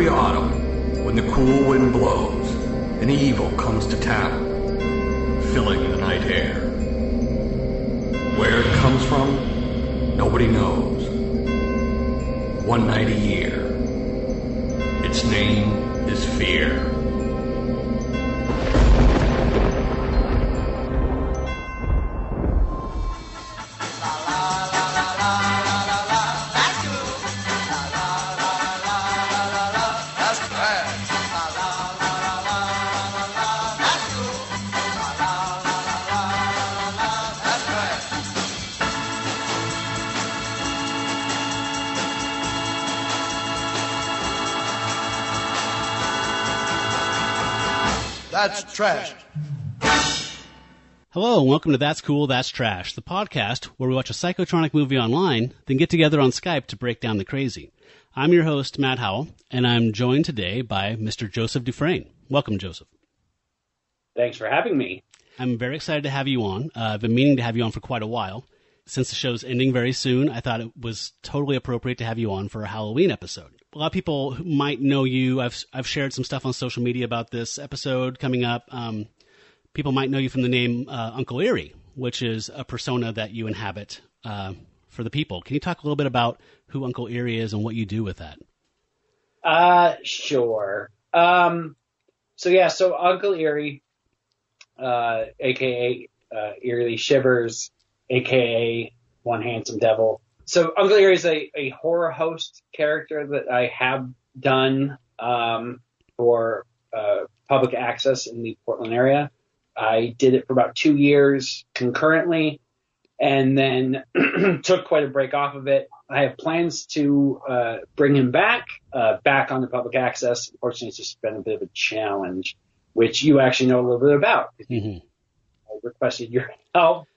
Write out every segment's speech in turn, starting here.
Every autumn, when the cool wind blows, and evil comes to town, filling the night air. Where it comes from, nobody knows. One night a year. Its name is fear. That's trash. Hello, and welcome to That's Cool, That's Trash, the podcast where we watch a psychotronic movie online, then get together on Skype to break down the crazy. I'm your host, Matt Howell, and I'm joined today by Mr. Joseph Dufresne. Welcome, Joseph. Thanks for having me. I'm very excited to have you on. I've been meaning to have you on for quite a while. Since the show's ending very soon, I thought it was totally appropriate to have you on for a Halloween episode. A lot of people who might know you. I've shared some stuff on social media about this episode coming up. People might know you from the name Uncle Eerie, which is a persona that you inhabit for the people. Can you talk a little bit about who Uncle Eerie is and what you do with that? Sure. So Uncle Eerie, a.k.a. Eerie Lee Shivers, a.k.a. One Handsome Devil. So Uncle Eerie is a horror host character that I have done for public access in the Portland area. I did it for about 2 years concurrently and then took quite a break off of it. I have plans to bring him back on the public access. Unfortunately, it's just been a bit of a challenge, which you actually know a little bit about. Mm-hmm. I requested your help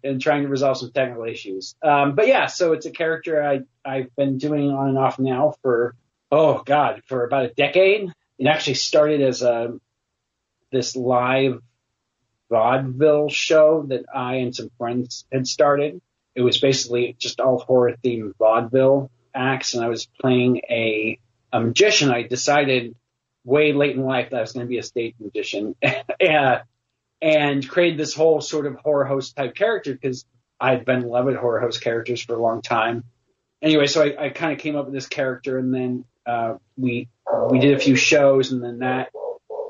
in trying to resolve some technical issues. But yeah, so it's a character I've been doing on and off now for about a decade. It actually started as this live vaudeville show that I and some friends had started. It was basically just all horror-themed vaudeville acts, and I was playing a magician. I decided way late in life that I was going to be a stage magician. And created this whole sort of horror host type character because I'd been in love with horror host characters for a long time. Anyway, so I kind of came up with this character, and then we did a few shows, and then that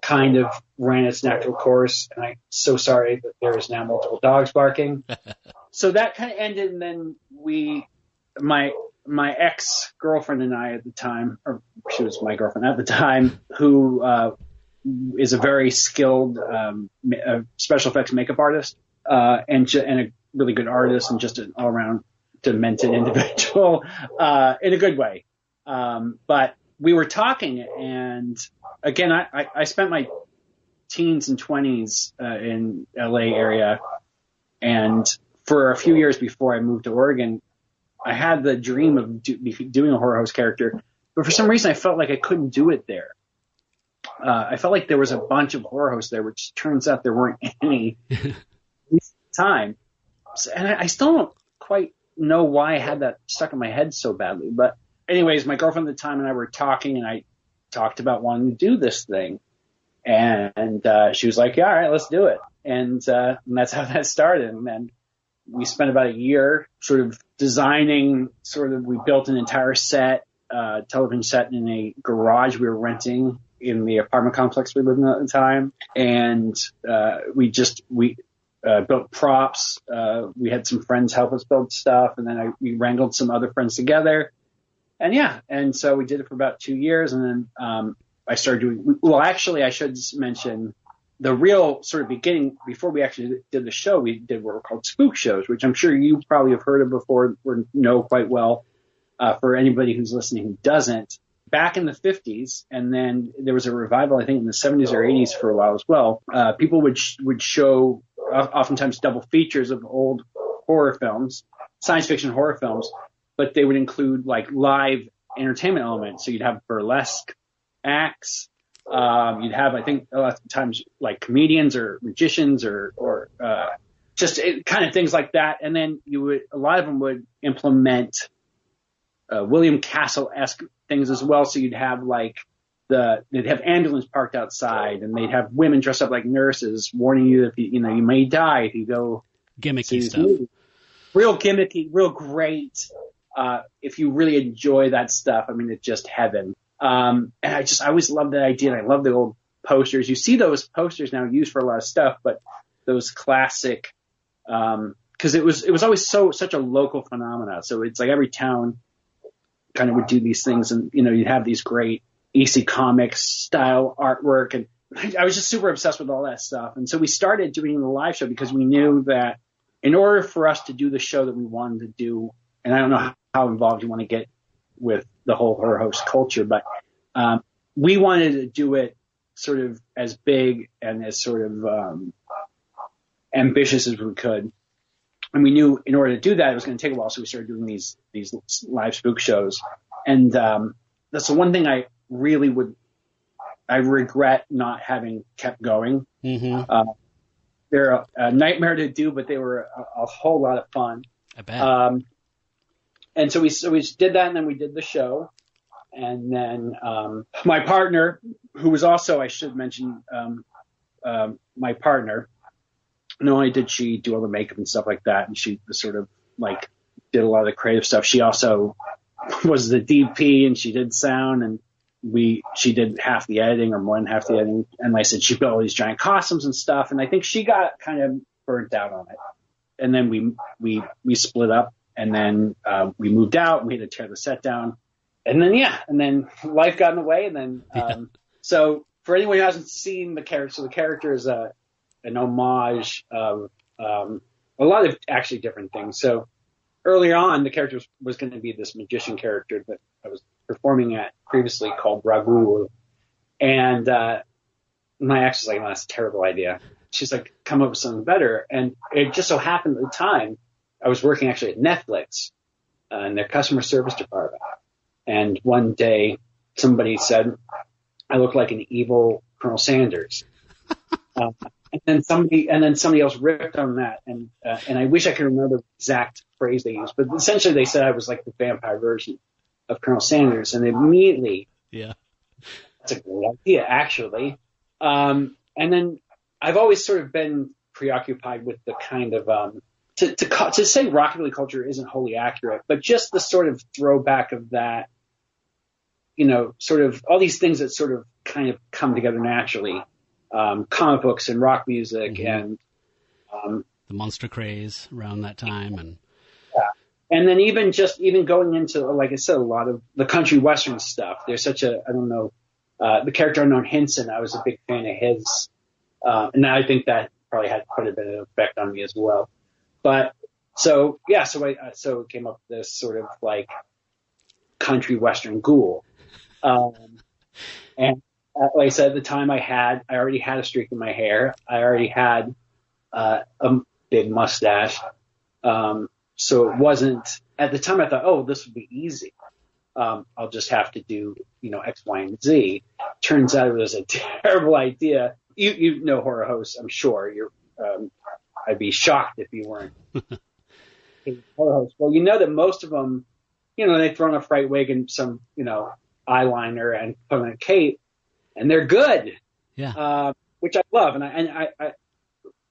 kind of ran its natural course. And I'm so sorry that there is now multiple dogs barking. So that kind of ended, and then my ex-girlfriend and I at the time, or she was my girlfriend at the time, who is a very skilled special effects makeup artist and a really good artist and just an all-around demented individual in a good way. But we were talking, and again, I spent my teens and 20s in LA area, and for a few years before I moved to Oregon, I had the dream of doing a horror host character, but for some reason I felt like I couldn't do it there. I felt like there was a bunch of horror hosts there, which turns out there weren't any at the time. And I still don't quite know why I had that stuck in my head so badly. But anyways, my girlfriend at the time and I were talking, and I talked about wanting to do this thing. And she was like, yeah, all right, let's do it. And that's how that started. And then we spent about a year sort of designing, we built an entire set, television set in a garage we were renting in the apartment complex we lived in at the time. And we built props. We had some friends help us build stuff. And then we wrangled some other friends together. And so we did it for about 2 years. And then I started doing, I should just mention the real sort of beginning, before we actually did the show, we did what were called spook shows, which I'm sure you probably have heard of before or know quite well. For anybody who's listening who doesn't, back in the 50s, and then there was a revival, I think, in the 70s or 80s for a while as well. People would show oftentimes double features of old horror films, science fiction horror films, but they would include like live entertainment elements. So you'd have burlesque acts. You'd have, I think, a lot of times like comedians or magicians or just kind of things like that. And then a lot of them would implement William Castle-esque things as well. So you'd have like they'd have ambulance parked outside, and they'd have women dressed up like nurses, warning you that you may die if you go. Gimmicky stuff. Real gimmicky, real great. If you really enjoy that stuff, I mean, it's just heaven. And I always loved that idea, and I love the old posters. You see those posters now used for a lot of stuff, but those classic, because it was always such a local phenomenon. So it's like every town kind of would do these things, and you'd have these great EC Comics style artwork, and I was just super obsessed with all that stuff. And so we started doing the live show because we knew that in order for us to do the show that we wanted to do, and I don't know how involved you want to get with the whole horror host culture, but we wanted to do it sort of as big and as sort of ambitious as we could. And we knew in order to do that, it was going to take a while, so we started doing these live spook shows. And that's the one thing I regret not having kept going. Mm-hmm. They're a nightmare to do, but they were a whole lot of fun. I bet. And so we did that, and then we did the show. And then my partner, who was also, I should mention, my partner, not only did she do all the makeup and stuff like that, and she sort of like did a lot of the creative stuff, she also was the DP, and she did sound, and she did half the editing, or more than half the editing. And like I said, she built all these giant costumes and stuff, and I think she got kind of burnt out on it. And then we split up, and then we moved out, and we had to tear the set down. And then life got in the way, and then so for anyone who hasn't seen the character, so the character is an homage of a lot of actually different things. So earlier on, the character was going to be this magician character that I was performing at previously called Ragoul. And my ex was like, "Oh, that's a terrible idea." She's like, "Come up with something better." And it just so happened at the time, I was working actually at Netflix in their customer service department. And one day, somebody said I looked like an evil Colonel Sanders. And then somebody else ripped on that, and I wish I could remember the exact phrase they used, but essentially they said I was like the vampire version of Colonel Sanders, and immediately, that's a great idea, actually. And then I've always sort of been preoccupied with the kind of to say rockabilly culture isn't wholly accurate, but just the sort of throwback of that, sort of all these things that sort of kind of come together naturally. Comic books and rock music, mm-hmm. and the monster craze around that time, and then even going into, like I said, a lot of the country western stuff. There's such a, I don't know, the character Unknown Hinson. I was a big fan of his, and I think that probably had quite a bit of effect on me as well. But so it came up with this sort of like country western ghoul, and. Like I said, at the time I already had a streak in my hair. I already had a big mustache. So it wasn't, at the time I thought, oh, this would be easy. I'll just have to do, X, Y, and Z. Turns out it was a terrible idea. You know horror hosts, I'm sure. I'd be shocked if you weren't horror hosts. Well, you know that most of them, they throw on a fright wig and some, eyeliner and put on a cape. And they're good, which I love. And I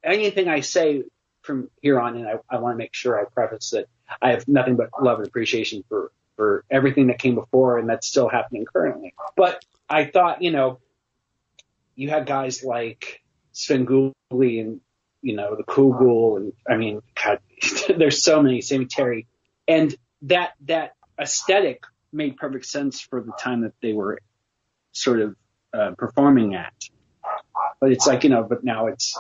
anything I say from here on in, I want to make sure I preface that I have nothing but love and appreciation for everything that came before and that's still happening currently. But I thought, you had guys like Sven Gulli and, the Cool Ghoul, and I mean, God, there's so many, Sammy Terry, and that aesthetic made perfect sense for the time that they were sort of performing at. But it's like, but now it's,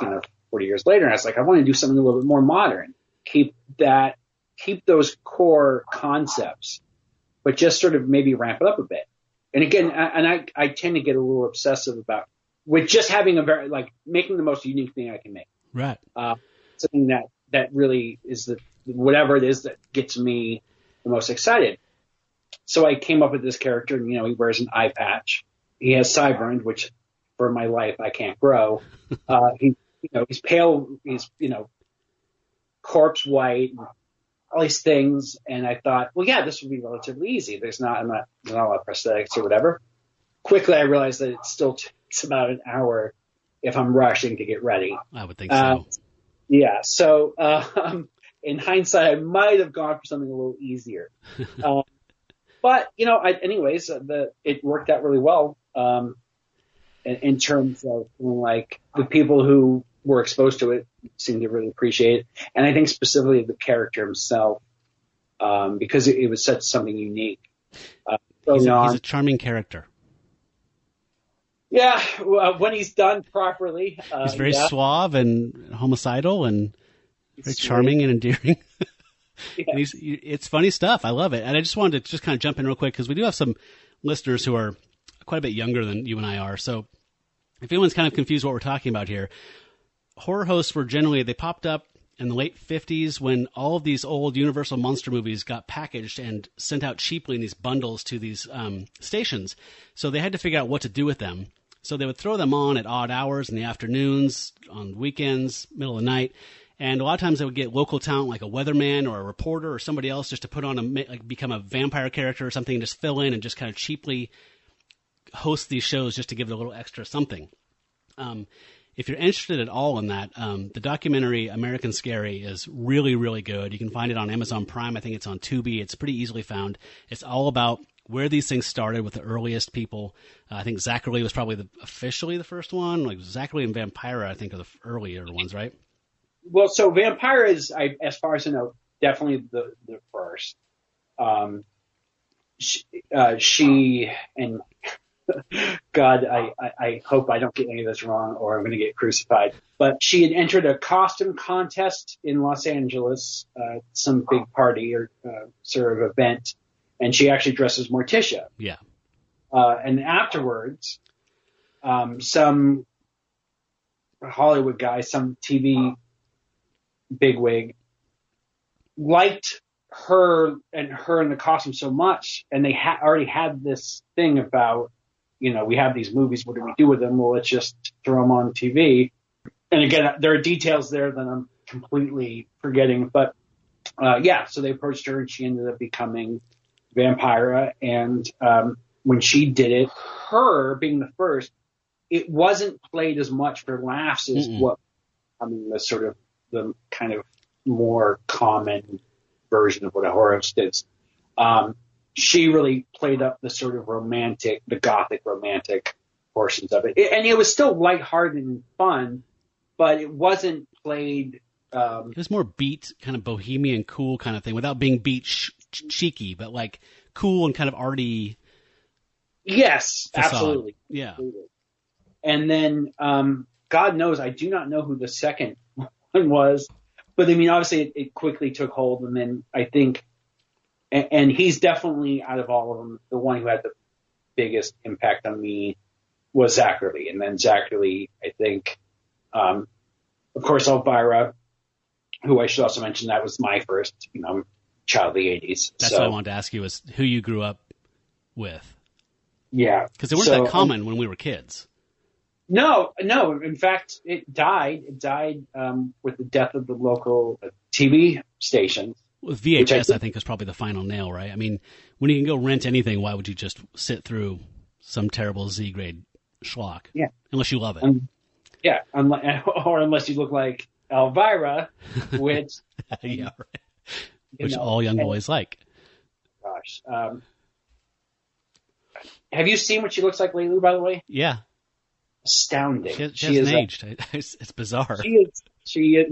40 years later, and I was like, I want to do something a little bit more modern. Keep those core concepts, but just sort of maybe ramp it up a bit. And again, I tend to get a little obsessive with just having making the most unique thing I can make. Right. Something that really is whatever it is that gets me the most excited. So I came up with this character, and, he wears an eye patch. He has sideburns, which for my life I can't grow. He's pale. He's, corpse white, and all these things. And I thought, well, yeah, this would be relatively easy. There's not a lot of prosthetics or whatever. quickly I realized that it still takes about an hour if I'm rushing to get ready. I would think so. Yeah. So in hindsight, I might have gone for something a little easier. But anyways, it worked out really well. In terms of like the people who were exposed to it seemed to really appreciate it, and I think specifically the character himself, because it was such something unique. He's a charming character. Yeah, when he's done properly, he's very suave and homicidal and very charming and endearing. Yeah. And it's funny stuff. I love it. And I just wanted to just kind of jump in real quick because we do have some listeners who are quite a bit younger than you and I are. So if anyone's kind of confused what we're talking about here, horror hosts were they popped up in the late 50s when all of these old Universal monster movies got packaged and sent out cheaply in these bundles to these stations. So they had to figure out what to do with them. So they would throw them on at odd hours in the afternoons, on weekends, middle of the night. And a lot of times they would get local talent like a weatherman or a reporter or somebody else just to put on become a vampire character or something and just fill in and just kind of cheaply host these shows just to give it a little extra something. If you're interested at all in that, the documentary American Scary is really, really good. You can find it on Amazon Prime. I think it's on Tubi. It's pretty easily found. It's all about where these things started with the earliest people. I think Zachary was probably officially the first one. Like Zachary and Vampira, I think, are the earlier ones, right? Well, so Vampira is, as far as I know, definitely the first. She and God, I hope I don't get any of this wrong or I'm going to get crucified. But she had entered a costume contest in Los Angeles, some big party or sort of event, and she actually dressed as Morticia. Yeah. And afterwards, some Hollywood guy, some TV bigwig, liked her and the costume so much, and they already had this thing about, we have these movies, what do we do with them? Well, let's just throw them on TV. And again, there are details there that I'm completely forgetting, but so they approached her and she ended up becoming Vampira. And when she did it, her being the first, it wasn't played as much for laughs as the kind of more common version of what a horror host is. She really played up the sort of the gothic romantic portions of it. And it was still lighthearted and fun, but it wasn't played. It was more beat, kind of bohemian, cool kind of thing, without being beat cheeky, but like cool and kind of arty. Yes, facade. Absolutely. Yeah. Absolutely. And then, God knows, I do not know who the second one was, but I mean, obviously it quickly took hold. And then I think, and he's definitely out of all of them, the one who had the biggest impact on me was Zachary. And then Zachary, I think, of course, Elvira, who I should also mention, that was my first, child of the 80s. That's what I wanted to ask you, is who you grew up with. Yeah. Because they weren't that common when we were kids. No. In fact, it died. It died with the death of the local TV stations. With VHS, I think, is probably the final nail, right? I mean, when you can go rent anything, why would you just sit through some terrible Z-grade schlock? Yeah. Unless you love it. Or unless you look like Elvira, which... yeah, right. Which all young boys like. Gosh. Have you seen what she looks like lately, by the way? Yeah. Astounding. She hasn't aged. It's bizarre. She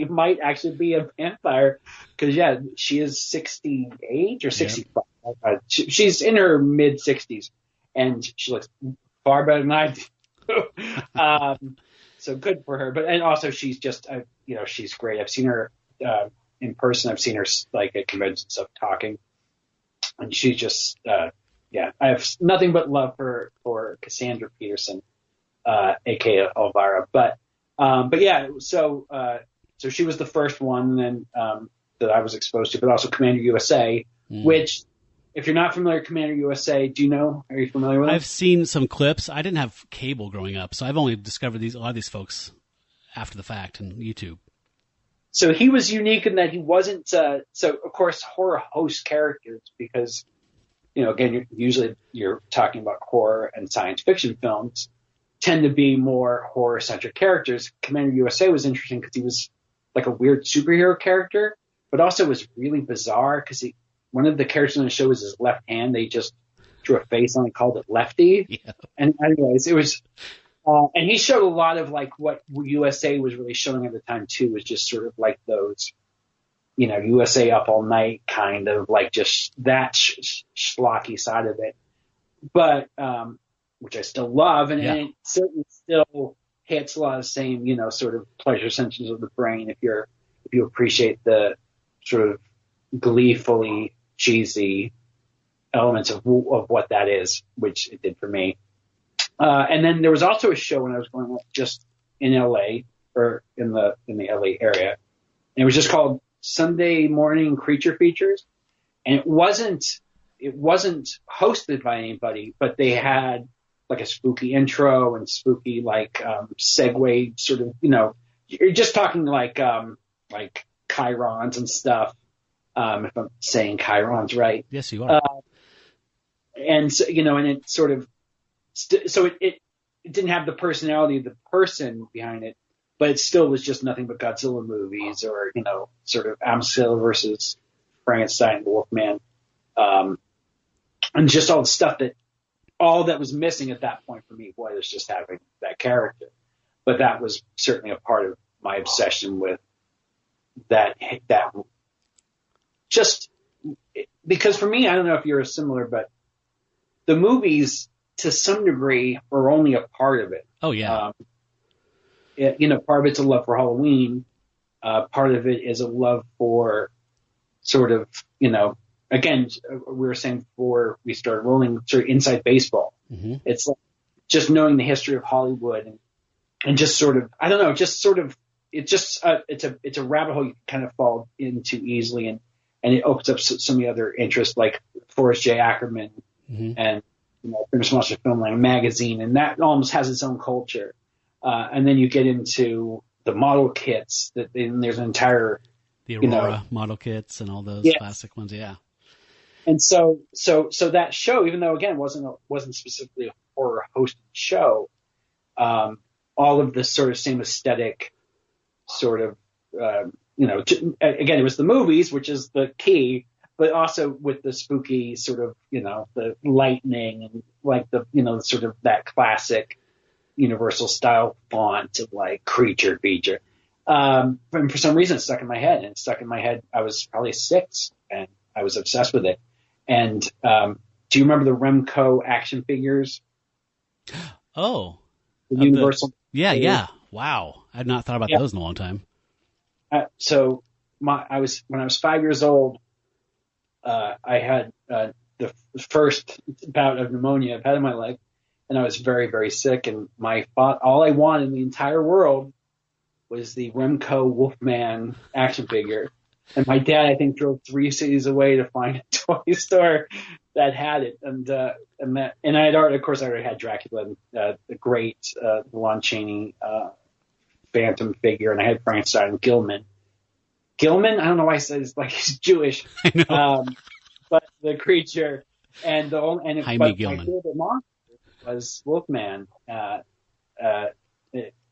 might actually be a vampire because, she is 68 or 65. Yep. She's in her mid 60s and she looks far better than I do. So good for her. And also she's just, she's great. I've seen her in person. I've seen her like at conventions stuff talking, and she's just, I have nothing but love for Cassandra Peterson, aka Elvira. But so she was the first one then that I was exposed to, but also Commander USA, which, if you're not familiar with Commander USA, are you familiar with it? I've seen some clips. I didn't have cable growing up, so I've only discovered a lot of these folks after the fact on YouTube. So he was unique in that he wasn't, of course, horror host characters, because again, usually you're talking about horror and science fiction films tend to be more horror-centric characters. Commander USA was interesting because he was like a weird superhero character, but also was really bizarre because one of the characters on the show was his left hand. They just drew a face on it, called it Lefty. Yeah. And anyways, it was, and he showed a lot of like what USA was really showing at the time too, was just sort of like those, USA Up All Night kind of like just that schlocky side of it. But, which I still love, and it certainly still hits a lot of the same, sort of pleasure centers of the brain if you appreciate the sort of gleefully cheesy elements of what that is, which it did for me. And then there was also a show when I was growing up just in LA or in the LA area, and it was just called Sunday Morning Creature Features, and it wasn't hosted by anybody, but they had like a spooky intro and spooky segue sort of, you're just talking like chirons and stuff. If I'm saying chirons right. Yes, you are. And so, and it sort of, so it didn't have the personality of the person behind it, but it still was just nothing but Godzilla movies or, sort of Amstel versus Frankenstein, Wolfman. And just all the stuff all that was missing at that point for me was just having that character. But that was certainly a part of my obsession with that just because for me, I don't know if you're similar, but the movies to some degree are only a part of it. Oh yeah. Part of it's a love for Halloween. Part of it is a love for sort of, again, we were saying before we started rolling, sort of inside baseball. Mm-hmm. It's like just knowing the history of Hollywood and just sort of, I don't know, just sort of, it's a rabbit hole you can kind of fall into easily. And it opens up some of the other interests like Forrest J. Ackerman mm-hmm. and, Famous Monster Filmline magazine. And that almost has its own culture. And then you get into the model kits and there's an entire, the Aurora model kits and all those classic ones. Yeah. And so that show, even though again wasn't specifically a horror hosted show, all of the sort of same aesthetic, sort of, again, it was the movies, which is the key, but also with the spooky sort of, the lightning and like the, sort of that classic Universal style font of like creature feature. And for some reason, it stuck in my head. I was probably 6 and I was obsessed with it. And do you remember the Remco action figures? Oh, the Universal. Yeah. Wow. I had not thought about those in a long time. So when I was 5 years old, I had the first bout of pneumonia I've had in my life, and I was very, very sick. And all I wanted in the entire world was the Remco Wolfman action figure. And my dad, I think, drove 3 cities away to find a toy store that had it. And I had already had Dracula, and, the great Lon Chaney Phantom figure, and I had Frankenstein and Gilman. Gilman, I don't know why I said it's like he's Jewish, but the creature and my favorite monster was Wolfman.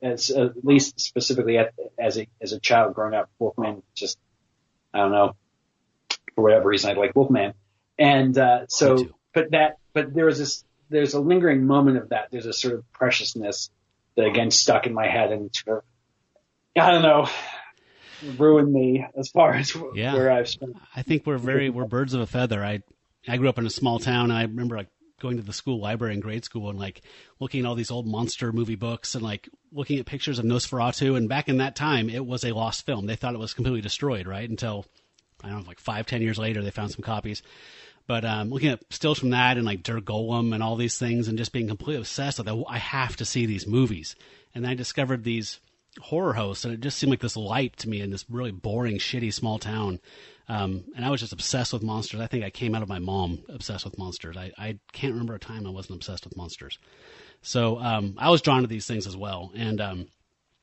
As at least specifically as a child growing up, Wolfman just, I don't know, for whatever reason I like Wolfman. And but there's a lingering moment of that. There's a sort of preciousness that again stuck in my head and sort of, I don't know, ruined me as far as where I've spent. I think we're birds of a feather. I grew up in a small town, and I remember like going to the school library in grade school and like looking at all these old monster movie books and like looking at pictures of Nosferatu. And back in that time, it was a lost film. They thought it was completely destroyed, right? Until, I don't know, like 5-10 years later, they found some copies. But looking at stills from that and like Der Golem and all these things and just being completely obsessed with it, I have to see these movies. And I discovered these horror hosts, and it just seemed like this light to me in this really boring, shitty small town. And I was just obsessed with monsters. I think I came out of my mom obsessed with monsters. I can't remember a time I wasn't obsessed with monsters. So I was drawn to these things as well. And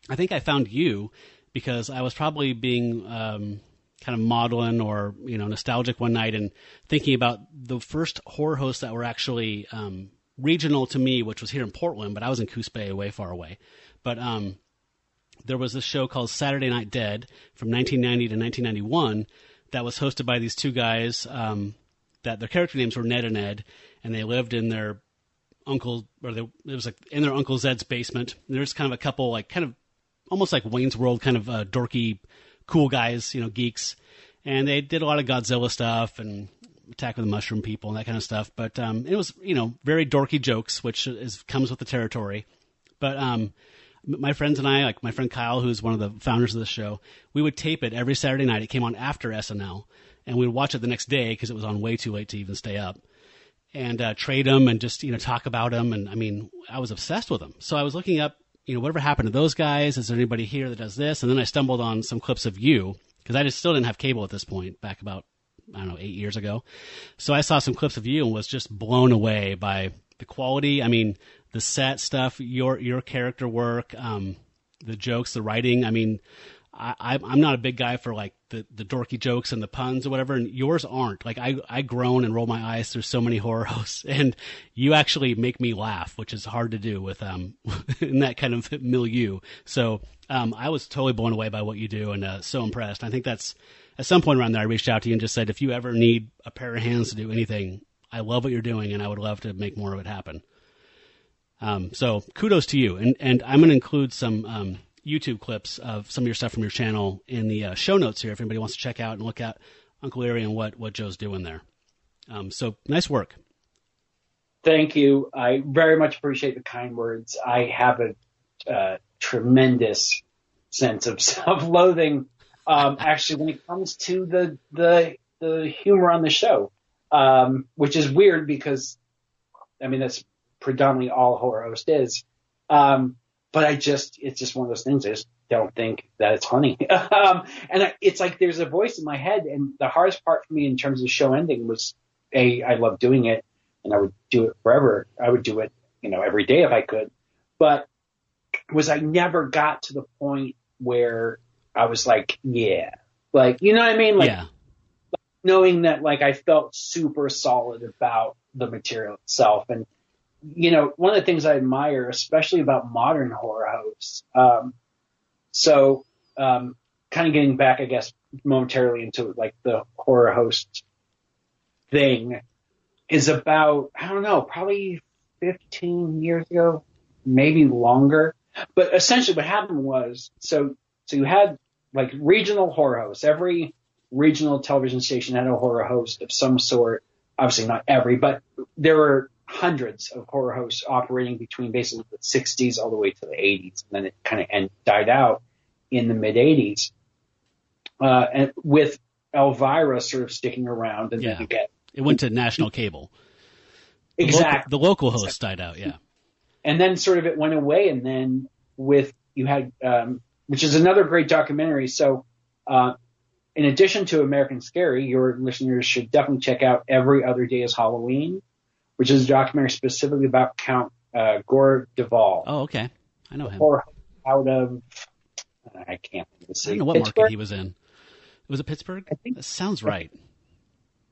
I think I found you because I was probably being kind of maudlin or, nostalgic one night and thinking about the first horror hosts that were actually regional to me, which was here in Portland, but I was in Coos Bay, way far away. But there was this show called Saturday Night Dead from 1990 to 1991 that was hosted by these two guys that their character names were Ned and Ed, and they lived in their it was like in their Uncle Zed's basement. There's kind of a couple, like kind of almost like Wayne's World kind of dorky, cool guys, geeks. And they did a lot of Godzilla stuff and Attack of the Mushroom People and that kind of stuff. But it was, very dorky jokes, which comes with the territory. But my friends and I, like my friend Kyle, who's one of the founders of the show, we would tape it every Saturday night. It came on after SNL. And we would watch it the next day because it was on way too late to even stay up. And trade them and just, talk about them. And, I was obsessed with them. So I was looking up, whatever happened to those guys? Is there anybody here that does this? And then I stumbled on some clips of you, because I just still didn't have cable at this point, back about, 8 years ago. So I saw some clips of you and was just blown away by the quality. The set stuff, your character work, the jokes, the writing. I'm not a big guy for like the dorky jokes and the puns or whatever, and yours aren't. Like I groan and roll my eyes through so many horror hosts, and you actually make me laugh, which is hard to do with in that kind of milieu. So I was totally blown away by what you do, and so impressed. I think that's at some point around there, I reached out to you and just said, if you ever need a pair of hands to do anything, I love what you're doing, and I would love to make more of it happen. So kudos to you, and I'm going to include some YouTube clips of some of your stuff from your channel in the show notes here if anybody wants to check out and look at Uncle Eerie and what Joe's doing there. So nice work. Thank you. I very much appreciate the kind words. I have a tremendous sense of self-loathing, actually, when it comes to the humor on the show, which is weird because, that's predominantly all horror host is. But it's just one of those things. I just don't think that it's funny. It's like there's a voice in my head. And the hardest part for me in terms of the show ending was, I love doing it and I would do it forever. I would do it, every day if I could. But I never got to the point where I was like, yeah, like, you know what I mean? Like, yeah. Knowing that, like, I felt super solid about the material itself. And, one of the things I admire, especially about modern horror hosts, kind of getting back, I guess, momentarily into like the horror host thing, is about, I don't know, probably 15 years ago, maybe longer. But essentially what happened was, so you had like regional horror hosts. Every regional television station had a horror host of some sort. Obviously not every, but there were hundreds of horror hosts operating between basically the 60s all the way to the 80s. And then it kind of died out in the mid 80s. And with Elvira sort of sticking around. And then it went to national cable. Exactly. The local host died out. Yeah. And then sort of it went away. And then you had, which is another great documentary. So, in addition to American Scary, your listeners should definitely check out Every Other Day is Halloween, which is a documentary specifically about Count Gore Duvall. Oh, okay. I know him. Or out of, I can't think of the city. I don't know what Pittsburgh? market he was in. Was it Pittsburgh? I think that sounds right.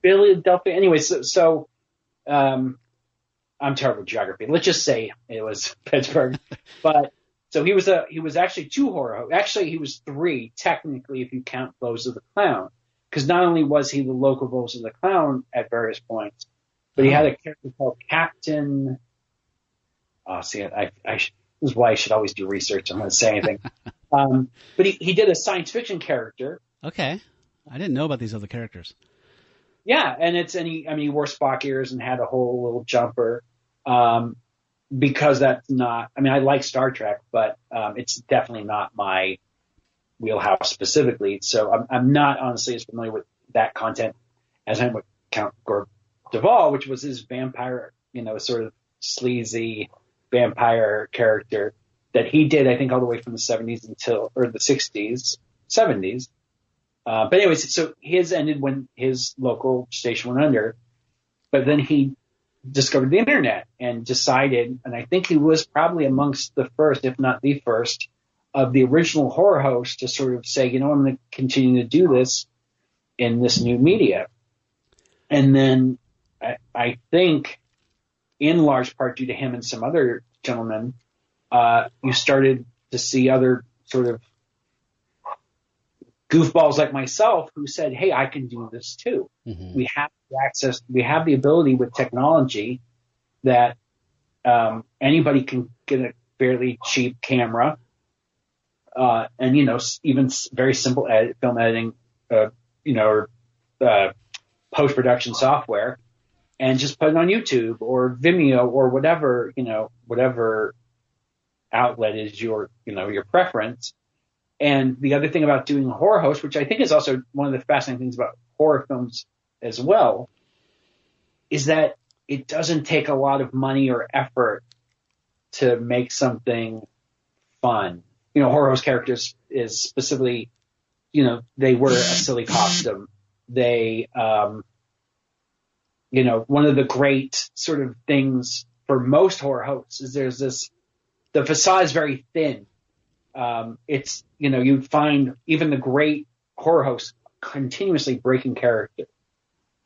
Philadelphia. Anyway, so I'm terrible with geography. Let's just say it was Pittsburgh. But so he was actually 2 horror hosts. Actually, he was 3 technically if you count Bones of the Clown, because not only was he the local Bones of the Clown at various points, but he had a character called Captain. Oh, see, this is why I should always do research. I'm not going to say anything. But he did a science fiction character. Okay, I didn't know about these other characters. Yeah, and he wore Spock ears and had a whole little jumper. Because that's not. I like Star Trek, but it's definitely not my wheelhouse specifically. So I'm not honestly as familiar with that content as I am with Count Gore Duvall, which was his vampire, sort of sleazy vampire character that he did, I think, all the way from the 70s or the 60s, 70s. But anyways, so his ended when his local station went under, but then he discovered the internet and decided, and I think he was probably amongst the first, if not the first, of the original horror hosts to sort of say, I'm going to continue to do this. in this new media. And then I think, in large part due to him and some other gentlemen, you started to see other sort of goofballs like myself who said, hey, I can do this too. Mm-hmm. We have the access, we have the ability with technology that anybody can get a fairly cheap camera and, even very simple film editing, or post-production software, and just put it on YouTube or Vimeo or whatever outlet is your preference. And the other thing about doing a horror host, which I think is also one of the fascinating things about horror films as well, is that it doesn't take a lot of money or effort to make something fun. Horror host characters is specifically, they wear a silly costume. They, one of the great sort of things for most horror hosts is the facade is very thin. It's, you'd find even the great horror hosts continuously breaking character.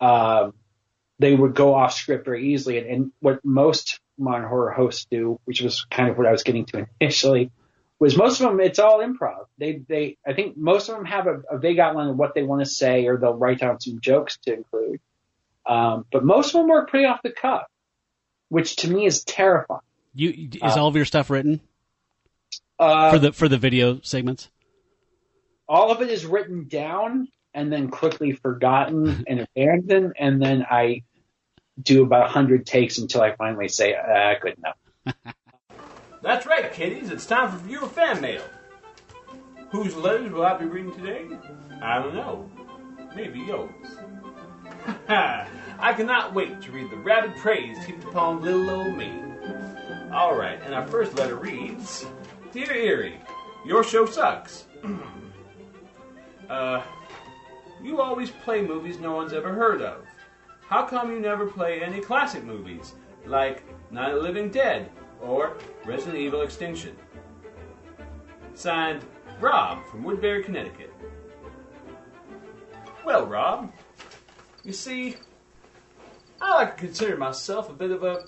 They would go off script very easily. And what most modern horror hosts do, which was kind of what I was getting to initially, was most of them, it's all improv. I think most of them have a vague outline of what they want to say, or they'll write down some jokes to include. But most of them work pretty off the cuff, which to me is terrifying. Is all of your stuff written? For the video segments? All of it is written down and then quickly forgotten and abandoned, and then I do about 100 takes until I finally say, good enough. That's right, kiddies. It's time for viewer fan mail. Whose letters will I be reading today? I don't know. Maybe yours. I cannot wait to read the rabid praise heaped upon little old me. All right, and our first letter reads, Dear Eerie, your show sucks. You always play movies no one's ever heard of. How come you never play any classic movies, like Night of the Living Dead or Resident Evil Extinction? Signed, Rob from Woodbury, Connecticut. Well, Rob, you see, I like to consider myself a bit of a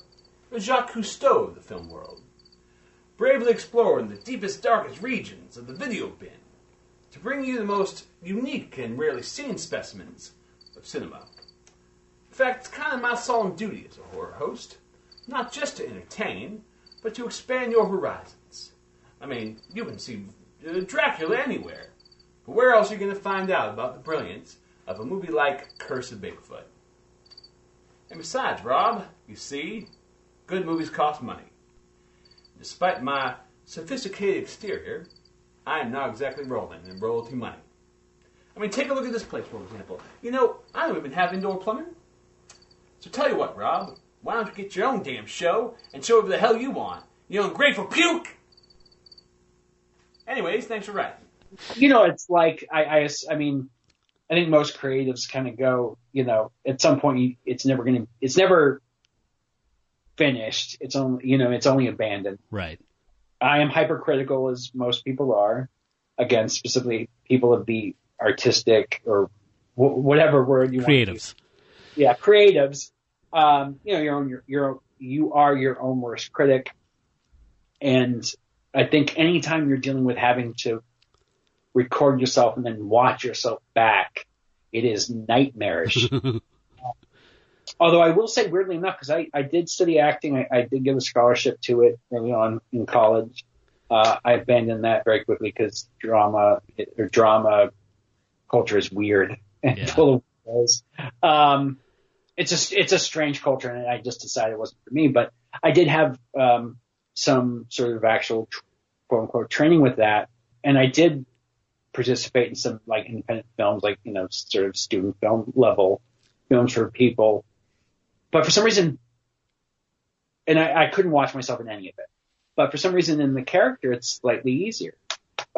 Jacques Cousteau of the film world, bravely exploring the deepest, darkest regions of the video bin to bring you the most unique and rarely seen specimens of cinema. In fact, it's kind of my solemn duty as a horror host, not just to entertain, but to expand your horizons. I mean, you can see Dracula anywhere, but where else are you going to find out about the brilliance of a movie like Curse of Bigfoot? And besides, Rob, you see, good movies cost money. Despite my sophisticated exterior, I am not exactly rolling in royalty money. I mean, take a look at this place, for example. I don't even have indoor plumbing. So tell you what, Rob, why don't you get your own damn show and show whatever the hell you want? You ungrateful puke! Anyways, thanks for writing. It's like, I think most creatives kind of go, at some point it's never finished. It's only abandoned. Right. I am hypercritical, as most people are, against specifically people of the artistic or whatever word you creatives. Want to use. Yeah, creatives. You are your own worst critic, and I think anytime you're dealing with having to record yourself and then watch yourself back, it is nightmarish. Although I will say, weirdly enough, because I did study acting, I did give a scholarship to it early on in college. I abandoned that very quickly because drama culture is weird and full of those. It's a strange culture, and I just decided it wasn't for me. But I did have some sort of actual quote unquote training with that, and I did participate in some like independent films, like sort of student film level films for people. But for some reason, and I couldn't watch myself in any of it, but for some reason in the character, it's slightly easier.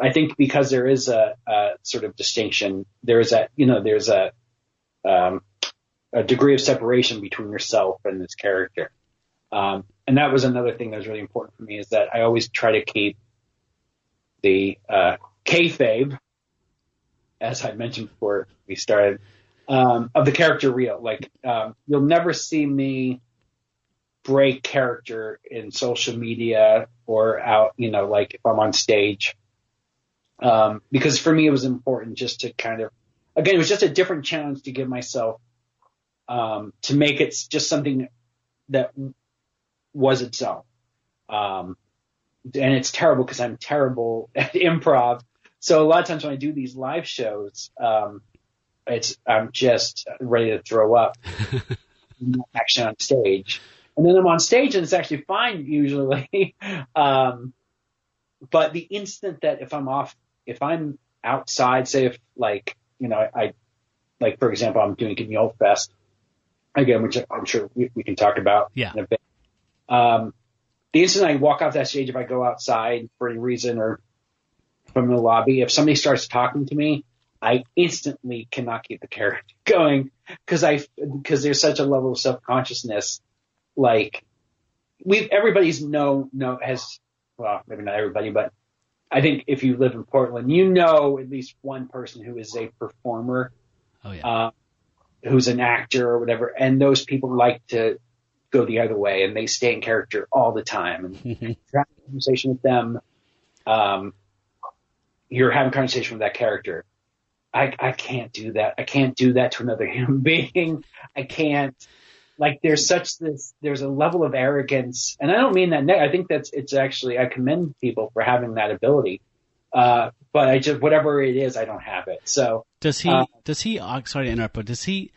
I think because there is a sort of distinction, there's a degree of separation between yourself and this character. And that was another thing that was really important for me, is that I always try to keep the kayfabe as I mentioned before we started, of the character reel. Like, you'll never see me break character in social media or out, like if I'm on stage. Because for me, it was important just to kind of, again, it was just a different challenge to give myself, to make it just something that was its own. And it's terrible because I'm terrible at improv. So a lot of times when I do these live shows, I'm just ready to throw up actually on stage. And then I'm on stage and it's actually fine usually. But the instant that if I'm outside, say if like, for example, I'm doing GuignolFest again, which I'm sure we can talk about in a bit. The instant I walk off that stage, if I go outside for any reason or from the lobby, if somebody starts talking to me, I instantly cannot keep the character going because there's such a level of self-consciousness. Like everybody's has, well, maybe not everybody, but I think if you live in Portland, at least one person who is a performer, who's an actor or whatever. And those people like to go the other way and they stay in character all the time. And you're having a conversation with them. You're having a conversation with that character. I can't do that. I can't do that to another human being. I can't. Like there's a level of arrogance, and I don't mean that. I think it's actually, I commend people for having that ability. But I just, whatever it is, I don't have it. So does he, sorry to interrupt, but does he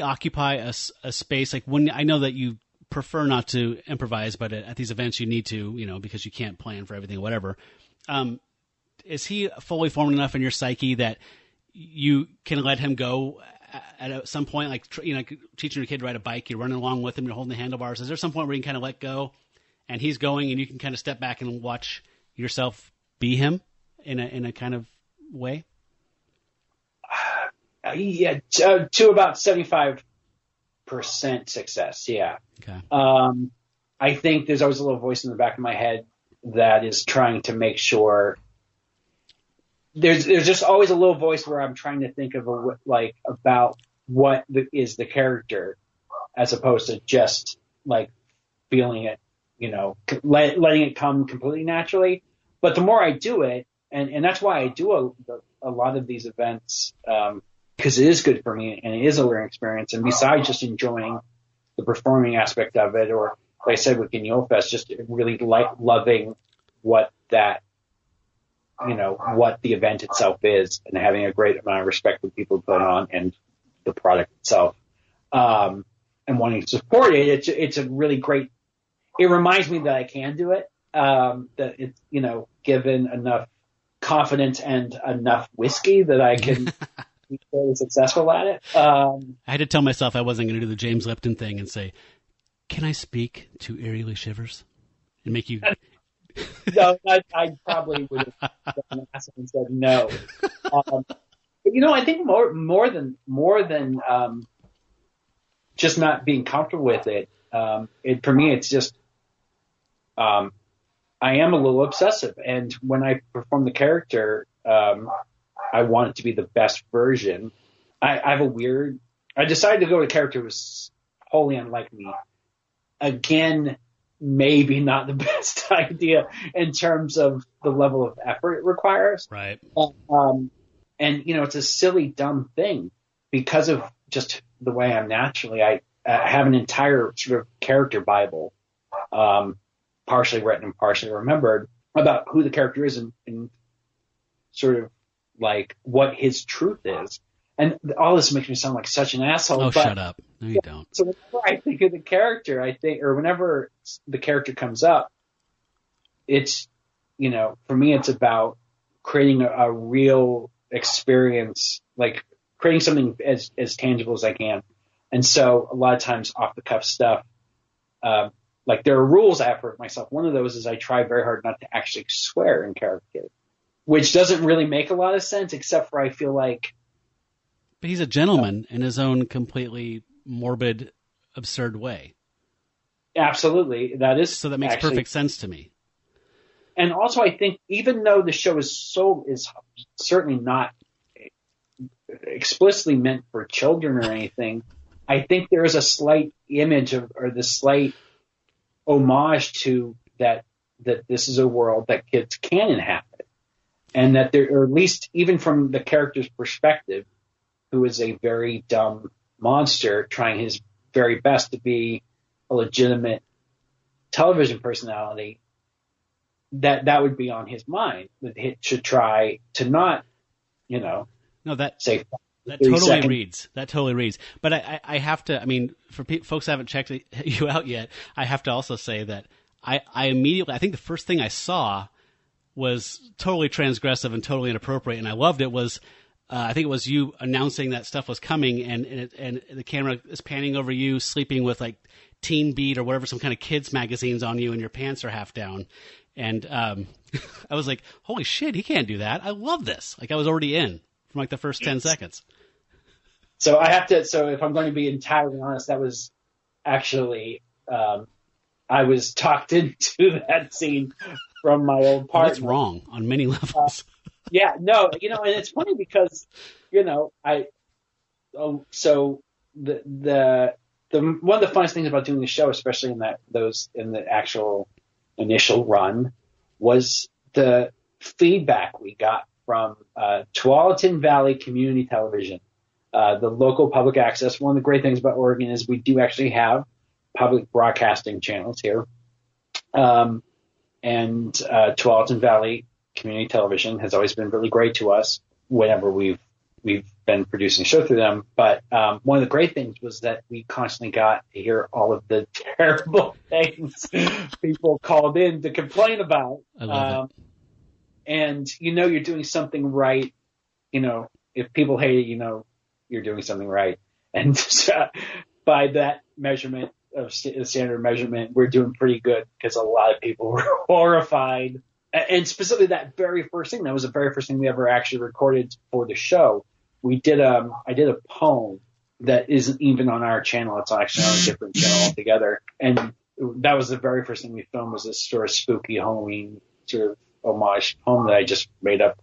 occupy a space? Like when, I know that you prefer not to improvise, but at these events you need to, because you can't plan for everything or whatever. Is he fully formed enough in your psyche that you can let him go at some point, like, teaching your kid to ride a bike, you're running along with him, you're holding the handlebars. Is there some point where you can kind of let go and he's going and you can kind of step back and watch yourself be him in a kind of way? To about 75% success. Yeah. Okay. I think there's always a little voice in the back of my head that is trying to make sure there's just always a little voice where I'm trying to think of about what is the character as opposed to just like feeling it, letting it come completely naturally. But the more I do it, and that's why I do a lot of these events, because it is good for me and it is a learning experience. And besides just enjoying the performing aspect of it, or like I said with GuignolFest, just really loving what that, what the event itself is and having a great amount of respect for people who put on and the product itself, and wanting to support it. It's a really great, it reminds me that I can do it, that it's, given enough confidence and enough whiskey that I can be fairly successful at it. I had to tell myself I wasn't going to do the James Lipton thing and say, can I speak to Eerie Lee Shivers? And make you... No, I probably would have done that and said no. But I think more than just not being comfortable with it. For me, it's just I am a little obsessive, and when I perform the character, I want it to be the best version. I decided to go to a character who was wholly unlike me. Again, maybe not the best idea in terms of the level of effort it requires. Right. And it's a silly, dumb thing because of just the way I'm naturally. I have an entire sort of character Bible, partially written and partially remembered, about who the character is and sort of like what his truth is. And all this makes me sound like such an asshole. Oh, shut up. No, you don't. So whenever I think of the character, or whenever the character comes up, it's, for me, it's about creating a real experience, like creating something as tangible as I can. And so a lot of times off the cuff stuff, like there are rules I have for myself. One of those is I try very hard not to actually swear in character, which doesn't really make a lot of sense, except for I feel like, but he's a gentleman in his own completely morbid, absurd way. Absolutely. That is so that makes perfect sense to me. And also I think even though the show is certainly not explicitly meant for children or anything. I think there is a slight image of, or the slight homage to that this is a world that kids can inhabit, and that there, or at least even from the character's perspective, who is a very dumb monster trying his very best to be a legitimate television personality, that would be on his mind, that he should try to not, no, say that totally seconds. reads. That totally reads. But I have to, I mean, for folks who haven't checked you out yet, I have to also say that I immediately, I think the first thing I saw was totally transgressive and totally inappropriate, and I loved it, was I think it was you announcing that stuff was coming, and the camera is panning over you sleeping with like Teen Beat or whatever, some kind of kids magazines on you, and your pants are half down. And I was like, holy shit, he can't do that. I love this. Like, I was already in from like the first 10 seconds. So if I'm going to be entirely honest, that was actually, I was talked into that scene from my old partner. That's wrong on many levels. Yeah, no, and it's funny because, so the one of the funnest things about doing the show, especially in the actual initial run, was the feedback we got from Tualatin Valley Community Television, the local public access. One of the great things about Oregon is we do actually have public broadcasting channels here, and Tualatin Valley Community Television has always been really great to us whenever we've been producing a show through them. But one of the great things was that we constantly got to hear all of the terrible things people called in to complain about. I love it. And you're doing something right. If people hate it, you're doing something right. And by that measurement of standard measurement, we're doing pretty good, because a lot of people were horrified. And specifically that very first thing, that was the very first thing we ever actually recorded for the show. I did a poem that isn't even on our channel. It's actually on a different channel altogether. And that was the very first thing we filmed, was this sort of spooky Halloween sort of homage poem that I just made up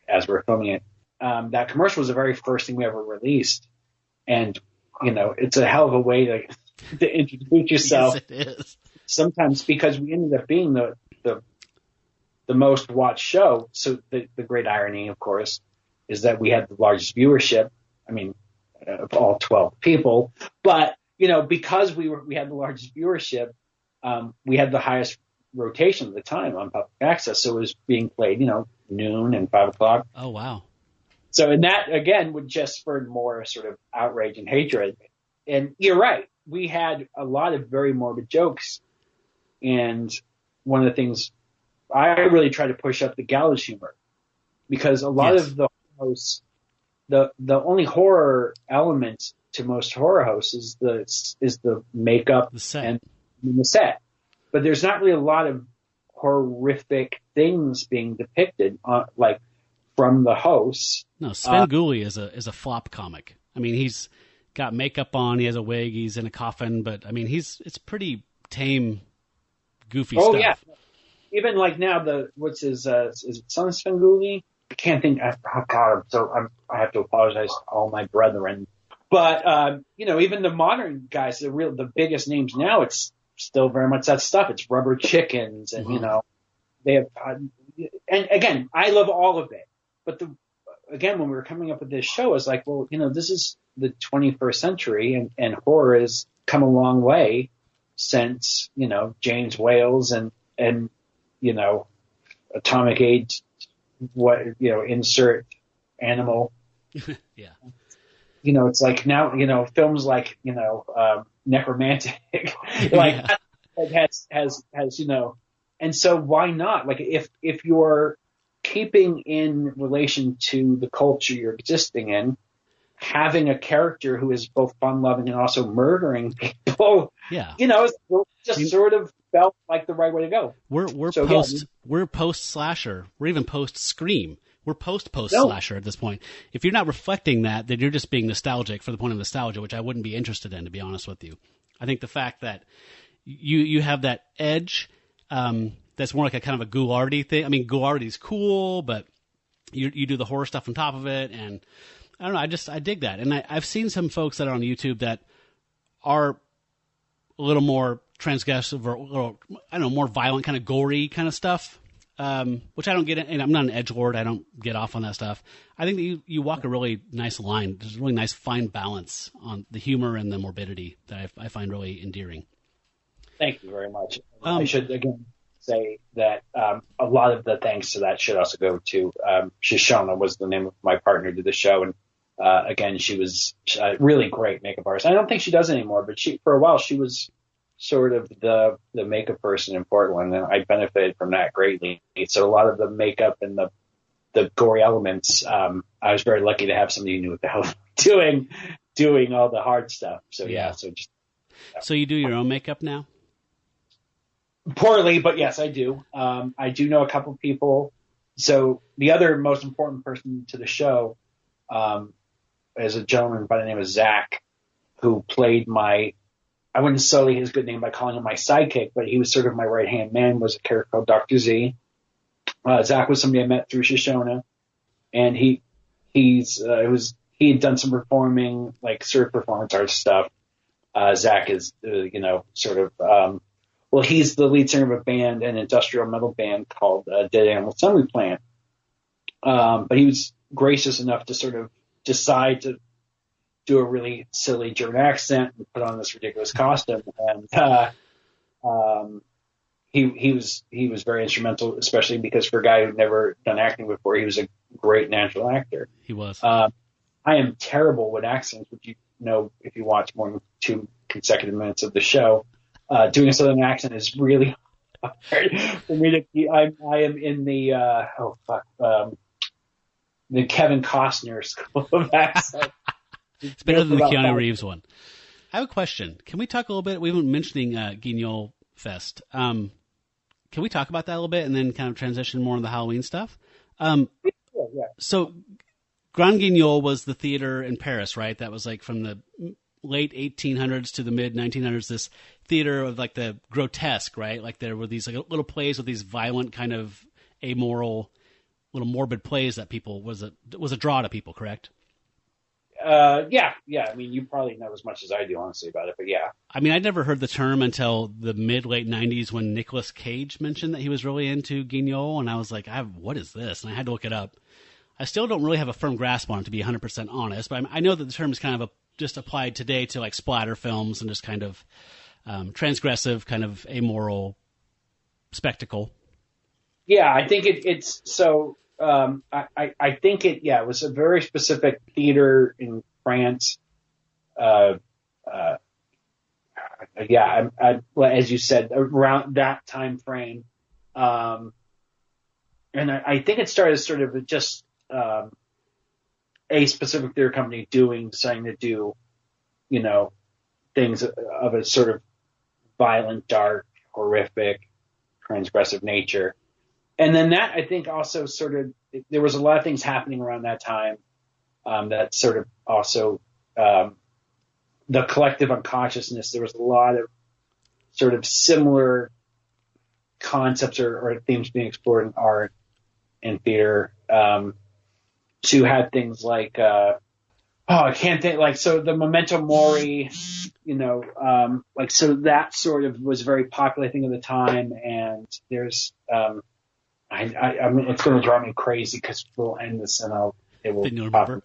as we were filming it. That commercial was the very first thing we ever released. And, it's a hell of a way to introduce yourself. Yes, it is. Sometimes, because we ended up being the most watched show. So the great irony, of course, is that we had the largest viewership. I mean, of all 12 people, but because we had the largest viewership, we had the highest rotation at the time on public access. So it was being played, noon and 5 o'clock. Oh, wow. So, and that again would just spur more sort of outrage and hatred. And you're right. We had a lot of very morbid jokes. And one of the things, I really try to push up the gallows humor, because a lot of the hosts, the only horror element to most horror hosts is the makeup, the set. and the set. But there's not really a lot of horrific things being depicted, like from the hosts. No, Svengoolie is a flop comic. I mean, he's got makeup on, he has a wig, he's in a coffin, but I mean, it's pretty tame, goofy stuff. Oh yeah. Even like now, what's his, is it Son Svengoolie? I can't think. Oh God, I have to apologize to all my brethren. But even the modern guys, the biggest names now, it's still very much that stuff. It's Rubber Chickens, and they have. And again, I love all of it. But when we were coming up with this show, it's like, well, this is the 21st century, and horror has come a long way since James Whale's and Atomic Age, insert animal. Yeah. It's like now, films like, Necromantic, like has, and so why not? Like if you're keeping in relation to the culture you're existing in, having a character who is both fun-loving and also murdering people, sort of felt like the right way to go. We're post slasher. We're even post Scream. We're post slasher at this point. If you're not reflecting that, then you're just being nostalgic for the point of nostalgia, which I wouldn't be interested in, to be honest with you. I think the fact that you have that edge, that's more like a kind of a Ghoulardi thing. I mean, Ghoulardi's cool, but you do the horror stuff on top of it, and I don't know. I dig that. And I've seen some folks that are on YouTube that are a little more transgressive or a little, I don't know, more violent, kind of gory kind of stuff, which I don't get. And I'm not an edgelord. I don't get off on that stuff. I think that you walk a really nice line. There's a really nice fine balance on the humor and the morbidity that I find really endearing. Thank you very much. I should, again, say that a lot of the thanks to that should also go to Shoshona was the name of my partner to the show. And again, she was a really great makeup artist. I don't think she does anymore, but for a while, she was sort of the makeup person in Portland, and I benefited from that greatly. So a lot of the makeup and the gory elements, I was very lucky to have somebody who knew what the hell they were doing all the hard stuff. So yeah. So you do your own makeup now? Poorly, but yes, I do. I do know a couple of people. So the other most important person to the show is a gentleman by the name of Zach, who played I wouldn't sully his good name by calling him my sidekick, but he was sort of my right-hand man, was a character called Dr. Z. Zach was somebody I met through Shoshona, and he had done some performing, like sort of performance art stuff. Zach is, sort of, he's the lead singer of a band, an industrial metal band called Dead Animal Assembly Plant. But he was gracious enough to sort of decide to do a really silly German accent and put on this ridiculous costume. And he was very instrumental, especially because for a guy who'd never done acting before, he was a great natural actor. He was. I am terrible with accents, which you know if you watch more than 2 consecutive minutes of the show. Doing a southern accent is really hard for me to. I am in the the Kevin Costner school of accent. It's better than the Keanu Reeves one. I have a question. Can we talk a little bit? We've been mentioning GuignolFest. Can we talk about that a little bit and then kind of transition more into the Halloween stuff? Yeah. So Grand Guignol was the theater in Paris, right? That was like from the late 1800s to the mid 1900s, this theater of like the grotesque, right? Like there were these like little plays with these violent kind of amoral, little morbid plays that people was a draw to people, correct? Yeah. I mean, you probably know as much as I do, honestly, about it, but yeah. I mean, I'd never heard the term until the mid-late 90s when Nicolas Cage mentioned that he was really into Guignol, and I was like, what is this? And I had to look it up. I still don't really have a firm grasp on it, to be 100% honest, but I know that the term is kind of just applied today to like splatter films and just kind of transgressive, kind of amoral spectacle. Yeah, I think it's so. I think it was a very specific theater in France. As you said, around that time frame, and I think it started sort of just a specific theater company deciding to do, things of a sort of violent, dark, horrific, transgressive nature. And then that, I think, also sort of, there was a lot of things happening around that time that sort of also, the collective unconsciousness, there was a lot of sort of similar concepts or themes being explored in art and theater. To had things like, I can't think, like, so the Memento Mori, so that sort of was very popular, I think, at the time. And there's, I mean, it's going to drive me crazy because we'll end this and it will. Didn't you remember?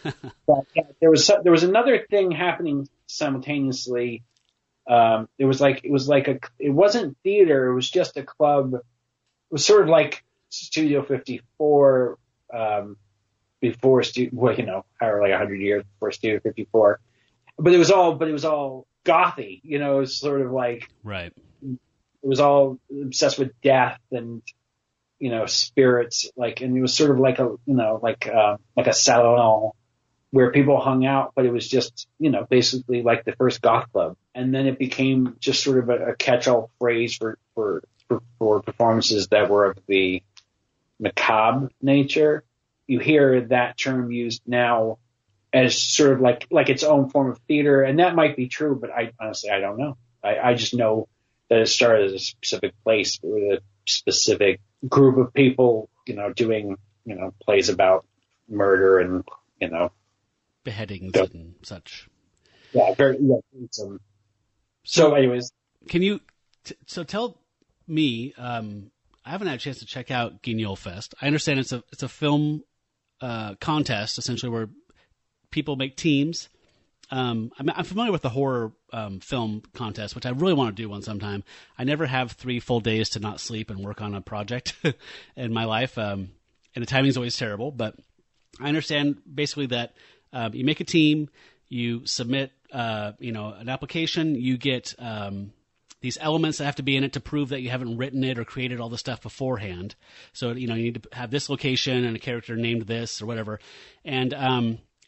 But yeah, there was another thing happening simultaneously. It wasn't theater. It was just a club. It was sort of like Studio 54, before however, like 100 years before Studio 54. But it was all gothy, it was sort of like, right. It was all obsessed with death and, spirits, like, and it was sort of like a salon where people hung out, but it was just, basically like the first goth club. And then it became just sort of a catch-all phrase for performances that were of the macabre nature. You hear that term used now as sort of like its own form of theater, and that might be true, but I honestly don't know. I just know that it started as a specific place with a specific group of people, doing plays about murder and beheadings Yeah. and such. Yeah, very. Yeah, so, anyways, can you? So tell me. I haven't had a chance to check out GuignolFest. I understand it's a film contest essentially where people make teams. I'm familiar with the horror film contest, which I really want to do one sometime. I never have 3 full days to not sleep and work on a project in my life, and the timing's always terrible. But I understand basically that you make a team, you submit, an application, you get these elements that have to be in it to prove that you haven't written it or created all the stuff beforehand. So you need to have this location and a character named this or whatever, and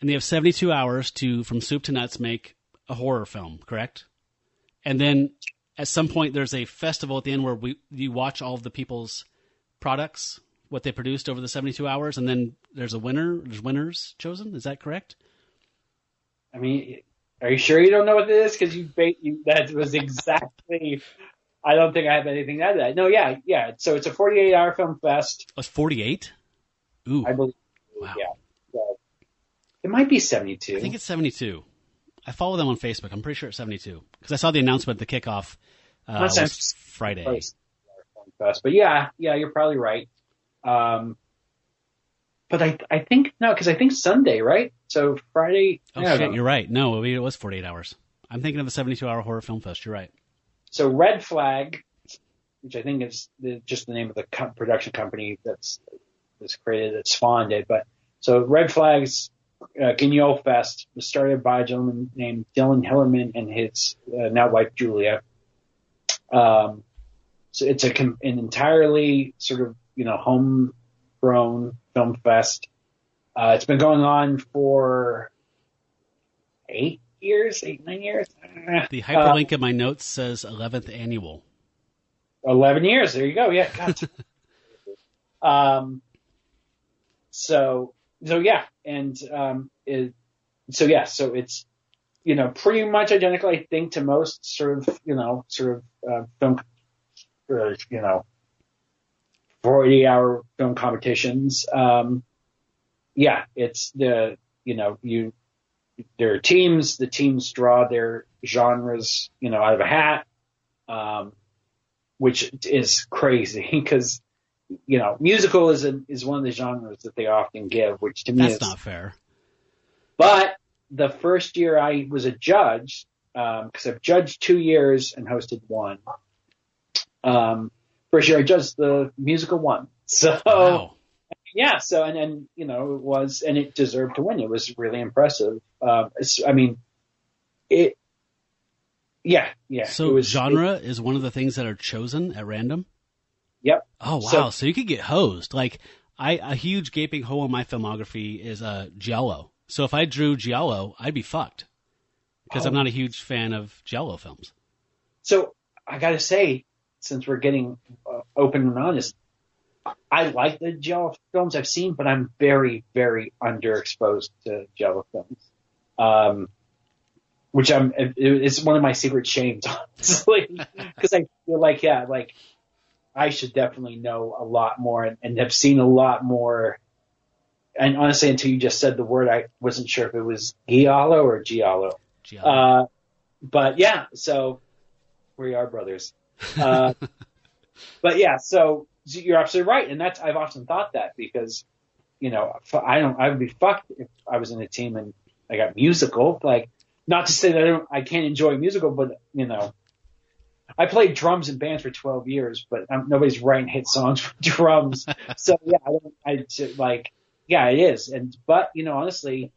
they have 72 hours to, from soup to nuts, make a horror film, correct? And then at some point there's a festival at the end where you watch all of the people's products, what they produced over the 72 hours, and then there's a winner. There's winners chosen. Is that correct? I mean, are you sure you don't know what it is? Because that was exactly. I don't think I have anything to add to that. No, yeah. So it's a 48-hour film fest. Oh, it's 48? Ooh. I believe. Wow. Yeah. So it might be 72. I think it's 72. I follow them on Facebook. I'm pretty sure it's 72 because I saw the announcement at the kickoff was Friday. Fest. But yeah, you're probably right. But I think no, because I think Sunday, right? So Friday. Oh shit, you're right. No, it was 48 hours. I'm thinking of the 72-hour horror film fest. You're right. So Red Flag, which I think is just the name of the production company that's created, that spawned it. But so Red Flag's GuignolFest was started by a gentleman named Dylan Hillerman and his now wife Julia. So it's an entirely sort of homegrown film fest. It's been going on for 9 years. The hyperlink in my notes says 11th annual. 11 years. There you go. Yeah. God. So yeah. And, so it's, pretty much identical, I think, to most sort of film, 40-hour film competitions. It's there are teams, the teams draw their genres, out of a hat, which is crazy because, musical is one of the genres that they often give, which to me that's not fair. But the first year I was a judge, because I've judged 2 years and hosted one. First year I judged the musical one. So, wow. Yeah. So, and it was, and it deserved to win. It was really impressive. Yeah. So genre is one of the things that are chosen at random? Yep. Oh, wow. So you could get hosed. Like a huge gaping hole in my filmography is Giallo. So if I drew Giallo, I'd be fucked because I'm not a huge fan of Giallo films. So I got to say, since we're getting open and honest, I like the Giallo films I've seen, but I'm very, very underexposed to Giallo films. Which it's one of my secret shames, honestly, because I feel like, I should definitely know a lot more and have seen a lot more. And honestly, until you just said the word, I wasn't sure if it was Giallo or Giallo. But yeah, so we are brothers. But yeah, so you're absolutely right. And I've often thought that because, I would be fucked if I was in a team and I got musical, not to say that I can't enjoy musical, but I played drums in bands for 12 years, but nobody's writing hit songs for drums. So yeah, it is. But honestly,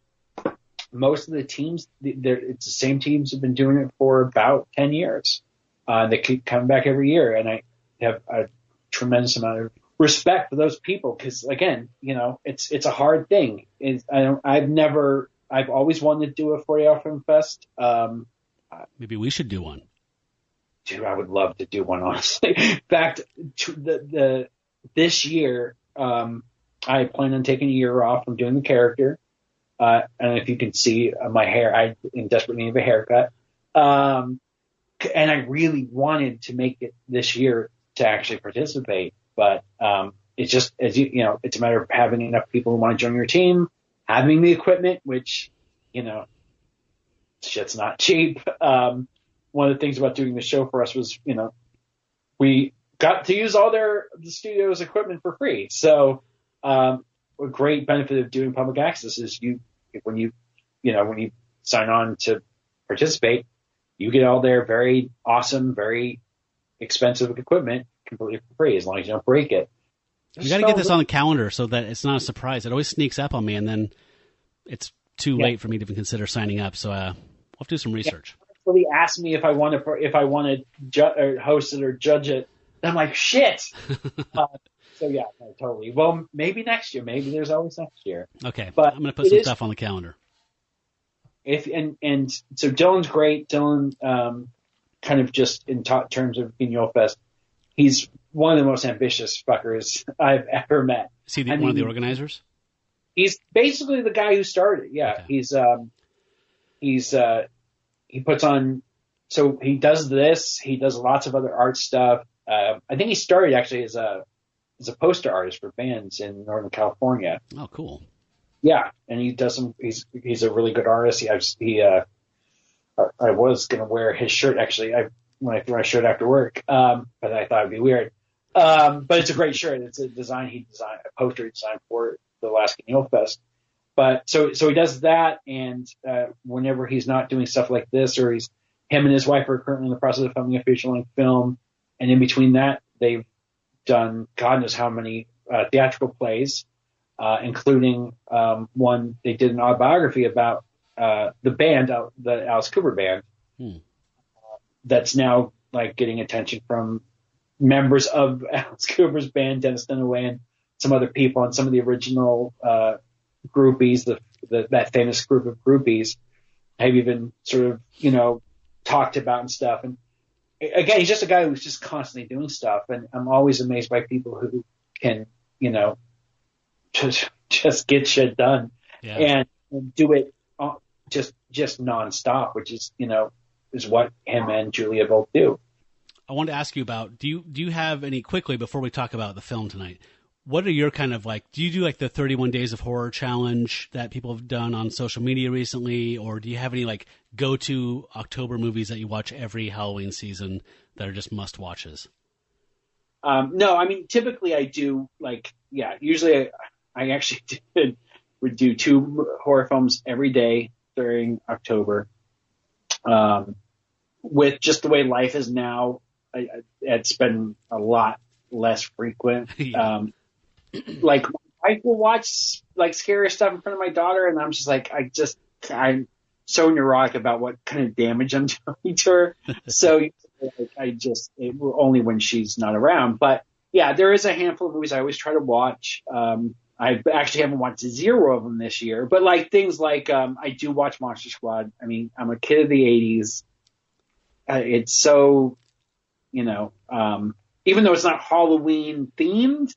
most of the teams, it's the same teams have been doing it for about 10 years. They keep coming back every year. And I have a tremendous amount of respect for those people. Cause again, it's a hard thing. I've always wanted to do a 40-hour film fest. Maybe we should do one. Dude, I would love to do one, honestly. In fact, this year, I plan on taking a year off from doing the character. And if you can see my hair, I'm in desperate need of a haircut. And I really wanted to make it this year to actually participate. But it's just, it's a matter of having enough people who want to join your team, having the equipment, which shit's not cheap. One of the things about doing the show for us was, we got to use all the studio's equipment for free. So, a great benefit of doing public access is when you sign on to participate, you get all their very awesome, very expensive equipment completely for free, as long as you don't break it. You got to get this on the calendar so that it's not a surprise. It always sneaks up on me, and then it's too late for me to even consider signing up. So, we'll have to do some research. Somebody asked me if I want to host it or judge it. And I'm like, shit. So yeah, no, totally. Well, maybe next year. Maybe there's always next year. Okay, but I'm going to put some stuff on the calendar. And so Dylan's great. Dylan, kind of just in terms of GuignolFest, he's one of the most ambitious fuckers I've ever met. Is he one of the organizers? He's basically the guy who started. Yeah, okay. He puts on. So he does this. He does lots of other art stuff. I think he started actually as a poster artist for bands in Northern California. Oh, cool. Yeah, and he does some. He's a really good artist. I was gonna wear his shirt actually. When I threw my shirt after work, but I thought it'd be weird. But it's a great shirt. It's a design he designed, a poster he designed for the last GuignolFest. But so he does that, and whenever he's not doing stuff like this, or him and his wife are currently in the process of filming a feature-length film, and in between that, they've done God knows how many theatrical plays, including one they did an autobiography about the band, the Alice Cooper band, that's now like getting attention from members of Alice Cooper's band, Dennis Dunaway, and some other people, and some of the original groupies, that famous group of groupies, have even sort of talked about and stuff. And again, he's just a guy who's just constantly doing stuff, and I'm always amazed by people who can just get shit done and do it just nonstop, which is is what him and Julia both do. I wanted to ask you about, do you have any, quickly before we talk about the film tonight, what are your kind of do you do like the 31 Days of Horror challenge that people have done on social media recently, or do you have any go-to October movies that you watch every Halloween season that are just must-watches? No, I mean, typically I do usually I actually would do 2 horror films every day during October. With just the way life is now, it's been a lot less frequent. My wife will watch scary stuff in front of my daughter, and I'm just I'm so neurotic about what kind of damage I'm doing to her. So only when she's not around. But yeah, there is a handful of movies I always try to watch. I actually haven't watched 0 of them this year, but things I do watch Monster Squad. I mean, I'm a kid of the 80s. It's so, even though it's not Halloween themed,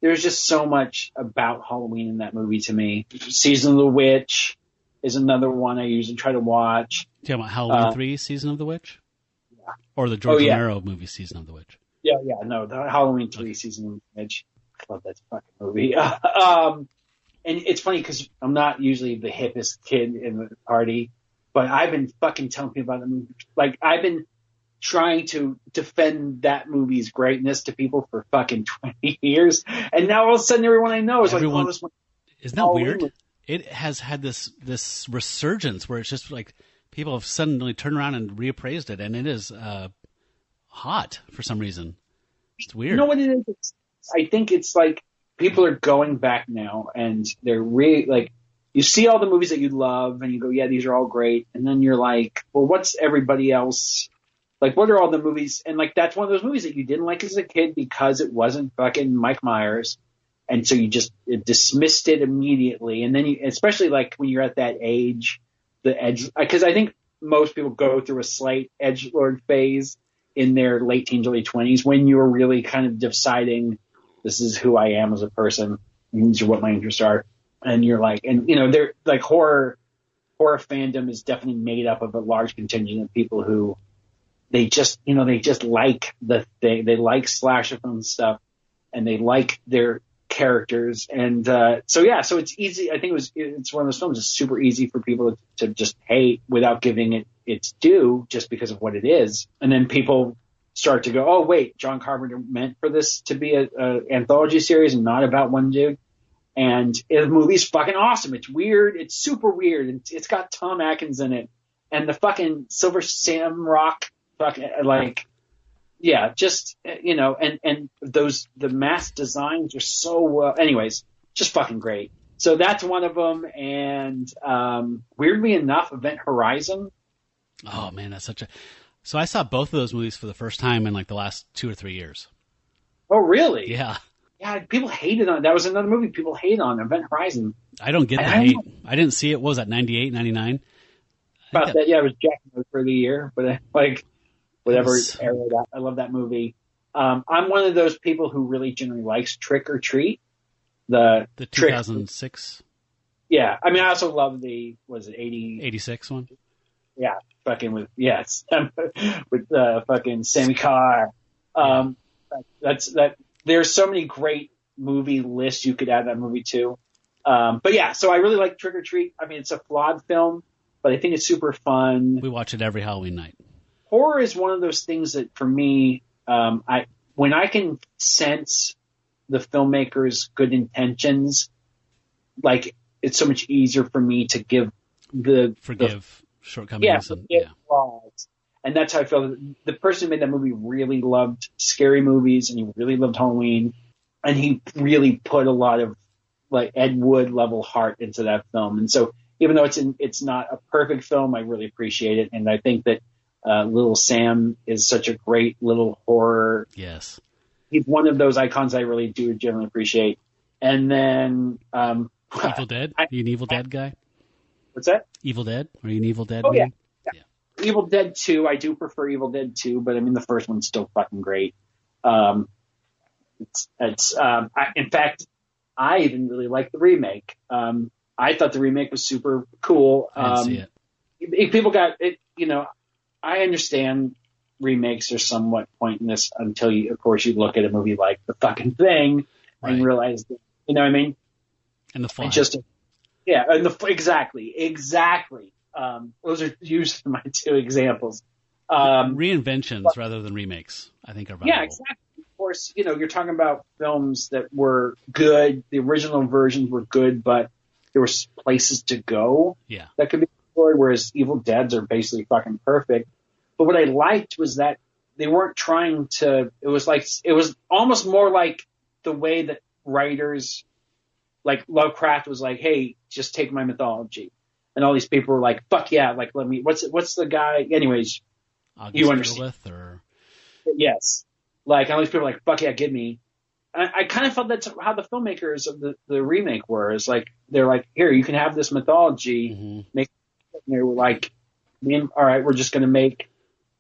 there's just so much about Halloween in that movie to me. Season of the Witch is another one I usually try to watch. Do you have Halloween 3, Season of the Witch? Yeah. Or the George Romero movie, Season of the Witch? Yeah, no, the Halloween 3, Season of the Witch. I love that fucking movie. And it's funny because I'm not usually the hippest kid in the party, but I've been fucking telling people about the movie. I've been trying to defend that movie's greatness to people for fucking 20 years. And now all of a sudden everyone I know is this one. Isn't that weird? It has had this resurgence where it's just people have suddenly turned around and reappraised it, and it is hot for some reason. It's weird. You know what it is? I think it's people are going back now, and they're really you see all the movies that you love, and you go, yeah, these are all great. And then you're like, well, what's everybody else? What are all the movies? And that's one of those movies that you didn't like as a kid because it wasn't fucking Mike Myers. And so you just dismissed it immediately. And then especially when you're at that age, the edge, because I think most people go through a slight edgelord phase in their late teens, early 20s, when you're really kind of deciding this is who I am as a person. These are what my interests are. And you're they're horror fandom is definitely made up of a large contingent of people who they just like the thing. They like slasher film stuff, and they like their characters. And so it's easy. I think it's one of those films that's super easy for people to just hate without giving it its due just because of what it is. And then people start to go, oh, wait, John Carpenter meant for this to be a anthology series and not about one dude. And the movie's fucking awesome. It's weird. It's super weird. It's got Tom Atkins in it. And the fucking Silver Shamrock fucking, like, yeah, just, you know, and the mask designs are so well. Anyways, just fucking great. So that's one of them. And weirdly enough, Event Horizon. Oh, man, that's such a... So I saw both of those movies for the first time in like the last 2 or 3 years. Oh, really? Yeah. Yeah, people hated on. That was another movie people hate on, Event Horizon. I don't get the hate. I didn't see it. What was that, 98, 99? About that, yeah, it was Jack for the year, but like whatever era that. I love that movie. I'm one of those people who really generally likes Trick or Treat. The 2006. Yeah, I mean, I also love the 86 one. Yeah, fucking with with fucking Sammy Carr. That's that. There's so many great movie lists you could add that movie to. But yeah, so I really like Trick or Treat. I mean, it's a flawed film, but I think it's super fun. We watch it every Halloween night. Horror is one of those things that for me, when I can sense the filmmaker's good intentions, like it's so much easier for me to forgive shortcomings. Flaws. And that's how I feel. The person who made that movie really loved scary movies, and he really loved Halloween, and he really put a lot of like Ed Wood level heart into that film. And so, even though it's not a perfect film, I really appreciate it, and I think that Little Sam is such a great little horror. Yes, he's one of those icons I really do generally appreciate. And then Evil Dead. Are you an Evil Dead guy? What's that? Evil Dead? Are you an Evil Dead? Oh yeah. Evil Dead 2, I do prefer Evil Dead 2, but I mean the first one's still fucking great. In fact, I even really like the remake. I thought the remake was super cool. I didn't see it. People got it, you know. I understand remakes are somewhat pointless until you look at a movie like The Fucking Thing and realize that, you know what I mean? And The Fly. Exactly. Those are usually my two examples. Reinventions rather than remakes, I think, are valuable. Yeah, exactly. Of course, you know, you're talking about films that were good. The original versions were good, but there were places to go that could be explored, whereas Evil Deads are basically fucking perfect. But what I liked was that they weren't trying to – it was almost more like the way that writers – like Lovecraft was like, hey, just take my mythology. And all these people were like, fuck yeah, like, let me, what's the guy? Anyways, you understand. Yes. Like, all these people were like, fuck yeah, give me. And I kind of felt that's how the filmmakers of the remake were. It's like, they're like, here, you can have this mythology. Make, and they were like, all right, we're just going to make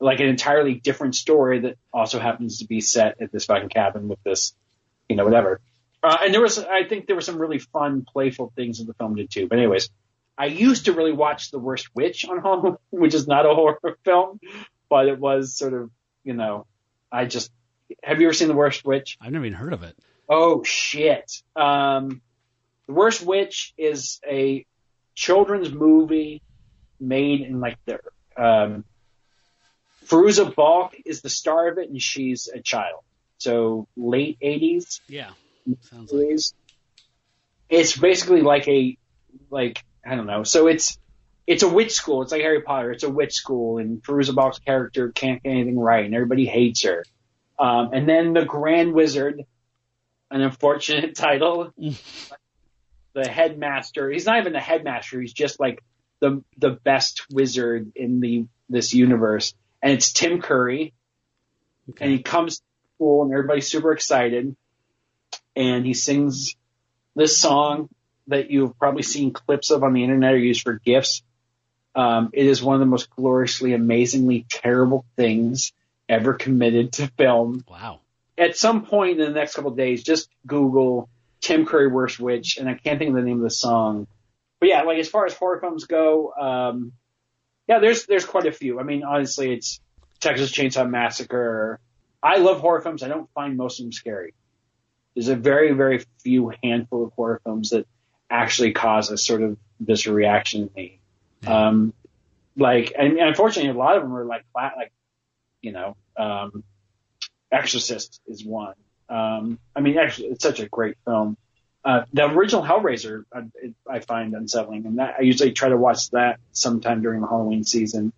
like an entirely different story that also happens to be set at this fucking cabin with this, you know, whatever. And I think there were some really fun, playful things that the film did too. But anyways, I used to really watch The Worst Witch on Halloween, which is not a horror film, but it was sort of, you know, have you ever seen The Worst Witch? I've never even heard of it. Oh, shit. The Worst Witch is a children's movie made in like Fairuza Balk is the star of it, and she's a child. So late 80s. Yeah. Sounds like. It's basically I don't know. So it's a witch school. It's like Harry Potter. It's a witch school, and Fairuza Balk's character can't get anything right, and everybody hates her. And then the Grand Wizard, an unfortunate title, the headmaster. He's not even the headmaster. He's just like the best wizard in this universe, and it's Tim Curry. Okay. And he comes to school, and everybody's super excited, and he sings this song that you've probably seen clips of on the internet or used for GIFs. It is one of the most gloriously, amazingly terrible things ever committed to film. Wow. At some point in the next couple of days, just Google Tim Curry Worst Witch, and I can't think of the name of the song. But yeah, like as far as horror films go, there's quite a few. I mean, honestly, it's Texas Chainsaw Massacre. I love horror films. I don't find most of them scary. There's a very, very few handful of horror films that actually cause a sort of visceral reaction in me. Yeah. And unfortunately, a lot of them are Exorcist is one. Actually, it's such a great film. The original Hellraiser, I find unsettling, and that I usually try to watch that sometime during the Halloween season.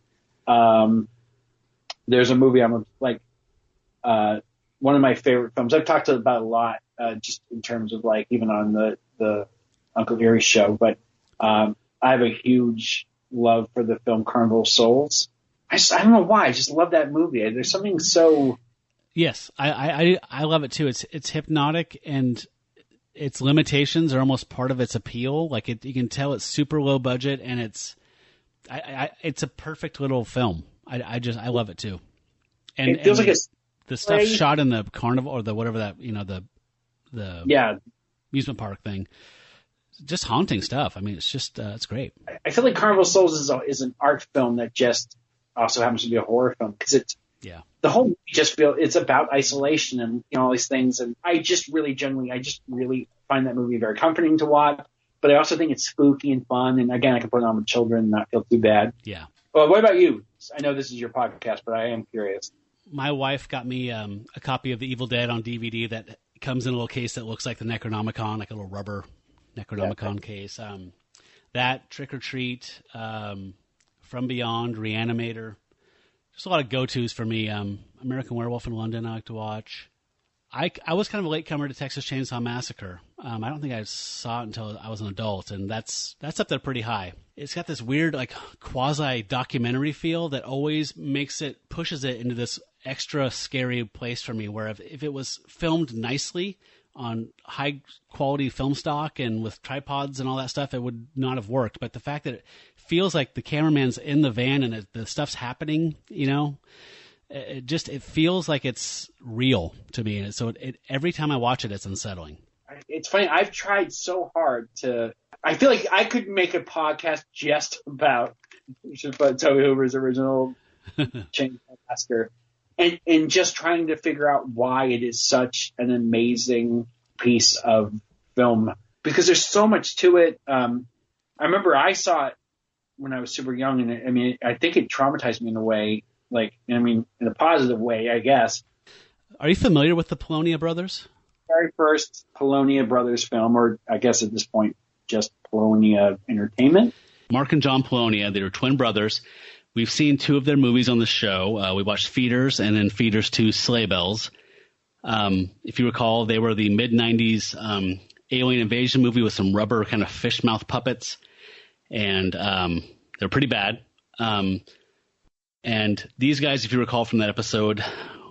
There's a movie one of my favorite films. I've talked about a lot, just in terms of even on the Uncle Eerie show, but I have a huge love for the film Carnival of Souls. I don't know why. I just love that movie. There's something so. Yes, I love it too. It's hypnotic, and its limitations are almost part of its appeal. You can tell it's super low budget, and it's a perfect little film. I love it too. And it feels like the stuff shot in the carnival or the whatever that the amusement park thing. Just haunting stuff. It's just it's great. I feel like Carnival of Souls is an art film that just also happens to be a horror film, because it's the whole movie just it's about isolation and all these things, and I just really find that movie very comforting to watch. But I also think it's spooky and fun, and again, I can put it on with children and not feel too bad. Yeah. Well, what about you? I know this is your podcast, but I am curious. My wife got me a copy of The Evil Dead on DVD that comes in a little case that looks like the Necronomicon, like a little rubber Necronomicon case. That, Trick or Treat, From Beyond, Reanimator. Just a lot of go-tos for me. American Werewolf in London I like to watch. I was kind of a latecomer to Texas Chainsaw Massacre. I don't think I saw it until I was an adult, and that's up there pretty high. It's got this weird quasi-documentary feel that always pushes it into this extra scary place for me, where if it was filmed nicely on high-quality film stock and with tripods and all that stuff, it would not have worked. But the fact that it feels like the cameraman's in the van and the stuff's happening, it feels like it's real to me. And so every time I watch it, it's unsettling. It's funny. I've tried so hard I feel like I could make a podcast just about Tobe Hooper's original Chainsaw Massacre, and just trying to figure out why it is such an amazing piece of film, because there's so much to it. I remember I saw it when I was super young, and I think it traumatized me in a way, in a positive way, I guess. Are you familiar with the Polonia brothers? Very first Polonia brothers film, or I guess at this point, just Polonia Entertainment. Mark and John Polonia, they were twin brothers. We've seen two of their movies on the show. We watched Feeders and then Feeders 2 Sleigh Bells. If you recall, they were the mid-90s alien invasion movie with some rubber kind of fish mouth puppets. And they're pretty bad. And these guys, if you recall from that episode,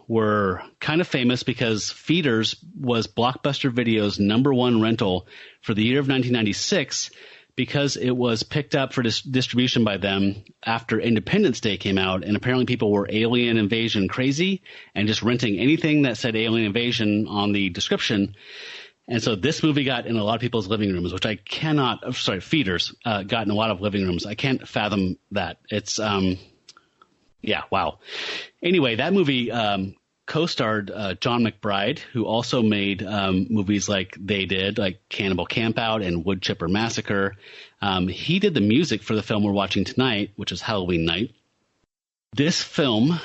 were kind of famous because Feeders was Blockbuster Video's #1 rental for the year of 1996, because it was picked up for distribution by them after Independence Day came out, and apparently people were alien invasion crazy and just renting anything that said alien invasion on the description. And so this movie got in a lot of people's living rooms, which Feeders got in a lot of living rooms. I can't fathom that. It's, wow. Anyway, that movie co-starred John McBride, who also made movies like They Did, like Cannibal Campout and Wood Chipper Massacre. He did the music for the film we're watching tonight, which is Halloweenight. This film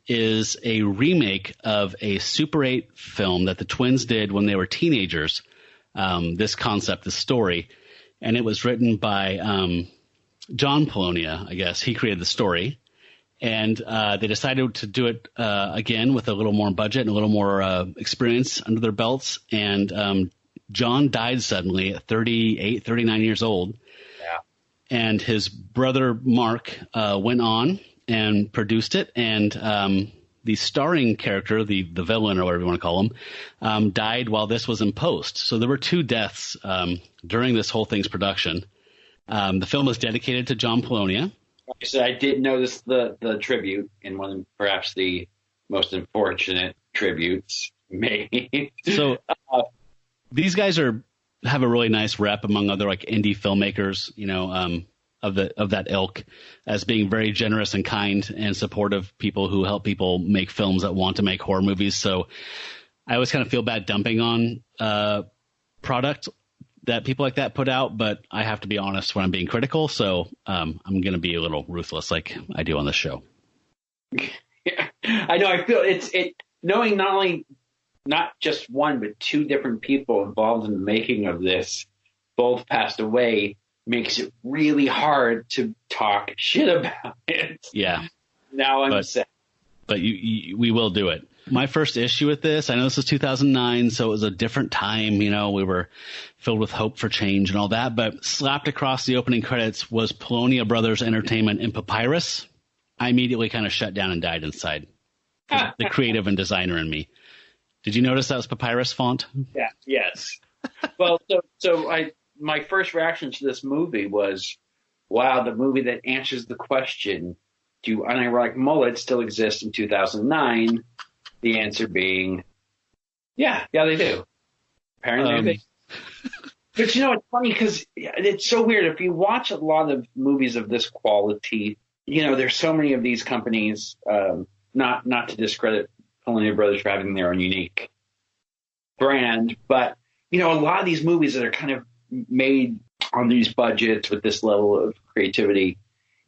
is a remake of a Super 8 film that the twins did when they were teenagers, this story. And it was written by John Polonia, I guess. He created the story. And they decided to do it again with a little more budget and a little more experience under their belts. And John died suddenly at 39 years old. Yeah. And his brother Mark went on and produced it. And the starring character, the villain or whatever you want to call him, died while this was in post. So there were 2 deaths during this whole thing's production. The film was dedicated to John Polonia. So I did notice the tribute in one of perhaps the most unfortunate tributes made. So these guys have a really nice rep among other indie filmmakers, of that ilk, as being very generous and kind and supportive people who help people make films that want to make horror movies. So I always kind of feel bad dumping on product that people like that put out, but I have to be honest when I'm being critical. So I'm going to be a little ruthless like I do on this show. Yeah, I know. I feel it knowing not just one, but two different people involved in the making of this, both passed away, makes it really hard to talk shit about it. Yeah. Now I'm sad. But we will do it. My first issue with this, I know this was 2009, so it was a different time. You know, we were filled with hope for change and all that. But slapped across the opening credits was Polonia Brothers Entertainment in papyrus. I immediately kind of shut down and died inside. The creative and designer in me. Did you notice that was papyrus font? Yeah. Yes. Well, my first reaction to this movie was, wow, the movie that answers the question, do unironic mullets still exist in 2009? The answer being, yeah, they do. Apparently they do. But you know, it's funny because it's so weird. If you watch a lot of movies of this quality, you know, there's so many of these companies, not to discredit Polonia Brothers for having their own unique brand, but, you know, a lot of these movies that are kind of made on these budgets with this level of creativity,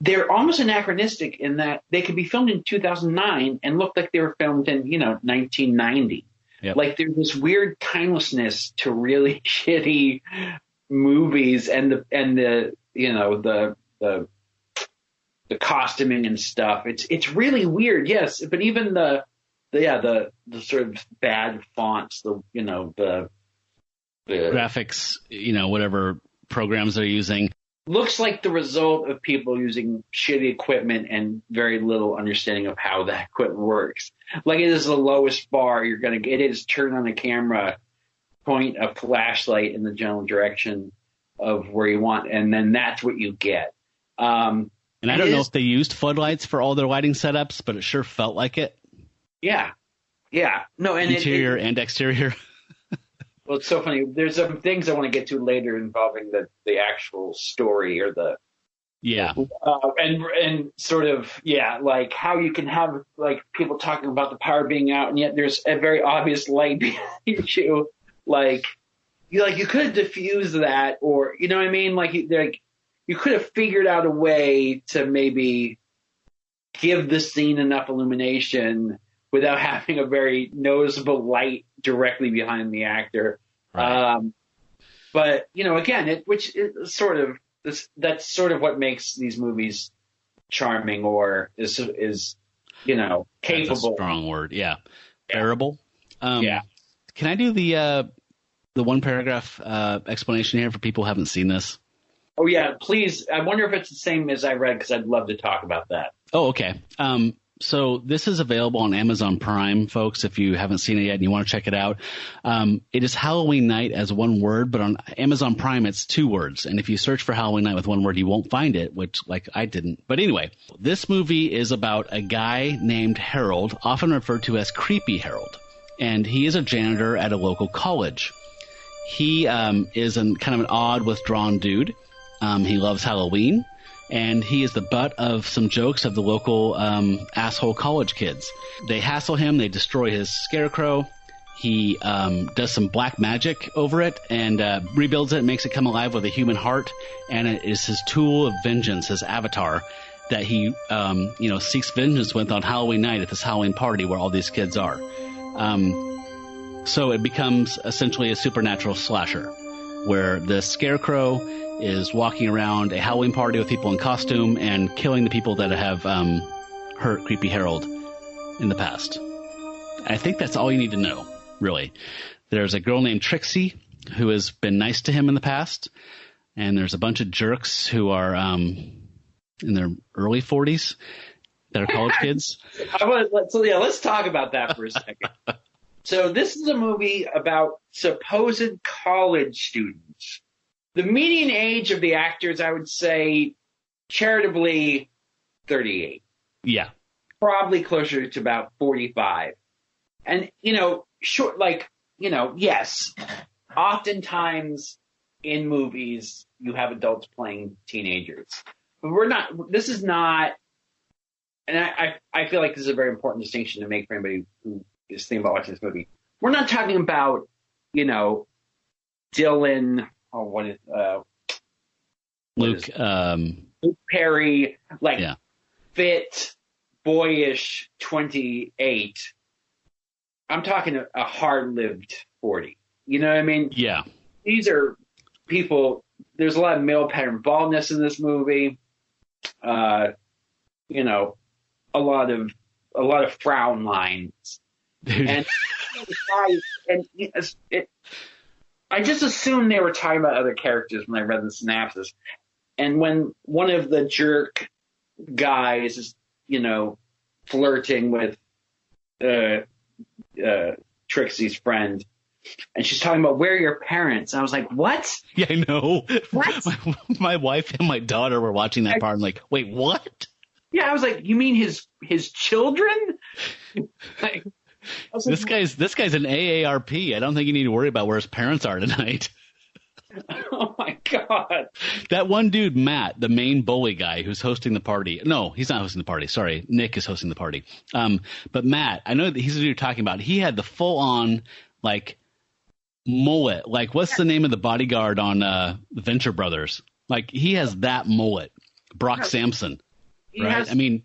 they're almost anachronistic in that they could be filmed in 2009 and look like they were filmed in, you know, 1990. Yep. Like there's this weird timelessness to really shitty movies and the you know, the costuming and stuff. It's really weird. Yes. But even the sort of bad fonts, the graphics, you know, whatever programs they're using. Looks like the result of people using shitty equipment and very little understanding of how that equipment works. Like it is the lowest bar you're going to get. It is turn on the camera, point a flashlight in the general direction of where you want, and then that's what you get. And I don't know if they used floodlights for all their lighting setups, but it sure felt like it. Yeah. Yeah. No, and interior and exterior. Well, it's so funny. There's some things I want to get to later involving the actual story or and sort of, like how you can have like people talking about the power being out and yet there's a very obvious light behind you. Like you could have diffused that, or, you know what I mean? Like you could have figured out a way to maybe give the scene enough illumination without having a very noticeable light directly behind the actor. Right. But, you know, again, that's sort of what makes these movies charming or is you know, capable. That's a strong word. Yeah. Bearable. Yeah. Can I do the one paragraph explanation here for people who haven't seen this? Oh, yeah, please. I wonder if it's the same as I read, because I'd love to talk about that. Oh, okay. So this is available on Amazon Prime, folks, if you haven't seen it yet and you want to check it out. It is Halloweenight as one word, but on Amazon Prime, it's two words. And if you search for Halloweenight with one word, you won't find it, which, like, I didn't. But anyway, this movie is about a guy named Harold, often referred to as Creepy Harold. And he is a janitor at a local college. He is kind of an odd, withdrawn dude. He loves Halloween. And he is the butt of some jokes of the local asshole college kids. They hassle him. They destroy his scarecrow. He does some black magic over it and rebuilds it and makes it come alive with a human heart. And it is his tool of vengeance, his avatar, that he seeks vengeance with on Halloween night at this Halloween party where all these kids are. So it becomes essentially a supernatural slasher where the scarecrow is walking around a Halloween party with people in costume and killing the people that have hurt Creepy Harold in the past. I think that's all you need to know, really. There's a girl named Trixie who has been nice to him in the past, and there's a bunch of jerks who are in their early 40s that are college kids. Let's talk about that for a second. So this is a movie about supposed college students. The median age of the actors, I would say, charitably 38. Yeah. Probably closer to about 45. And, yes, oftentimes in movies you have adults playing teenagers. But this is not, and I feel like this is a very important distinction to make for anybody who is thinking about watching this movie. we're not talking about, Dylan. Oh, Luke Luke Perry, fit, boyish 28. I'm talking a hard-lived 40. You know what I mean? Yeah. These are people. There's a lot of male pattern baldness in this movie. A lot of frown lines. And I just assumed they were talking about other characters when I read the synopsis. And when one of the jerk guys is, flirting with Trixie's friend, and she's talking about, where are your parents? I was like, what? Yeah, I know. What? My wife and my daughter were watching that part. I'm like, wait, what? Yeah, I was like, you mean his children? This guy's an AARP. I don't think you need to worry about where his parents are tonight. Oh my God. That one dude, Matt, the main bully guy who's hosting the party. No, he's not hosting the party. Sorry. Nick is hosting the party. But Matt, I know that he's the dude you're talking about. He had the full on mullet. What's the name of the bodyguard on the Venture Brothers? He has that mullet. Brock Sampson. Right?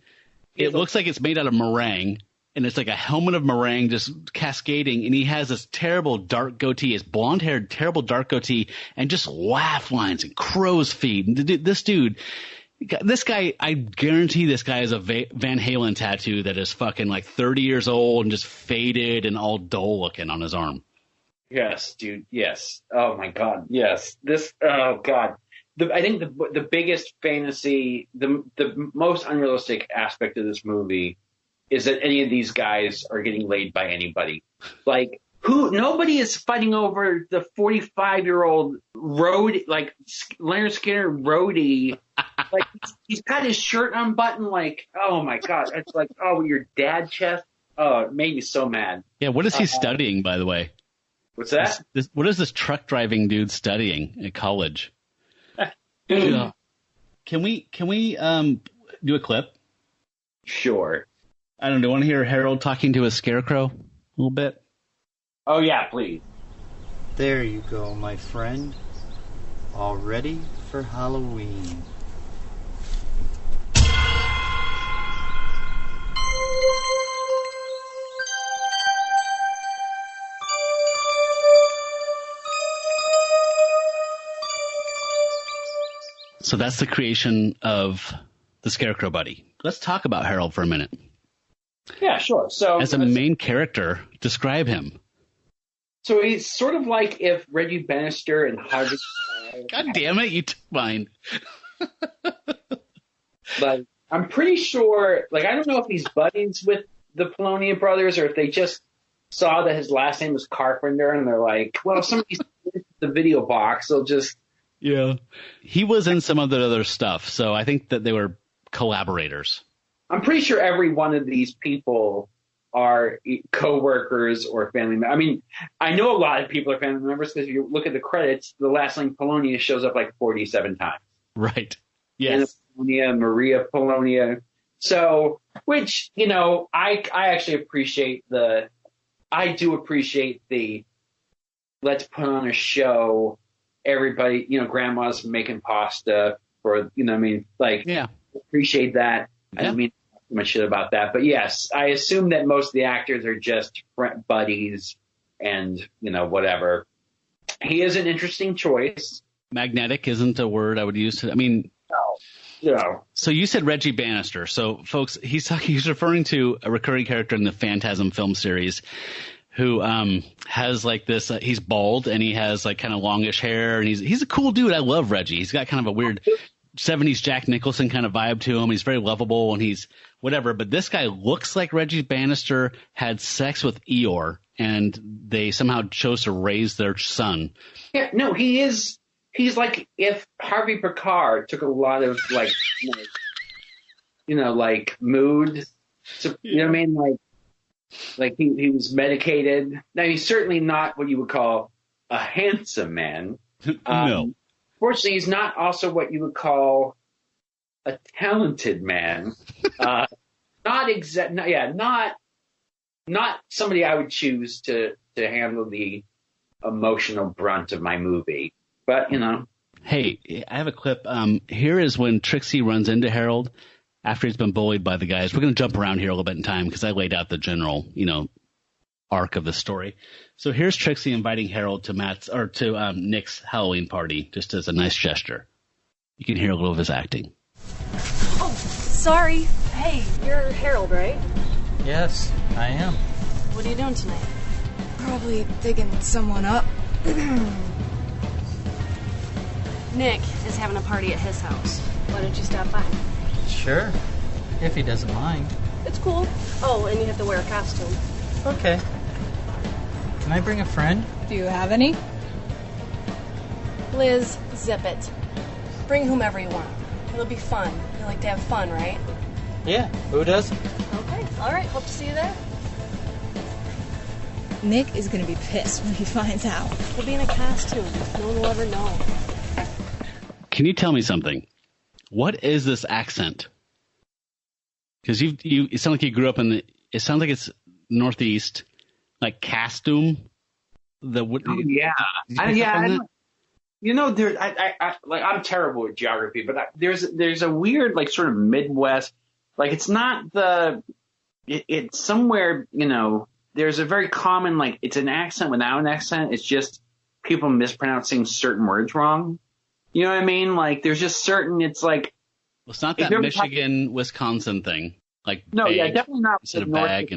It looks like it's made out of meringue. And it's like a helmet of meringue just cascading, and he has this terrible dark goatee, his blonde-haired, terrible dark goatee, and just laugh lines and crow's feet. And this guy, I guarantee this guy has a Van Halen tattoo that is fucking 30 years old and just faded and all dull looking on his arm. Yes, dude. Yes. Oh my God. Yes. Oh God. I think the biggest fantasy, the most unrealistic aspect of this movie is that any of these guys are getting laid by anybody. Nobody is fighting over the 45-year-old road, Leonard Skinner roadie. He's got his shirt unbuttoned, oh my God. It's your dad chest. Oh, it made me so mad. Yeah, what is he studying, by the way? What's that? What is this truck driving dude studying at college? Yeah. Can we do a clip? Sure. I don't know. Do you want to hear Harold talking to a scarecrow a little bit? Oh, yeah, please. There you go, my friend. All ready for Halloween. So that's the creation of the Scarecrow Buddy. Let's talk about Harold for a minute. Yeah, sure. So, as a main character, describe him. So he's sort of like if Reggie Bannister and Harvey. God damn it, you took mine. But I'm pretty sure, I don't know if he's buddies with the Polonia brothers or if they just saw that his last name was Carpenter and they're like, well, if somebody's in the video box, they'll just. Yeah. He was in some of the other stuff, so I think that they were collaborators. I'm pretty sure every one of these people are co-workers or family members. I know a lot of people are family members because if you look at the credits, the last name Polonia shows up 47 times. Right. Yes. Anna Polonia, Maria Polonia. So, which, I actually appreciate I do appreciate the let's put on a show. Everybody, grandma's making pasta for, yeah. Appreciate that. Yeah. I don't mean much shit about that, but yes, I assume that most of the actors are just buddies and, whatever. He is an interesting choice. Magnetic isn't a word I would use. No. So you said Reggie Bannister. So folks, he's referring to a recurring character in the Phantasm film series who has this, he's bald and he has kind of longish hair and he's a cool dude. I love Reggie. He's got kind of a weird 70s Jack Nicholson kind of vibe to him. He's very lovable and he's whatever. But this guy looks like Reggie Bannister had sex with Eeyore and they somehow chose to raise their son. Yeah, no, he is. He's like if Harvey Picard took a lot of mood. To, you know what I mean? He was medicated. Now he's certainly not what you would call a handsome man. No. Fortunately, he's not also what you would call a talented man. Not not somebody I would choose to handle the emotional brunt of my movie. But, you know. Hey, I have a clip. Here is when Trixie runs into Harold after he's been bullied by the guys. We're going to jump around here a little bit in time because I laid out the general, arc of the story. So here's Trixie inviting Harold to Nick's Halloween party, just as a nice gesture. You can hear a little of his acting. Oh, sorry. Hey, you're Harold, right? Yes, I am. What are you doing tonight? Probably digging someone up. Nick is having a party at his house. Why don't you stop by? Sure, if he doesn't mind. It's cool. Oh, and you have to wear a costume. Okay. Can I bring a friend? Do you have any? Liz, zip it. Bring whomever you want. It'll be fun. You like to have fun, right? Yeah, who doesn't? Okay, all right. Hope to see you there. Nick is gonna be pissed when he finds out. He'll be in a costume. No one will ever know. Can you tell me something? What is this accent? Because it sounds like you grew up it sounds like it's Northeast, like costume. I'm terrible with geography, but there's a weird, like, sort of Midwest, like, it's not it's somewhere, there's a very common, like, it's an accent without an accent. It's just people mispronouncing certain words wrong. You know what I mean? Like, there's just certain, it's like. Well, it's not that Michigan, Wisconsin thing. Like, no, bag, yeah, definitely not. Instead of bag.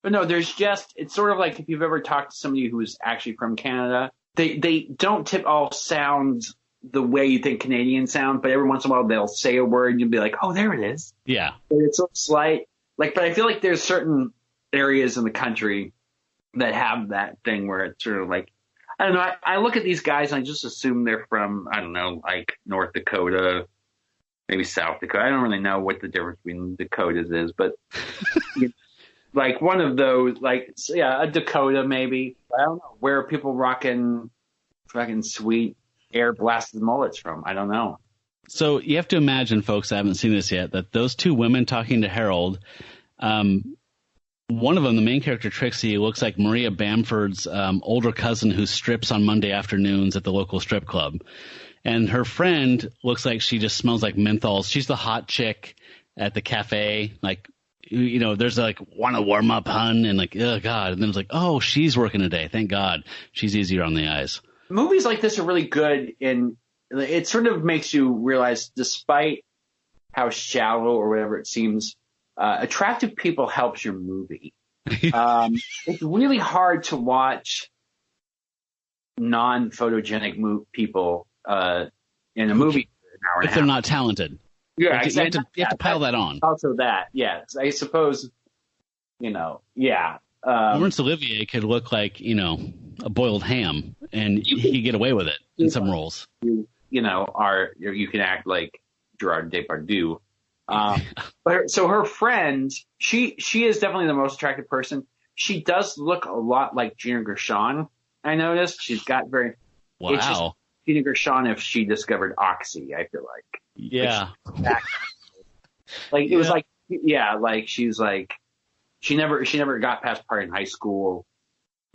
But no, there's just, it's sort of like if you've ever talked to somebody who's actually from Canada, they don't all sound the way you think Canadians sound, but every once in a while they'll say a word and you'll be like, oh, there it is. Yeah. But it's so slight. Like, but I feel like there's certain areas in the country that have that thing where it's sort of like, I don't know. I look at these guys and I just assume they're from, I don't know, like North Dakota, maybe South Dakota. I don't really know what the difference between Dakotas is, but like one of those, like, yeah, a Dakota maybe. I don't know. Where are people rocking fucking sweet air blasted mullets from? I don't know. So you have to imagine, folks, I haven't seen this yet, that those two women talking to Harold, one of them, the main character, Trixie, looks like Maria Bamford's older cousin who strips on Monday afternoons at the local strip club. And her friend looks like she just smells like menthols. She's the hot chick at the cafe. Like, there's like, want to warm up, hun? And like, oh, God. And then it's like, oh, she's working today. Thank God. She's easier on the eyes. Movies like this are really good. And it sort of makes you realize, despite how shallow or whatever it seems, attractive people helps your movie. It's really hard to watch non-photogenic people in a movie for an hour and a half. If they're not talented. Yeah, exactly. You have to pile that on. Also that, yeah. I suppose, yeah. Laurence Olivier could look like, a boiled ham, and he could get away with it in some roles. You can act like Gerard Depardieu. So her friend, she is definitely the most attractive person. She does look a lot like Gina Gershon. I noticed she's got very. Wow. It's just Gina Gershon if she discovered Oxy, I feel like. Yeah. It was like, yeah, like she's like, she never got past part in high school,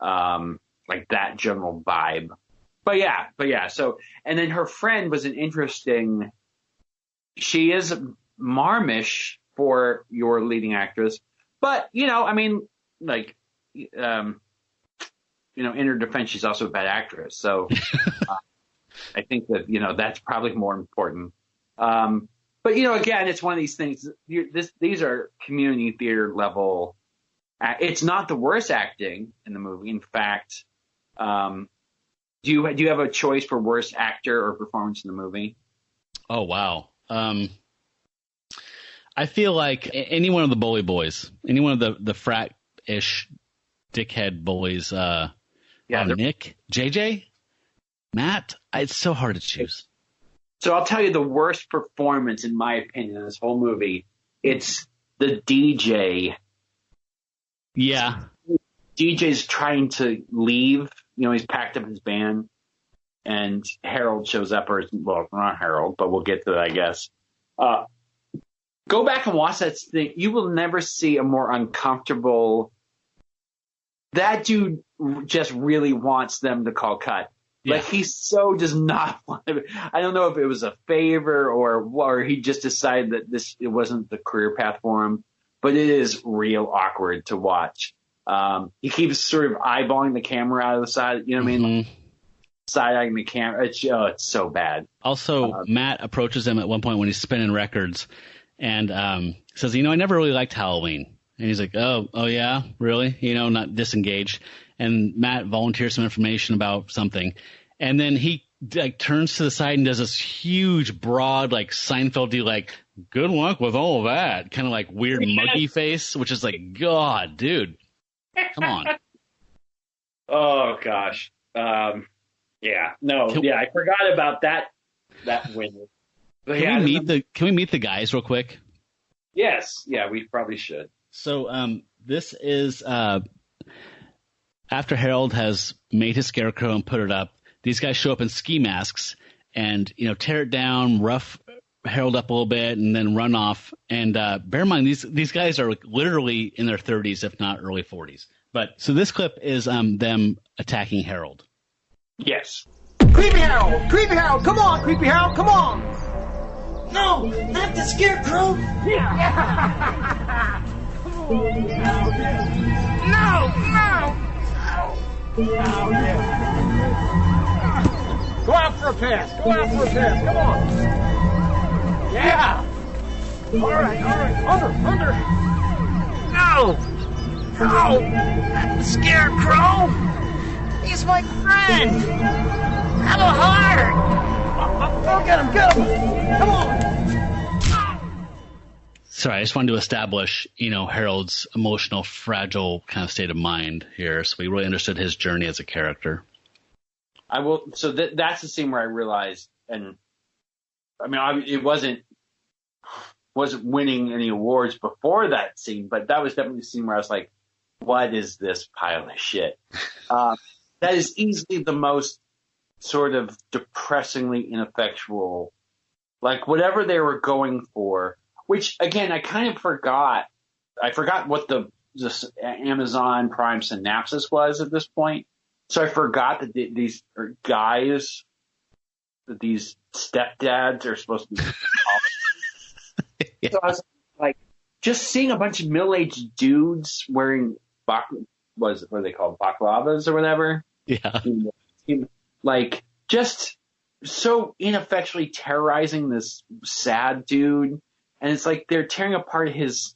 like that general vibe. But yeah. So, and then her friend was an interesting. She is marmish for your leading actress, but in her defense, she's also a bad actress. So I think that that's probably more important. But again, it's one of these things. These are community theater level. It's not the worst acting in the movie. In fact, do you have a choice for worst actor or performance in the movie? Oh wow. I feel like any one of the bully boys, any one of the frat-ish dickhead bullies, Nick, JJ, Matt, it's so hard to choose. So I'll tell you the worst performance, in my opinion, in this whole movie. It's the DJ. Yeah. DJ's trying to leave. He's packed up his band, and Harold shows up, well, not Harold, but we'll get to that, I guess. Go back and watch that thing. You will never see a more uncomfortable that dude just really wants them to call cut. Yeah. Like, he so does not want to. I don't know if it was a favor or he just decided that it wasn't the career path for him, but it is real awkward to watch. He keeps sort of eyeballing the camera out of the side, you know what I mean? Side-eyeing the camera. It's so bad. Also, Matt approaches him at one point when he's spinning records and says, I never really liked Halloween. And he's like, oh yeah, really? Not disengaged. And Matt volunteers some information about something. And then he turns to the side and does this huge, broad, Seinfeld-y, good luck with all of that. Kind of weird muggy face, which is God, dude. Come on. Oh, gosh. I forgot about that window. Can we meet the guys real quick? Yes. Yeah, we probably should. So this is after Harold has made his scarecrow and put it up. These guys show up in ski masks and tear it down, rough Harold up a little bit, and then run off. And bear in mind, these guys are literally in their 30s, if not early 40s. But so this clip is them attacking Harold. Yes. Creepy Harold! Creepy Harold! Come on, Creepy Harold! Come on! No, not the scarecrow! Yeah. No! Go out for a pass! Come on! Yeah! All right. Under! No! Not the scarecrow! He's my friend! Have a heart! Go get him! Come on! Sorry, I just wanted to establish, Harold's emotional, fragile kind of state of mind here, so we really understood his journey as a character. I will. So that's the scene where I realized, and I mean, it wasn't winning any awards before that scene, but that was definitely the scene where I was like, "What is this pile of shit?" That is easily the most sort of depressingly ineffectual, whatever they were going for. Which, again, I kind of forgot. I forgot what the Amazon Prime synopsis was at this point. So I forgot that these guys, that these stepdads are supposed to be. Yeah. So I was just seeing a bunch of middle-aged dudes wearing what are they called, baklavas or whatever? Yeah. Just so ineffectually terrorizing this sad dude. And it's they're tearing apart his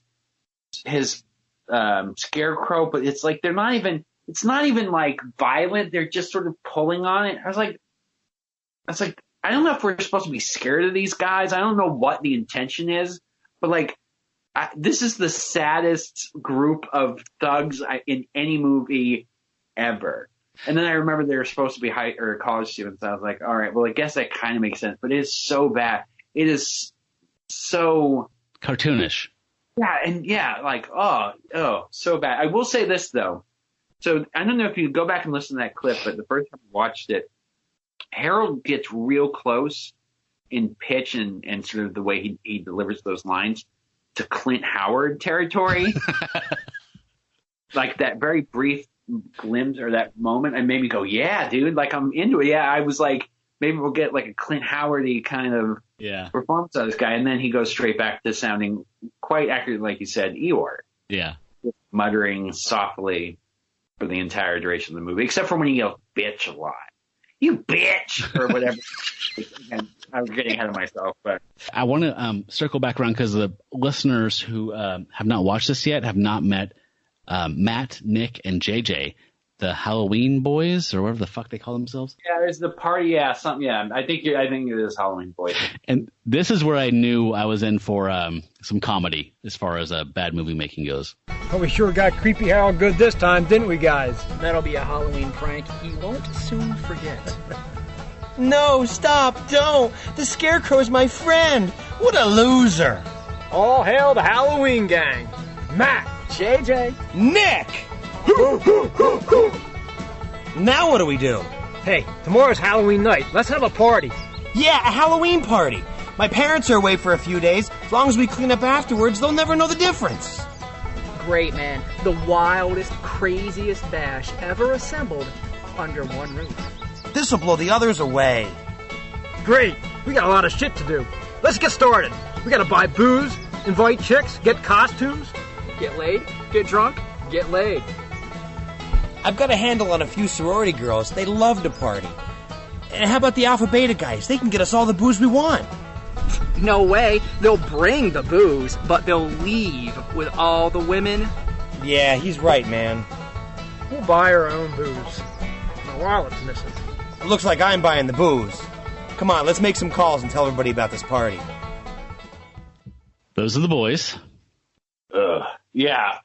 scarecrow, but it's they're not even. It's not even violent. They're just sort of pulling on it. I was like, I don't know if we're supposed to be scared of these guys. I don't know what the intention is, but this is the saddest group of thugs in any movie ever. And then I remember they were supposed to be college students. I was like, all right, well, I guess that kind of makes sense, but it is so bad. It is so cartoonish. Yeah. And so bad. I will say this though. So I don't know if you go back and listen to that clip, but the first time I watched it, Harold gets real close in pitch and sort of the way he delivers those lines to Clint Howard territory. That very brief glimpse or that moment, and made me go, yeah, dude, I'm into it. Yeah, I was maybe we'll get a Clint Howard-y kind of performance of this guy. And then he goes straight back to sounding quite accurately, like you said, Eeyore. Yeah. Muttering softly for the entire duration of the movie, except for when he yells bitch a lot. You bitch! Or whatever. I'm getting ahead of myself. But I want to circle back around because the listeners who have not watched this yet have not met Matt, Nick, and JJ, the Halloween boys, or whatever the fuck they call themselves. Yeah, there's the party. Yeah, something. Yeah, I think it is Halloween boys. And this is where I knew I was in for some comedy as far as bad movie making goes. Oh, we sure got Creepy Harold good this time, didn't we, guys? That'll be a Halloween prank he won't soon forget. No, stop, don't. The Scarecrow's my friend. What a loser. All hail the Halloween gang. Matt, JJ, Nick. Now what do we do? Hey, tomorrow's Halloween night. Let's have a party. Yeah, a Halloween party. My parents are away for a few days. As long as we clean up afterwards, they'll never know the difference. great, man. The wildest, craziest bash ever assembled under one roof. This'll blow the others away. Great. We got a lot of shit to do. Let's get started. We gotta buy booze, invite chicks, get costumes. Get laid, get drunk, get laid. I've got a handle on a few sorority girls. They love to party. And how about the Alpha Beta guys? They can get us all the booze we want. No way. They'll bring the booze, but they'll leave with all the women. Yeah, he's right, man. We'll buy our own booze. My wallet's missing. Looks like I'm buying the booze. Come on, let's make some calls and tell everybody about this party. Those are the boys. Yeah.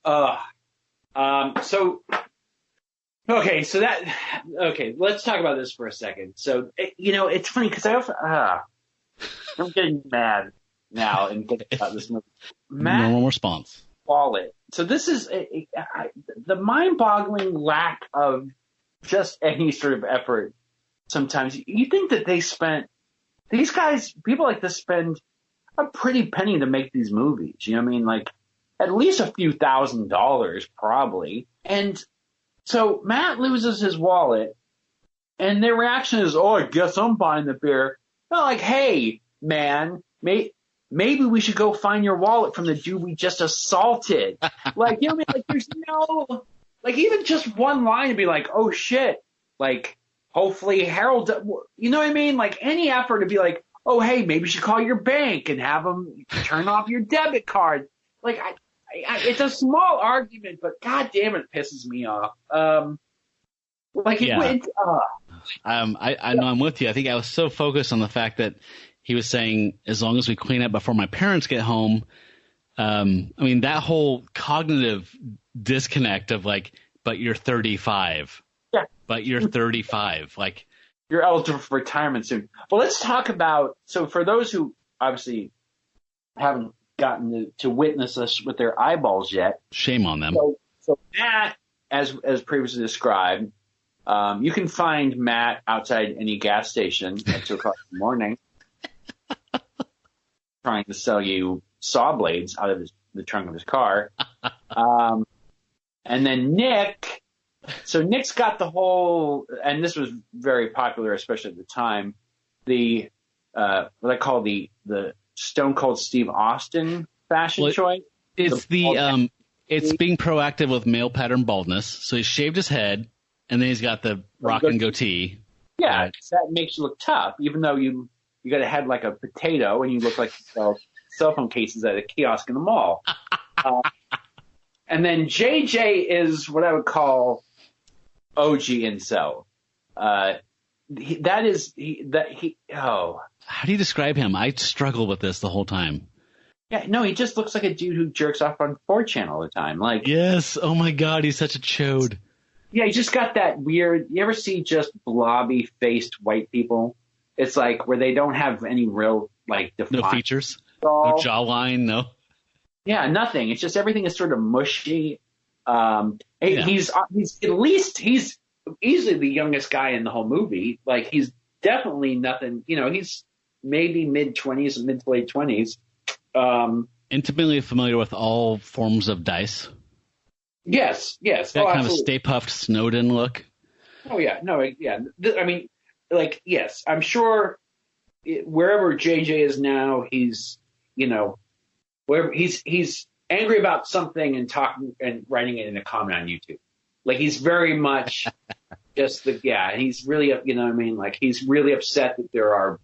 Okay, let's talk about this for a second. So, it's funny because I'm getting mad now and thinking about this movie. Normal response. Wallet. So this is the mind-boggling lack of just any sort of effort. Sometimes you think that people like this spend a pretty penny to make these movies. You know what I mean? Like at least a few $1,000s probably. And so Matt loses his wallet and their reaction is, oh, I guess I'm buying the beer. They're like, hey, man, maybe we should go find your wallet from the dude we just assaulted. Like, you know what I mean? Like, there's no, like, even just one line to be like, oh, shit. Like, hopefully Harold, you know what I mean? Like, any effort to be like, oh, hey, maybe you should call your bank and have them turn off your debit card. Like, it's a small argument, but God damn it pisses me off. I know I'm with you. I think I was so focused on the fact that he was saying, as long as we clean up before my parents get home. That whole cognitive disconnect of like, but you're 35. Yeah. But you're 35. Like, you're eligible for retirement soon. Well, let's talk about, so for those who obviously haven't gotten to witness us with their eyeballs yet. Shame on them. So Matt, as previously described, you can find Matt outside any gas station at 2 o'clock in the morning trying to sell you saw blades out of the trunk of his car. And then Nick, so Nick's got the whole, and this was very popular, especially at the time, the what I call the Stone Cold Steve Austin fashion choice. It's it's being proactive with male pattern baldness. So he shaved his head, and then he's got the rockin' goatee. Yeah, that makes you look tough, even though you got a head like a potato and you look like you sell cell phone cases at a kiosk in the mall. And then JJ is what I would call OG incel. How do you describe him? I struggled with this the whole time. Yeah, no, he just looks like a dude who jerks off on 4chan all the time. Like, yes, oh my God, he's such a chode. Yeah, he just got that weird. You ever see just blobby faced white people? It's like where they don't have any real like no features, no jawline, no. Yeah, nothing. It's just everything is sort of mushy. He's easily the youngest guy in the whole movie. Like, he's definitely nothing. You know, he's maybe mid-20s, mid to late 20s. Intimately familiar with all forms of dice. Yes. That kind absolutely. Of Stay Puffed Snowden look. Oh yeah, no, yeah. I mean, like, yes, I'm sure wherever JJ is now, he's, you know, wherever he's angry about something and talking and writing it in a comment on YouTube. Like, he's very much just and he's really, you know what I mean? Like, he's really upset that there are,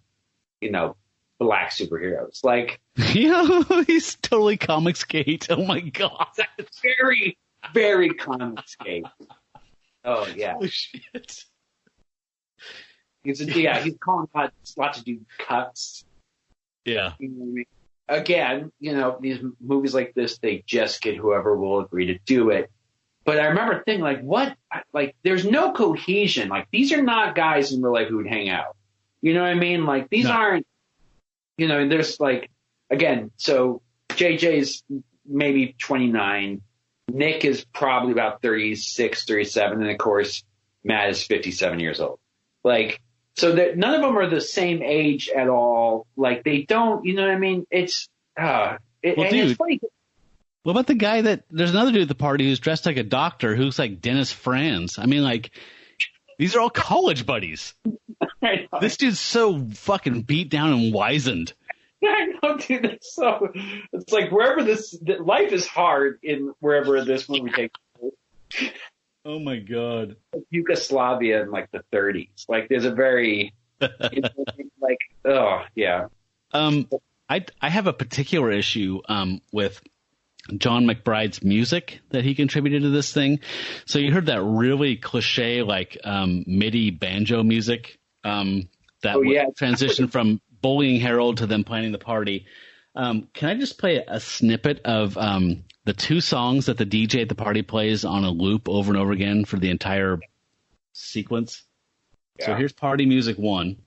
you know, black superheroes. Like, yeah, he's totally Comicsgate. Oh my God. That's very, very Comicsgate. Oh yeah. Oh shit. He's calling lots of dude cuts. Yeah. You know what I mean? Again, you know, these movies like this, they just get whoever will agree to do it. But I remember thinking, like, what? Like, there's no cohesion. Like, these are not guys in real life who would hang out. You know what I mean? Like, these aren't, you know, there's like, again, so JJ's maybe 29. Nick is probably about 36, 37. And of course, Matt is 57 years old. Like, so that none of them are the same age at all. Like, they don't, you know what I mean? It's, dude, it's funny. What about the guy there's another dude at the party who's dressed like a doctor who looks like Dennis Franz? I mean, like, these are all college buddies. This dude's so fucking beat down and wizened. I know, dude. It's like life is hard in wherever this movie takes place. Oh my God. Yugoslavia in like the 30s. Like there's a very, like, oh yeah. I have a particular issue with John McBride's music that he contributed to this thing. So you heard that really cliche, like, MIDI banjo music, transition from Bullying Harold to them planning the party. Can I just play a snippet of the two songs that the DJ at the party plays on a loop over and over again for the entire sequence? Yeah. So here's Party Music 1.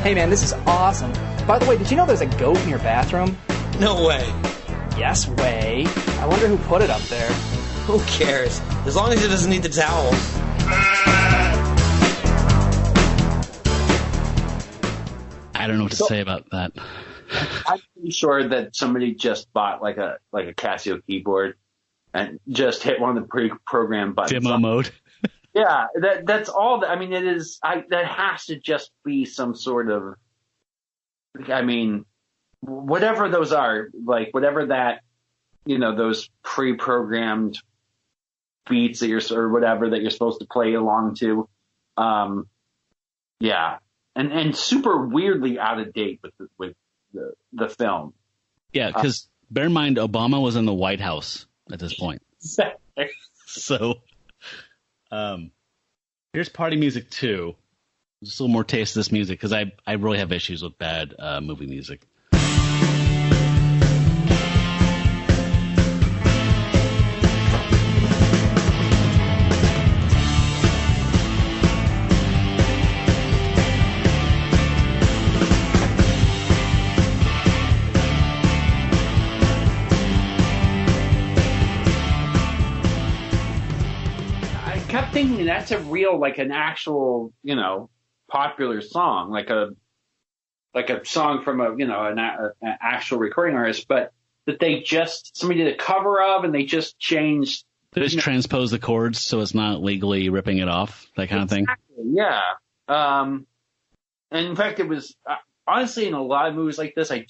Hey man, this is awesome. By the way, did you know there's a goat in your bathroom? No way. Yes way. I wonder who put it up there. Who cares? As long as it doesn't need the towels. I don't know what to say about that. I'm pretty sure that somebody just bought like a Casio keyboard and just hit one of the pre-programmed buttons. Demo mode. Yeah, that's all. I mean, it is. That has to just be some sort of. I mean, whatever those are, like whatever that, those pre-programmed beats that or whatever that you're supposed to play along to. Yeah, and super weirdly out of date with the film. Yeah, because bear in mind, Obama was in the White House at this point. So. Here's Party Music 2. Just a little more taste of this music because I really have issues with bad movie music. Thinking that's a real, like an actual, popular song, like a song from an actual recording artist, but that somebody did a cover of, and they just changed. They just transpose the chords so it's not legally ripping it off, that kind of thing. Yeah. And in fact, it was honestly in a lot of movies like this, I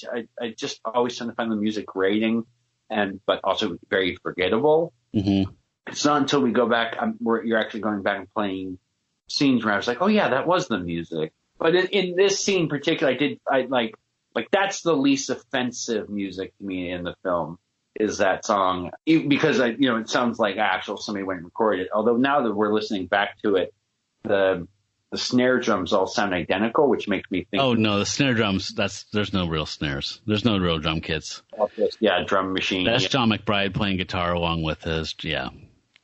just always tend to find the music grating, but also very forgettable. Mm-hmm. It's not until we go back where you're actually going back and playing scenes where I was like, oh yeah, that was the music. But in this scene in particular, I like that's the least offensive music to me in the film is that song because it sounds like somebody went and recorded it. Although now that we're listening back to it, the snare drums all sound identical, which makes me think. Oh no, the snare drums. There's no real snares. There's no real drum kits. Yeah, drum machine. That's John McBride playing guitar along with his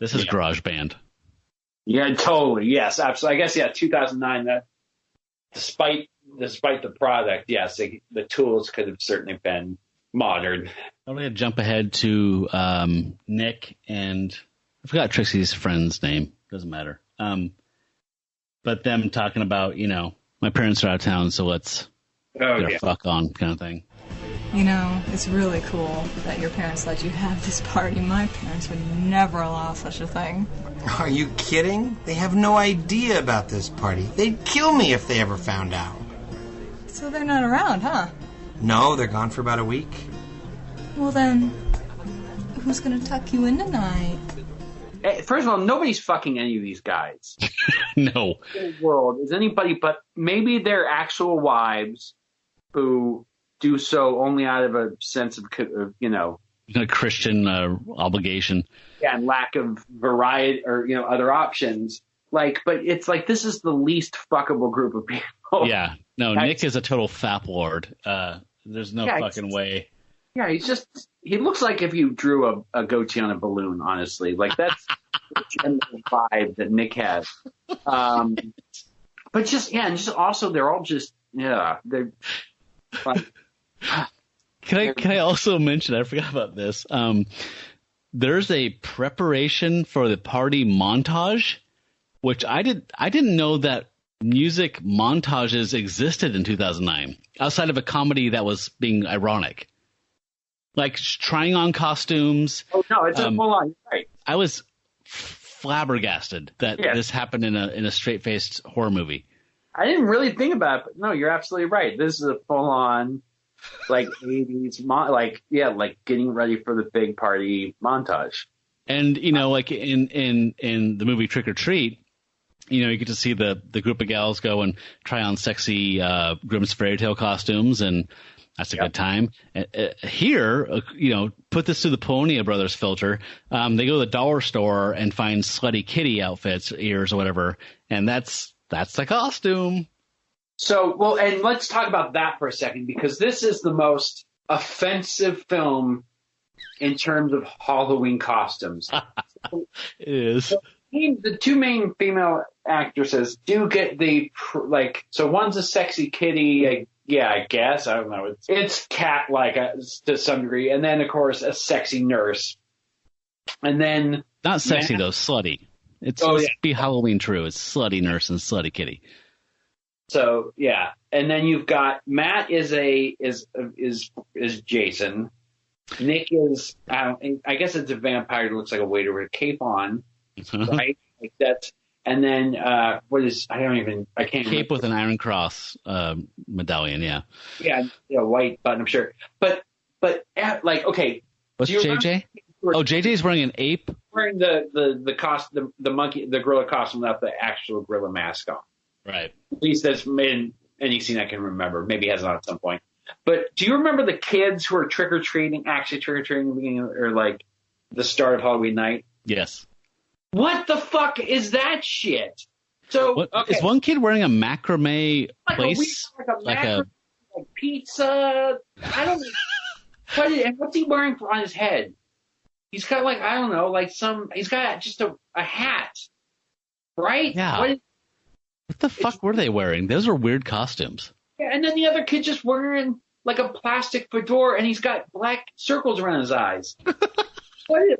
This is GarageBand. Yeah, totally. Yes, absolutely. I guess 2009. That despite the product, yes, the tools could have certainly been modern. I'm going to jump ahead to Nick and I forgot Trixie's friend's name. Doesn't matter. But them talking about my parents are out of town, so let's get a fuck on kind of thing. It's really cool that your parents let you have this party. My parents would never allow such a thing. Are you kidding? They have no idea about this party. They'd kill me if they ever found out. So they're not around, huh? No, they're gone for about a week. Well then, who's gonna tuck you in tonight? Hey, first of all, nobody's fucking any of these guys. No. In the world is anybody but maybe their actual wives who do so only out of a sense of a Christian obligation. Yeah, and lack of variety or other options. But it's like this is the least fuckable group of people. Yeah, no, Nick is a total fap lord. There's no fucking way. Yeah, he looks like if you drew a goatee on a balloon. Honestly, like that's the general vibe that Nick has. But just also they're all just they're. Can I also mention? I forgot about this. there's a preparation for the party montage, which I didn't know that music montages existed in 2009 outside of a comedy that was being ironic, like trying on costumes. Oh no, it's a full on. Right. I was flabbergasted that this happened in a straight-faced horror movie. I didn't really think about it, but no, you're absolutely right. This is a full on, like 80s, like getting ready for the big party montage. And like in the movie Trick or Treat, you get to see the group of gals go and try on sexy Grimm's fairy tale costumes, and that's a good time. Here, put this through the Polonia Brothers filter. They go to the dollar store and find slutty kitty outfits, ears or whatever, and that's the costume. So, well, and let's talk about that for a second, because this is the most offensive film in terms of Halloween costumes. It is. So, the two main female actresses do get so one's a sexy kitty, I guess. I don't know. It's cat-like to some degree. And then, of course, a sexy nurse. And then... Not sexy, though. Slutty. Let's be Halloween true. It's slutty nurse and slutty kitty. So, yeah. And then you've got... Matt is Jason. Nick is... I guess it's a vampire who looks like a waiter with a cape on. Right? Like that's... And then, what is, I can't Cape remember. with an Iron Cross medallion, yeah. Yeah, white button-up shirt. But okay. What's JJ? Oh, JJ's wearing an ape? Wearing the costume, the monkey, the gorilla costume without the actual gorilla mask on. Right. At least that's in any scene I can remember. Maybe it has it on at some point. But do you remember the kids who are trick-or-treating at the beginning, or like the start of Halloween night? Yes. What the fuck is that shit? So is one kid wearing a macrame place? Like pizza? I don't know. What's he wearing on his head? He's got he's got just a hat. Right? Yeah. What the fuck were they wearing? Those are weird costumes. Yeah, and then the other kid just wearing like a plastic fedora, and he's got black circles around his eyes. I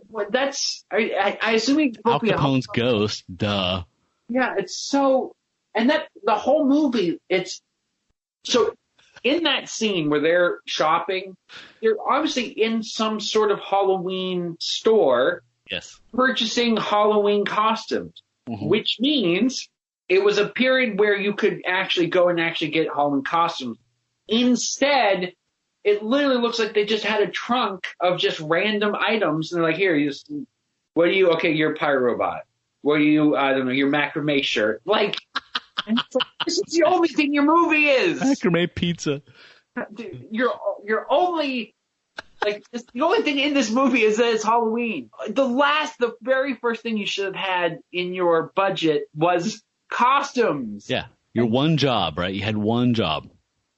assume he's Al Capone's ghost, duh. Yeah, it's so, and that the whole movie, it's so in that scene where they're shopping, they're obviously in some sort of Halloween store, purchasing Halloween costumes, which means it was a period where you could actually go and actually get Halloween costumes. Instead, it literally looks like they just had a trunk of just random items. And they're like, here, you're a pirate robot. What are you, I don't know, your macrame shirt. Like, this is the only thing your movie is. Macrame pizza. Dude, you're only, the only thing in this movie is that it's Halloween. The very first thing you should have had in your budget was costumes. Yeah. Your one job, right? You had one job.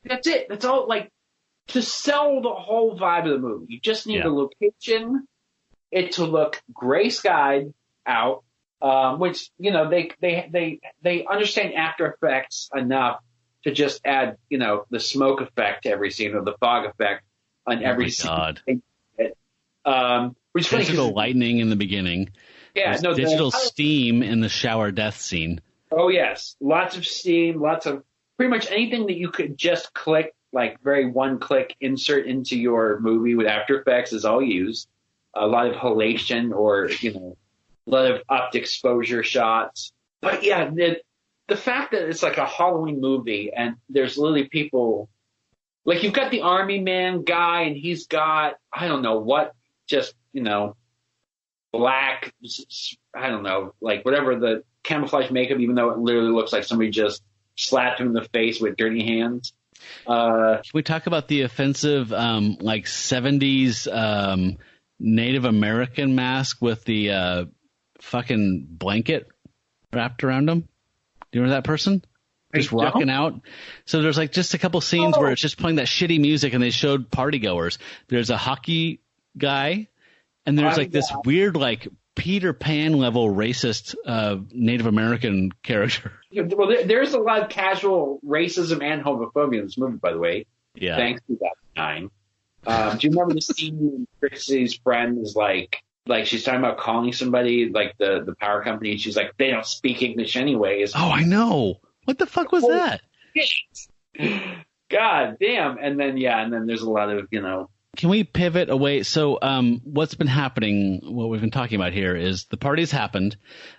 That's it. That's all, to sell the whole vibe of the movie, you just need a location, it to look gray skied out, which they understand After Effects enough to just add the smoke effect to every scene, or the fog effect on every scene. God. Which digital lightning in the beginning. Yeah, digital steam in the shower death scene. Oh yes, lots of steam, lots of pretty much anything that you could just click. Like very one-click insert into your movie with After Effects is all used. A lot of halation or, a lot of upped exposure shots. But yeah, the fact that it's like a Halloween movie and there's literally people, like you've got the army man guy and he's got, I don't know what, just, black, I don't know, like whatever the camouflage makeup, even though it literally looks like somebody just slapped him in the face with dirty hands. Can we talk about the offensive, 70s Native American mask with the fucking blanket wrapped around him? Do you remember that person? Just rocking out. So there's just a couple scenes where it's just playing that shitty music and they showed partygoers. There's a hockey guy and there's this weird Peter Pan level racist Native American character. Well, there's a lot of casual racism and homophobia in this movie, by the way. Yeah. Thanks to that time. Do you remember the scene when Trixie's friend is like, like she's talking about calling somebody, like the power company, and she's like, they don't speak English anyways. Oh, I know. What the fuck was that? God damn. And then there's a lot of, Can we pivot away? So what's been happening, what we've been talking about here is the party's happened.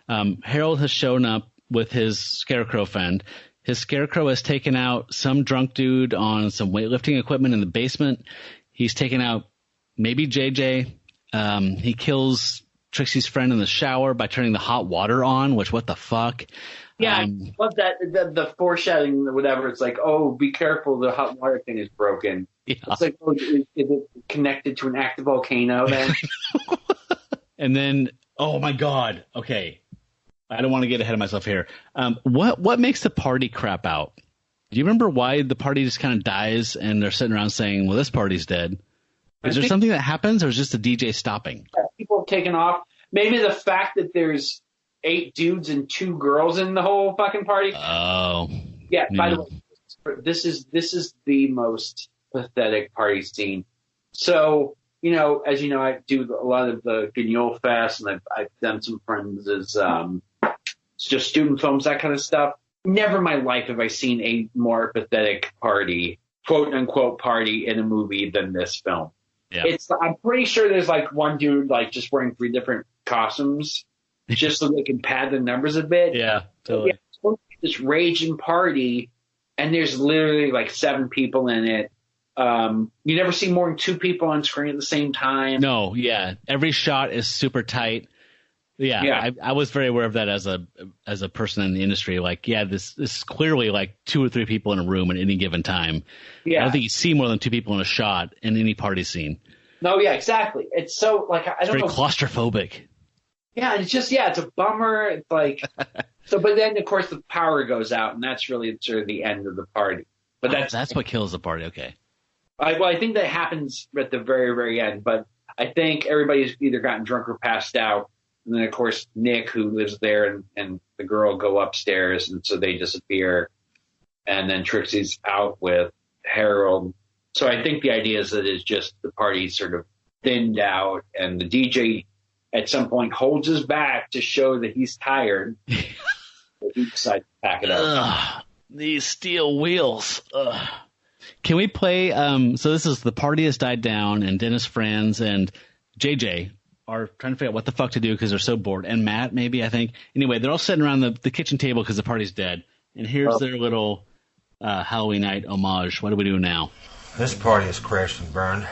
Harold has shown up with his scarecrow friend. His scarecrow has taken out some drunk dude on some weightlifting equipment in the basement. He's taken out maybe JJ. He kills Trixie's friend in the shower by turning the hot water on, which what the fuck? Yeah, I love that, the foreshadowing, whatever. It's like, oh, be careful, the hot water thing is broken. Yeah. It's like, oh, is it connected to an active volcano then? And then, oh my God, okay. I don't want to get ahead of myself here. What makes the party crap out? Do you remember why the party just kind of dies and they're sitting around saying, well, this party's dead? Is there something that happens, or is just the DJ stopping? People have taken off. Maybe the fact that there's 8 dudes and 2 girls in the whole fucking party. Oh. Yeah, by the way, this is the most pathetic party scene. So, as you know, I do a lot of the GuignolFest, and I've done some friends as just student films, that kind of stuff. Never in my life have I seen a more pathetic party, quote unquote party, in a movie than this film. Yeah. I'm pretty sure there's like one dude like just wearing 3 different costumes just so they can pad the numbers a bit. Yeah, totally. This raging party, and there's literally like 7 people in it. You never see more than 2 people on screen at the same time. No, yeah. Every shot is super tight. Yeah. I was very aware of that as a person in the industry. Like, yeah, this is clearly like 2 or 3 people in a room at any given time. Yeah. I don't think you see more than 2 people in a shot in any party scene. No, yeah, exactly. It's so like I don't know. Very claustrophobic. Yeah, it's just it's a bummer. It's like so, but then of course the power goes out, and that's really sort of the end of the party. But that's what kills the party. Okay. I think that happens at the very, very end. But I think everybody's either gotten drunk or passed out. And then, of course, Nick, who lives there, and the girl go upstairs, and so they disappear. And then Trixie's out with Harold. So I think the idea is that it's just the party sort of thinned out, and the DJ at some point holds his back to show that he's tired. So he decides to pack it up. These steel wheels. Ugh. Can we play? So this is the party has died down, and Dennis Franz and JJ are trying to figure out what the fuck to do because they're so bored. And Matt, maybe, I think. Anyway, they're all sitting around the kitchen table because the party's dead. And here's their little Halloweenight homage. What do we do now? This party has crashed and burned.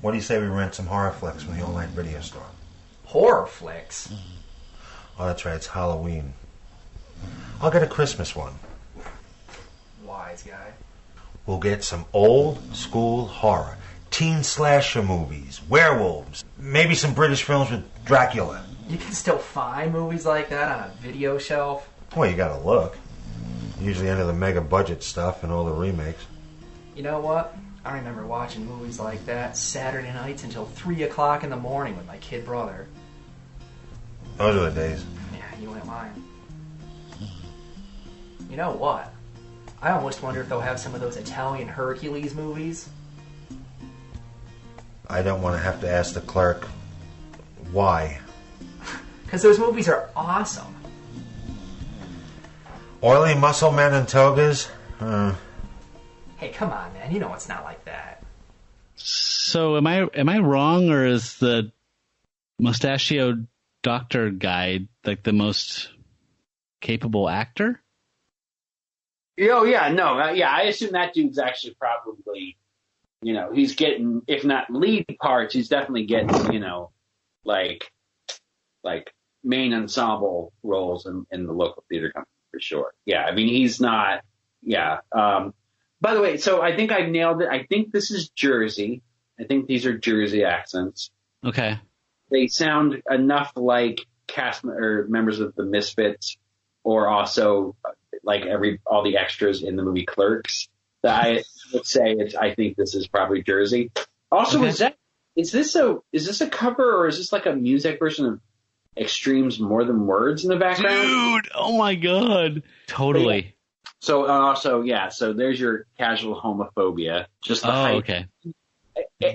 What do you say we rent some horror flicks from the all-night video store? Horror flicks? Oh, that's right. It's Halloween. I'll get a Christmas one. Wise guy. We'll get some old-school horror. Teen slasher movies, werewolves, maybe some British films with Dracula. You can still find movies like that on a video shelf? Well, you gotta look. Usually under the mega budget stuff and all the remakes. You know what? I remember watching movies like that Saturday nights until 3 o'clock in the morning with my kid brother. Those are the days. Yeah, you ain't lying. You know what? I almost wonder if they'll have some of those Italian Hercules movies. I don't want to have to ask the clerk why. Because those movies are awesome. Oily muscle men and togas? Hey, come on, man. You know it's not like that. So am I wrong, or is the mustachioed doctor guy like the most capable actor? Oh, yeah, no. I assume that dude's actually probably... he's getting, if not lead parts, he's definitely getting, like main ensemble roles in the local theater company for sure. Yeah, I mean, he's not, yeah. By the way, so I think I nailed it. I think this is Jersey. I think these are Jersey accents. Okay. They sound enough like cast or members of the Misfits, or also like all the extras in the movie Clerks. I would say I think this is probably Jersey. Also, okay. Is this a cover, or is this like a music version of Extreme's More Than Words in the background? Dude, oh my god. Totally. Yeah. So also, yeah, so there's your casual homophobia. Just the hype. Okay.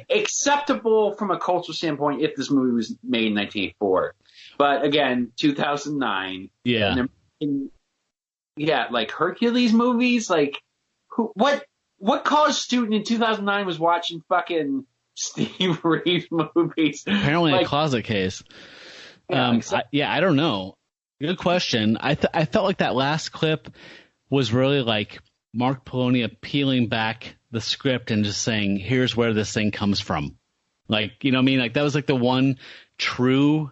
acceptable from a cultural standpoint if this movie was made in 1984. But again, 2009. Yeah. Like Hercules movies. Like, what college student in 2009 was watching fucking Steve Reeves movies? Apparently a closet case. I don't know. Good question. I felt like that last clip was really like Mark Polonia peeling back the script and just saying, here's where this thing comes from. Like, you know what I mean? Like, that was like the one true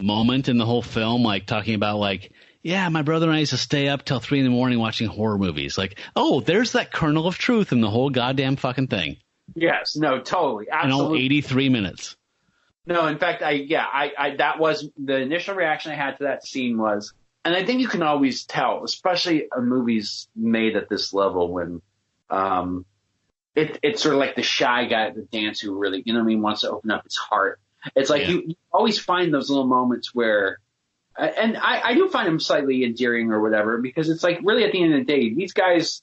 moment in the whole film, like talking about like, yeah, my brother and I used to stay up till 3 a.m. watching horror movies. Like, oh, there's that kernel of truth in the whole goddamn fucking thing. Yes, no, totally. Absolutely. And all 83 minutes. No, in fact, that was the initial reaction I had to that scene was, and I think you can always tell, especially a movie's made at this level when, it's sort of like the shy guy at the dance who really, you know what I mean, wants to open up his heart. It's like you always find those little moments where, and I do find them slightly endearing or whatever, because it's like really at the end of the day, these guys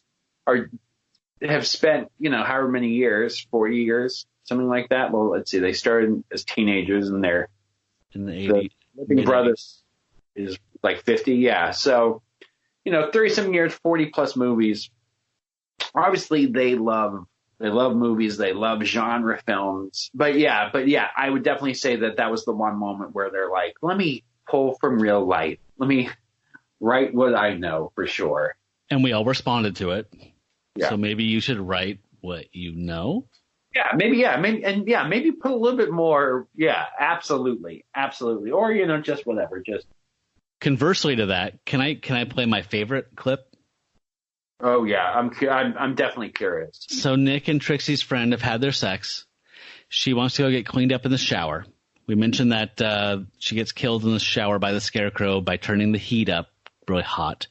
have spent, you know, however many years, 40 years, something like that. Well, let's see, they started as teenagers and they're in the 80s. Living Brothers is like 50. Yeah. So, you know, 30-some years, 40 plus movies. Obviously they love movies. They love genre films, but yeah, I would definitely say that was the one moment where they're like, let me pull from real life. Let me write what I know for sure. And we all responded to it. Yeah. So maybe you should write what you know. Maybe put a little bit more. Yeah, absolutely. Or, you know, just whatever. Just conversely to that, can I play my favorite clip? Oh yeah, I'm definitely curious. So Nick and Trixie's friend have had their sex. She wants to go get cleaned up in the shower. We mentioned that she gets killed in the shower by the Scarecrow by turning the heat up really hot.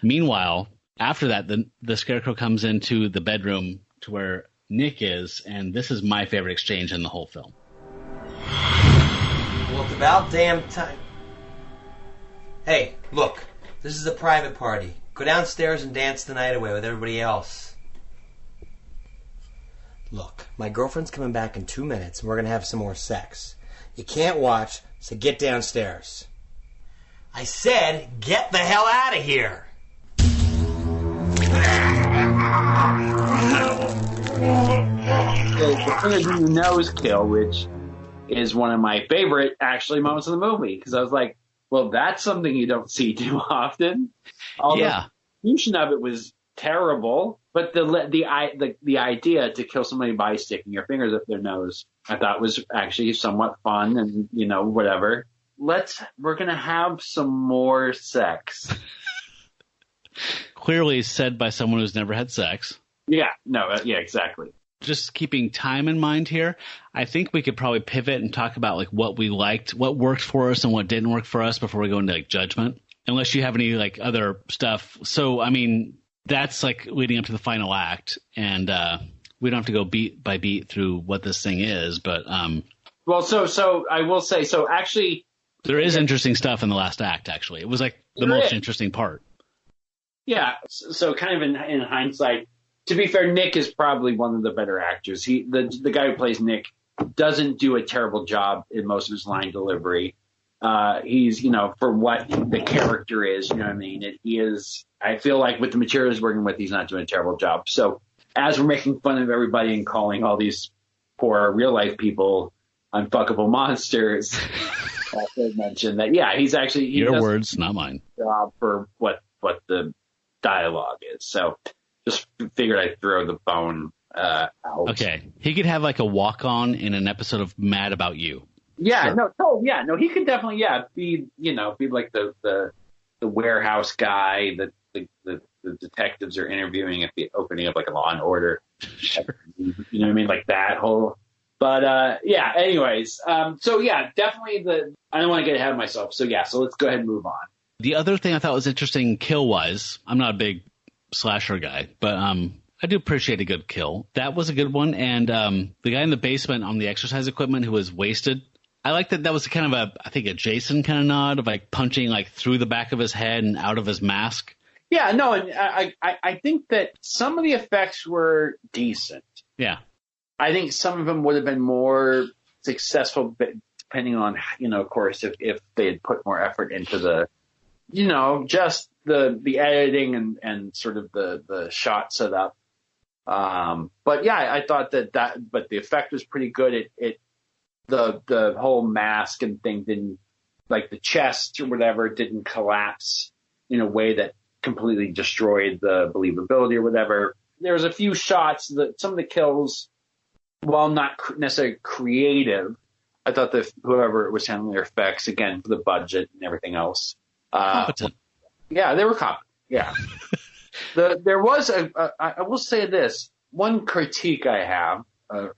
Meanwhile, after that, the Scarecrow comes into the bedroom to where Nick is, and this is my favorite exchange in the whole film. Well, it's about damn time. Hey, look, this is a private party. Go downstairs and dance the night away with everybody else. Look, my girlfriend's coming back in 2 minutes, and we're going to have some more sex. You can't watch, so get downstairs. I said, get the hell out of here. So the thing is, nose kill, which is one of my favorite actually moments of the movie, because I was like, well, that's something you don't see too often. Although the execution of it was terrible, but the idea to kill somebody by sticking your fingers up their nose, I thought was actually somewhat fun, and you know, whatever. We're gonna have some more sex. Clearly said by someone who's never had sex. Yeah, exactly. Just keeping time in mind here, I think we could probably pivot and talk about like what we liked, what worked for us and what didn't work for us before we go into like judgment. Unless you have any like other stuff. So, I mean, that's like leading up to the final act, and we don't have to go beat by beat through what this thing is, but well, so I will say, so actually there is interesting stuff in the last act. Actually, it was like the most interesting part. Yeah. So kind of in hindsight, to be fair, Nick is probably one of the better actors. The guy who plays Nick doesn't do a terrible job in most of his line delivery. He's, you know, for what the character is, you know what I mean? I feel like with the material he's working with, he's not doing a terrible job. So as we're making fun of everybody and calling all these poor real life people unfuckable monsters, I should mention that, yeah, he's actually, your words, not mine, job for what the dialogue is. So just figured I'd throw the bone out. Okay. He could have like a walk on in an episode of Mad About You. Yeah, sure. He could definitely, be like the warehouse guy that the detectives are interviewing at the opening of like a Law and Order. Sure. You know what I mean? Like that whole, but anyways. So yeah, definitely I don't want to get ahead of myself. So yeah, so let's go ahead and move on. The other thing I thought was interesting kill wise, I'm not a big slasher guy, but, I do appreciate a good kill. That was a good one. And, the guy in the basement on the exercise equipment who was wasted, I like that was kind of a Jason kind of nod of like punching like through the back of his head and out of his mask. Yeah, no, and I think that some of the effects were decent. Yeah. I think some of them would have been more successful, depending on, of course, if they had put more effort into the, just the editing and sort of the shot setup. But yeah, I thought but the effect was pretty good. The whole mask and thing didn't, like the chest or whatever, didn't collapse in a way that completely destroyed the believability or whatever. There was a few shots that some of the kills, while not necessarily creative, I thought that whoever was handling their effects, again, for the budget and everything else. Competent. Yeah, they were competent. Yeah. There was I will say this, one critique I have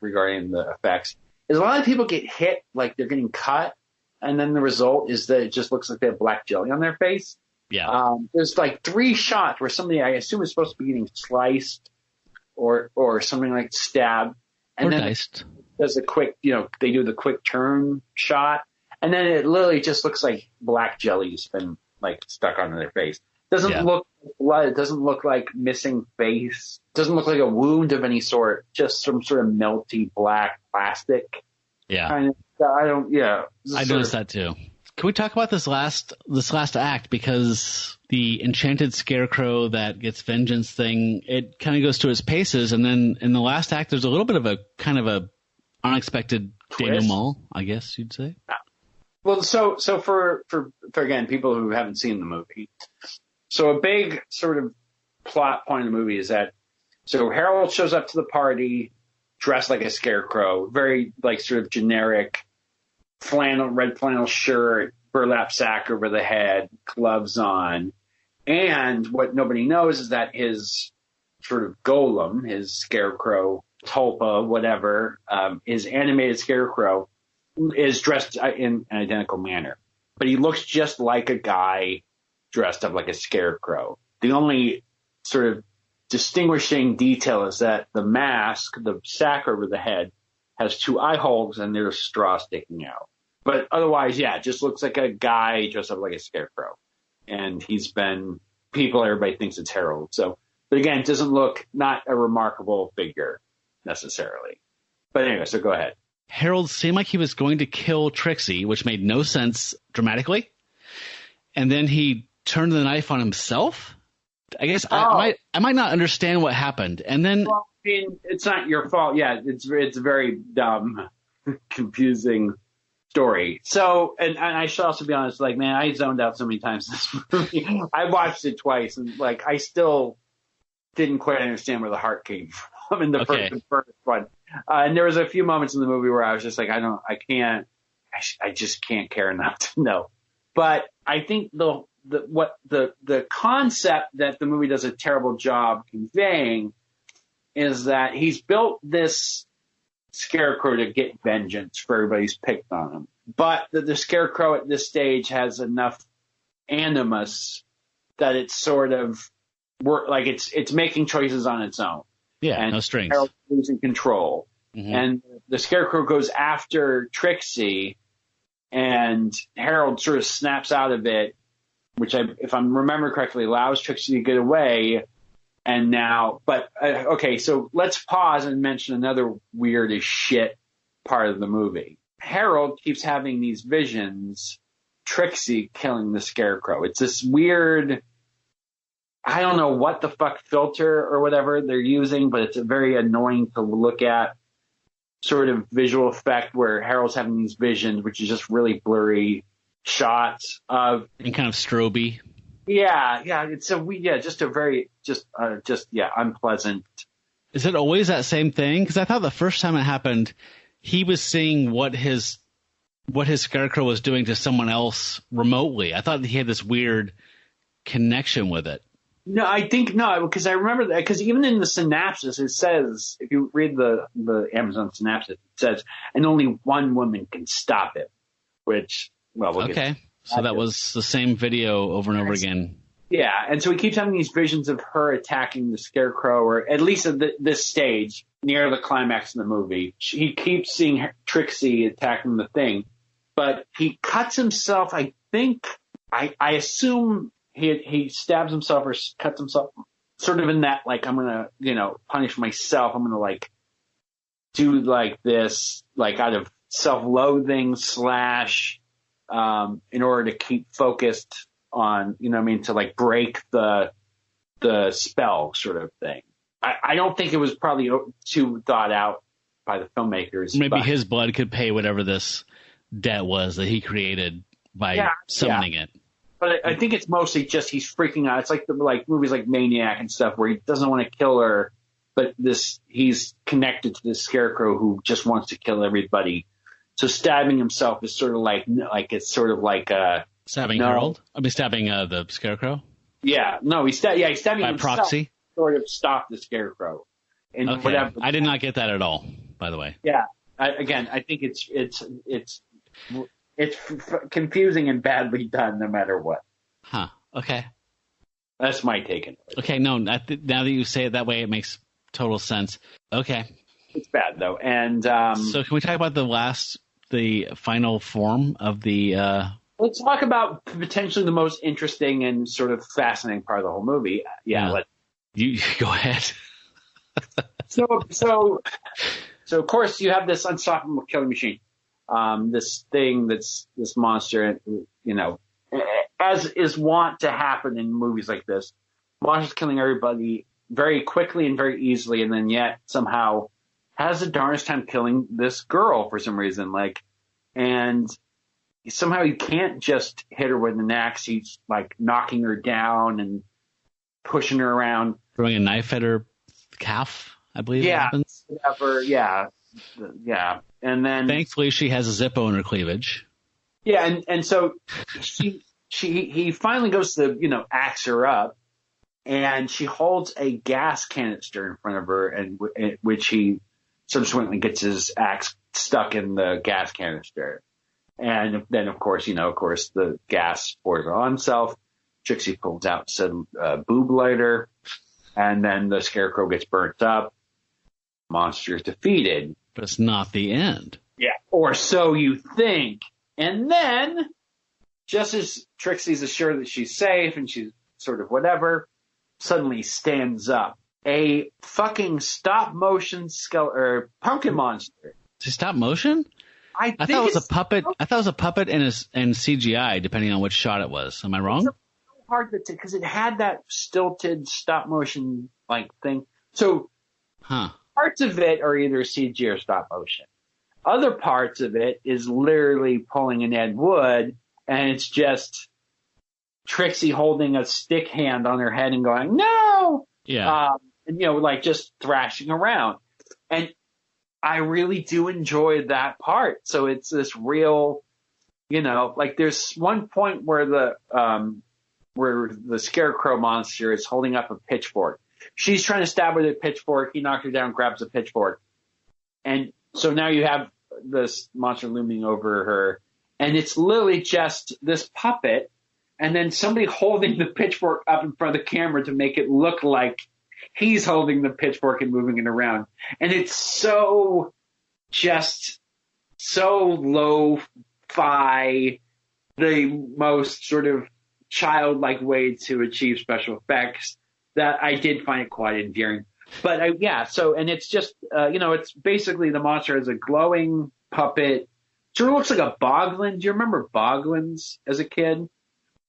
regarding the effects is a lot of people get hit like they're getting cut, and then the result is that it just looks like they have black jelly on their face. Yeah. There's like 3 shots where somebody, I assume, is supposed to be getting sliced or something like stabbed. And or then diced. Does a quick, they do the quick turn shot, and then it literally just looks like black jelly's been like stuck onto their face. Doesn't look like blood. It doesn't look like missing face. Doesn't look like a wound of any sort. Just some sort of melty black plastic. Yeah. Kind of. I don't. Yeah. I noticed that too. Can we talk about this last act, because the enchanted scarecrow that gets vengeance thing, it kind of goes to its paces, and then in the last act there's a little bit of a kind of a unexpected denouement, I guess you'd say. Well, so for again, people who haven't seen the movie, so a big sort of plot point of the movie is that Harold shows up to the party dressed like a scarecrow, very like sort of generic red flannel shirt, burlap sack over the head, gloves on. And what nobody knows is that his sort of golem, his scarecrow, tulpa, whatever, his animated scarecrow is dressed in an identical manner. But he looks just like a guy dressed up like a scarecrow. The only sort of distinguishing detail is that the mask, the sack over the head, has 2 eye holes and there's straw sticking out. But otherwise, yeah, it just looks like a guy dressed up like a scarecrow. And everybody thinks it's Harold. So, but again, it doesn't look, not a remarkable figure necessarily. But anyway, so go ahead. Harold seemed like he was going to kill Trixie, which made no sense dramatically. And then he turned the knife on himself. I guess I might not understand what happened. And then, well, I mean, it's not your fault. Yeah, it's a very dumb, confusing story. So, and I should also be honest, like, man, I zoned out so many times this movie. I watched it twice, and like, I still didn't quite understand where the heart came from in the first one. And there was a few moments in the movie where I was just like, I just can't care enough to know. But I think the concept that the movie does a terrible job conveying is that he's built this scarecrow to get vengeance for everybody's picked on him. But the scarecrow at this stage has enough animus that it's sort of like it's making choices on its own. Yeah, and no strings. Harold's losing control. Mm-hmm. And the scarecrow goes after Trixie, and Harold sort of snaps out of it, which, if I remember correctly, allows Trixie to get away. And now, okay, so let's pause and mention another weird as shit part of the movie. Harold keeps having these visions, Trixie killing the scarecrow. It's this weird, I don't know what the fuck filter or whatever they're using, but it's a very annoying to look at sort of visual effect where Harold's having these visions, which is just really blurry shots of. And kind of strobe-y. Yeah, it's just a very, unpleasant. Is it always that same thing? Because I thought the first time it happened, he was seeing what his scarecrow was doing to someone else remotely. I thought he had this weird connection with it. No, I think no, because I remember that, because even in the synopsis, it says, if you read the Amazon synopsis, it says, and only one woman can stop it, which, well, we'll get to. So that was the same video over and over again. Yeah, and so he keeps having these visions of her attacking the scarecrow, or at least at this stage, near the climax in the movie. He keeps seeing Trixie attacking the thing, but he cuts himself, I think, I assume he stabs himself or cuts himself, sort of in that, like, I'm going to, punish myself. I'm going to, like, do like this, like out of self-loathing / in order to keep focused on, you know what I mean, to like break the spell sort of thing. I don't think it was probably too thought out by the filmmakers. Maybe his blood could pay whatever this debt was that he created by summoning it. But I think it's mostly just he's freaking out. It's like movies like Maniac and stuff where he doesn't want to kill her, but he's connected to this scarecrow who just wants to kill everybody. So stabbing himself is sort of like it's sort of like stabbing Harold. I mean, stabbing the scarecrow. Yeah, no, he's stabbing by himself, proxy. Sort of stop the scarecrow. And okay, whatever. I did not get that at all. By the way. Yeah, I think it's confusing and badly done, no matter what. Huh. Okay. That's my take on it. Okay. No. Now that you say it that way, it makes total sense. Okay. It's bad though, and so can we talk about the final form of the? Let's talk about potentially the most interesting and sort of fascinating part of the whole movie. Yeah. You go ahead. So of course you have this unstoppable killing machine, this thing that's this monster, you know, as is wont to happen in movies like this. Monster's killing everybody very quickly and very easily, and then yet somehow has the darnest time killing this girl for some reason. And somehow you can't just hit her with an axe. He's like knocking her down and pushing her around, throwing a knife at her calf. I believe. Yeah, happens. Yeah. And then thankfully she has a Zippo in her cleavage. Yeah, and so he finally goes to, you know, axe her up, and she holds a gas canister in front of her, and which he subsequently gets his axe stuck in the gas canister. And then of course the gas pours on himself. Trixie pulls out some boob lighter, and then the scarecrow gets burnt up. Monster is defeated. But it's not the end. Yeah, or so you think. And then, just as Trixie's assured that she's safe and she's sort of whatever, suddenly stands up a fucking stop-motion pumpkin monster. Is it stop motion? I thought it was a puppet. I thought it was a puppet and CGI, depending on which shot it was. Am I wrong? It's so hard to because it had that stilted stop-motion like thing. So, parts of it are either CG or stop motion. Other parts of it is literally pulling an Ed Wood, and it's just Trixie holding a stick hand on her head and going, no! Yeah. And, you know, like just thrashing around. And I really do enjoy that part. So it's this real, you know, like there's one point where the scarecrow monster is holding up a pitchfork. She's trying to stab her with a pitchfork. He knocks her down, grabs a pitchfork. And so now you have this monster looming over her. And it's literally just this puppet and then somebody holding the pitchfork up in front of the camera to make it look like he's holding the pitchfork and moving it around. And it's so lo-fi, the most sort of childlike way to achieve special effects, that I did find it quite endearing. But and it's just, it's basically the monster is a glowing puppet. Sort of looks like a boglin. Do you remember boglins as a kid?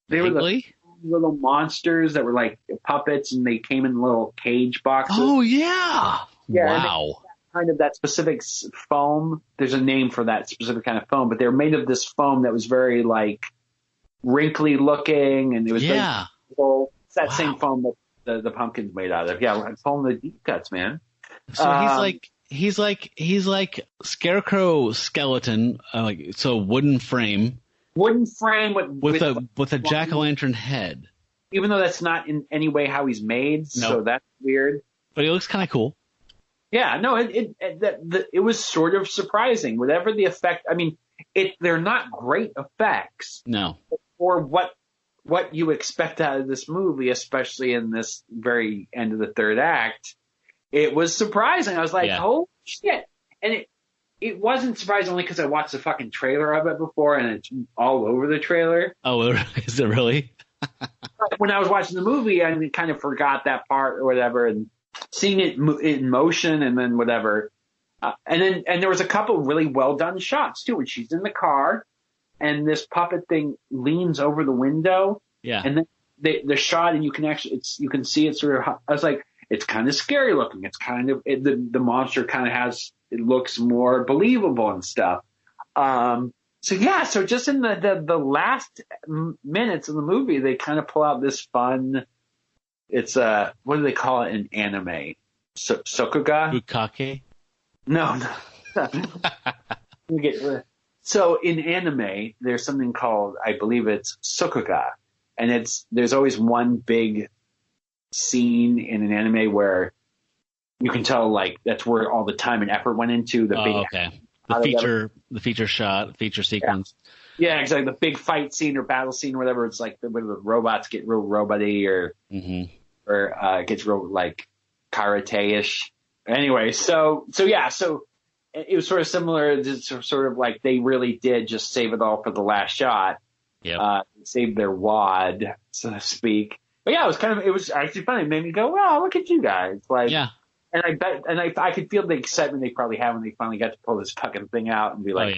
They were the little monsters that were like puppets, and they came in little cage boxes. Oh, yeah. Wow. Kind of that specific foam. There's a name for that specific kind of foam, but they were made of this foam that was very like wrinkly looking, and it was it's that same foam that the pumpkin's made out of. Yeah, it's foam the deep cuts, man. So he's like Scarecrow skeleton, so wooden frame with a jack-o'-lantern head. Even though that's not in any way how he's made, so that's weird. But he looks kind of cool. Yeah, no, it was sort of surprising. Whatever the effect, I mean, they're not great effects. No. For what you expect out of this movie, especially in this very end of the third act, it was surprising. I was like, holy shit. And it wasn't surprising only because I watched the fucking trailer of it before, and it's all over the trailer. Oh, is it really? When I was watching the movie, I kind of forgot that part or whatever, and seeing it in motion and then whatever, And there was a couple really well done shots too, when she's in the car and this puppet thing leans over the window. Yeah. And then the shot, and you can see it sort of. I was like, it's kind of scary looking. It's kind of the monster kind of it looks more believable and stuff. So just in the last minutes of the movie, they kind of pull out this fun. It's what do they call it in anime? Sokuga? Bukake? No. So in anime, there's something called, I believe it's Sokuga, and there's always one big scene in an anime where you can tell like that's where all the time and effort went into the big. Okay. The feature shot, feature sequence. Yeah, exactly. The big fight scene or battle scene or whatever. It's like when the robots get real robot-y or it gets real like karate-ish. Anyway, so it was sort of similar to sort of like they really did just save it all for the last shot. Yeah. Save their wad, so to speak. But yeah, it was actually funny. It made me go, wow, look at you guys. Like, yeah. And I could feel the excitement they probably had when they finally got to pull this fucking thing out and be like,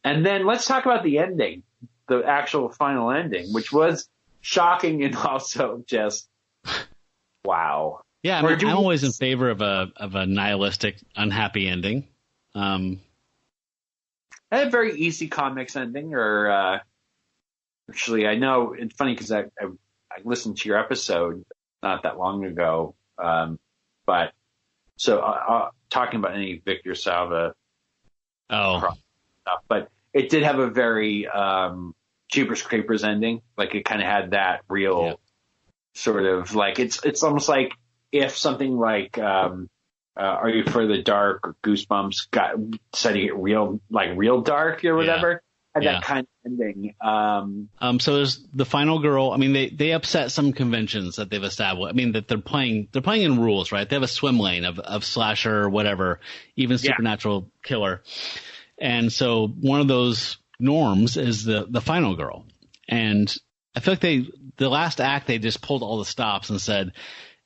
and then let's talk about the ending, the actual final ending, which was shocking and also just, wow. Yeah, I'm always in favor of a nihilistic, unhappy ending. A very easy comics ending, or actually, I know it's funny because I listened to your episode not that long ago, but so talking about any Victor Salva stuff, but it did have a very Jeepers Creepers ending. Like it kind of had that real sort of like it's almost like if something like Are You for the Dark or Goosebumps decided to get real dark or whatever. Had that kind of ending. So there's the final girl. I mean, they upset some conventions that they've established. I mean, that they're playing in rules, right? They have a swim lane of slasher or whatever, even supernatural killer. And so one of those norms is the final girl. And I feel like the last act, they just pulled all the stops and said,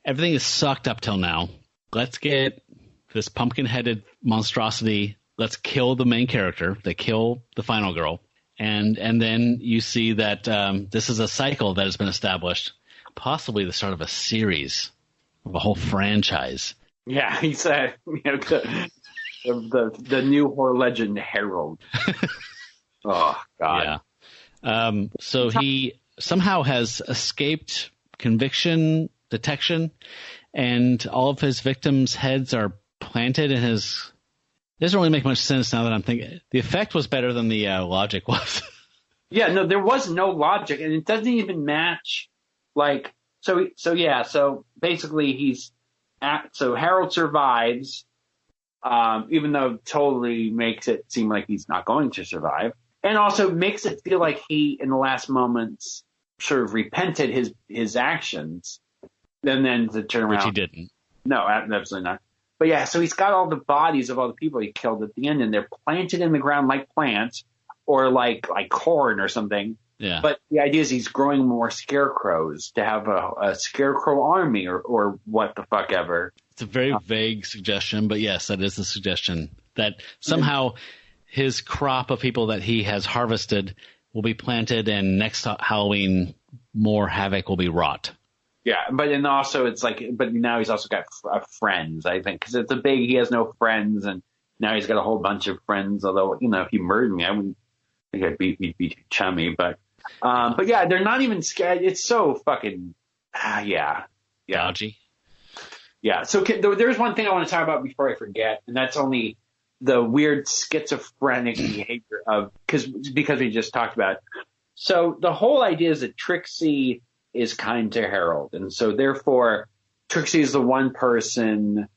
everything is sucked up till now. Let's get this pumpkin-headed monstrosity. Let's kill the main character. They kill the final girl. And then you see that this is a cycle that has been established, possibly the start of a series, of a whole franchise. Yeah, he said, the new horror legend Harold. Oh, God. Yeah. So he somehow has escaped conviction, detection, and all of his victims' heads are planted in his... It doesn't really make much sense now that I'm thinking. The effect was better than the logic was. Yeah, no, there was no logic, and it doesn't even match. Like, so basically so Harold survives, even though totally makes it seem like he's not going to survive, and also makes it feel like he, in the last moments, sort of repented his actions, and then to turn around. Which he didn't. No, absolutely not. But yeah, so he's got all the bodies of all the people he killed at the end, and they're planted in the ground like plants or like corn or something. Yeah. But the idea is he's growing more scarecrows to have a scarecrow army or what the fuck ever. It's a very vague suggestion, but yes, that is the suggestion that somehow his crop of people that he has harvested will be planted, and next Halloween more havoc will be wrought. Yeah, but then also it's like, but now he's also got friends, I think, because it's he has no friends, and now he's got a whole bunch of friends. Although, if he murdered me, I wouldn't think I'd be too chummy. But yeah, they're not even scared. It's so fucking, dodgy. Yeah. So there's one thing I want to talk about before I forget, and that's only the weird schizophrenic behavior of because we just talked about it. So the whole idea is that Trixie is kind to Harold, and so therefore Trixie is the one person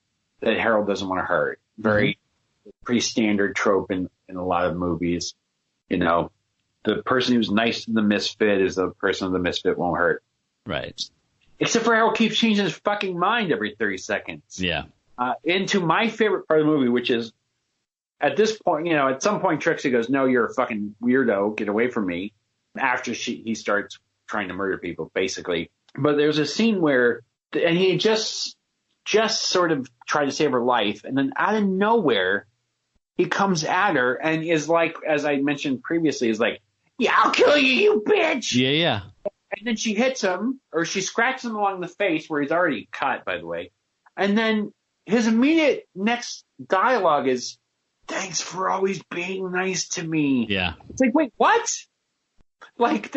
that Harold doesn't want to hurt. Pretty standard trope in a lot of movies. The person who's nice to the misfit is the person the misfit won't hurt. Right. Except for Harold keeps changing his fucking mind every 30 seconds. Yeah. Into my favorite part of the movie, which is at this point, at some point Trixie goes, "No, you're a fucking weirdo. Get away from me." After he starts trying to murder people, basically. But there's a scene where, and he just just sort of tried to save her life, and then out of nowhere, he comes at her and is like, as I mentioned previously, is like, "Yeah, I'll kill you, you bitch!" Yeah. And then she hits him, or she scratches him along the face, where he's already cut, by the way. And then his immediate next dialogue is, "Thanks for always being nice to me." Yeah. It's like, wait, what? Like,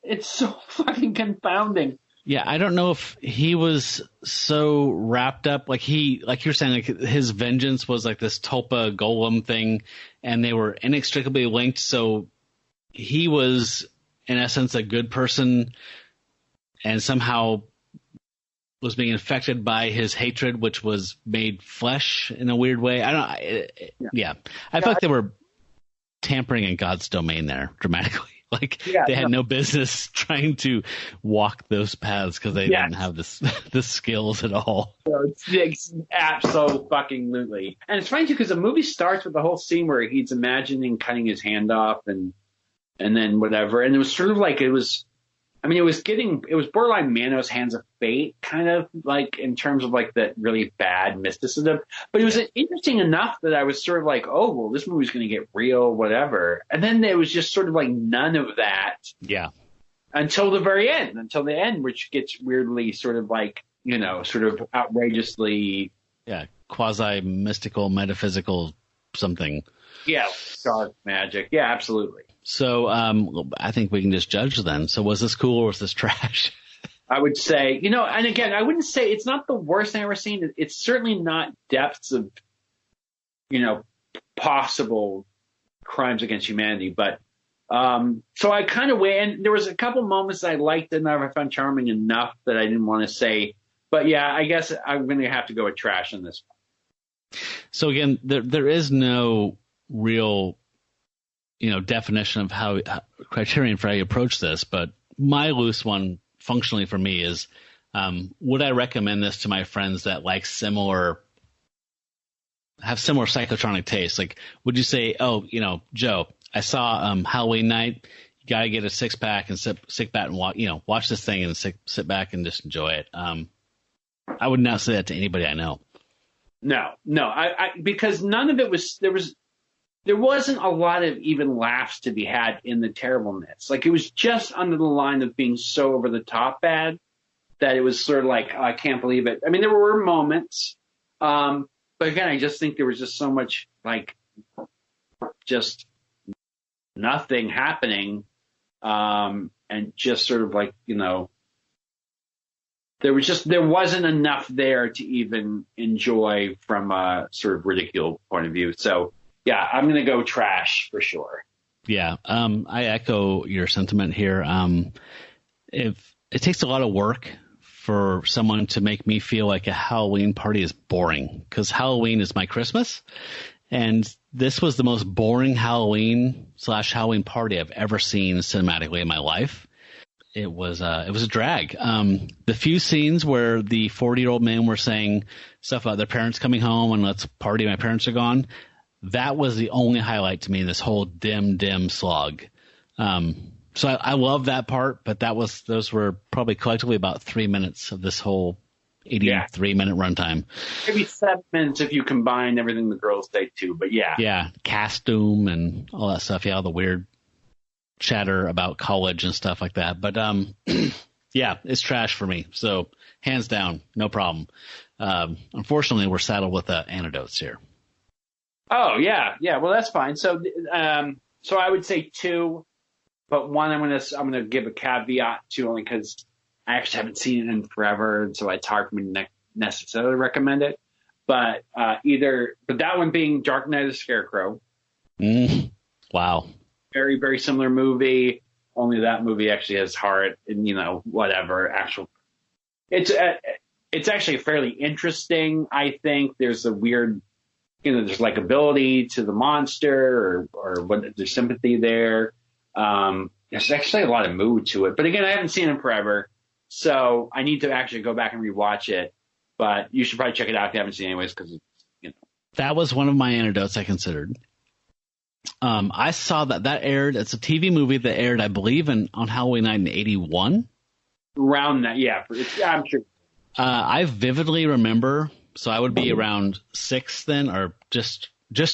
it's so fucking confounding. Yeah, I don't know if he was so wrapped up, like you're saying, like his vengeance was like this Tulpa golem thing, and they were inextricably linked. So he was, in essence, a good person, and somehow was being infected by his hatred, which was made flesh in a weird way. I feel like they were tampering in God's domain there dramatically. Like they had no business trying to walk those paths because they didn't have the skills at all. It's absolutely. And it's funny too because the movie starts with the whole scene where he's imagining cutting his hand off and then whatever. And it was sort of like it was borderline Manos Hands of Fate, kind of like in terms of like the really bad mysticism. But it was interesting enough that I was sort of like, oh, well, this movie's going to get real, whatever. And then there was just sort of like none of that. Yeah. Until the end, which gets weirdly sort of like, sort of outrageously. Yeah. Quasi mystical, metaphysical something. Yeah. Dark magic. Yeah, absolutely. So I think we can just judge then. So was this cool or was this trash? I would say, and again, I wouldn't say it's not the worst thing I've ever seen. It's certainly not depths of, possible crimes against humanity. But so I kind of and there was a couple moments I liked and I found charming enough that I didn't want to say. But yeah, I guess I'm going to have to go with trash on this one. So again, there is no real definition of how criterion for how you approach this, but my loose one functionally for me is, would I recommend this to my friends that like have similar psychotronic tastes? Like, would you say, oh, Joe, I saw Halloweenight, you got to get a 6-pack and sit back and watch this thing and sit back and just enjoy it. I would not say that to anybody I know. No, I because none of it was, there wasn't a lot of even laughs to be had in the terribleness. Like, it was just under the line of being so over the top bad that it was sort of like, oh, I can't believe it. I mean, there were moments, but again, I just think there was just so much, like, just nothing happening, and just sort of like, there wasn't enough there to even enjoy from a sort of ridicule point of view. So, yeah, I'm going to go trash for sure. Yeah, I echo your sentiment here. If it takes a lot of work for someone to make me feel like a Halloween party is boring, because Halloween is my Christmas, and this was the most boring Halloween party I've ever seen cinematically in my life. It was a drag. The few scenes where the 40-year-old men were saying stuff about their parents coming home and let's party, my parents are gone. That was the only highlight to me in this whole dim slog. So I love that part, but those were probably collectively about 3 minutes of this whole 83-minute runtime. Maybe 7 minutes if you combine everything the girls say too, but yeah. Yeah, costume and all that stuff. Yeah, all the weird chatter about college and stuff like that. But yeah, it's trash for me. So hands down, no problem. Unfortunately, we're saddled with antidotes here. Oh yeah. Well, that's fine. So I would say 2, but 1 I'm gonna give a caveat to, only because I actually haven't seen it in forever, and so it's hard for me to necessarily recommend it. But but that one being Dark Knight of the Scarecrow. Wow. Very, very similar movie. Only that movie actually has heart and whatever actual. It's actually fairly interesting. I think there's a weird. There's likability to the monster or what there's sympathy there. There's actually a lot of mood to it. But again, I haven't seen it forever, so I need to actually go back and rewatch it. But you should probably check it out if you haven't seen it anyways, because That was one of my antidotes I considered. I saw that aired. It's a TV movie that aired, I believe, on Halloweenight in 81. Around that, yeah. I'm sure. I vividly remember, so I would be around 6 then, or just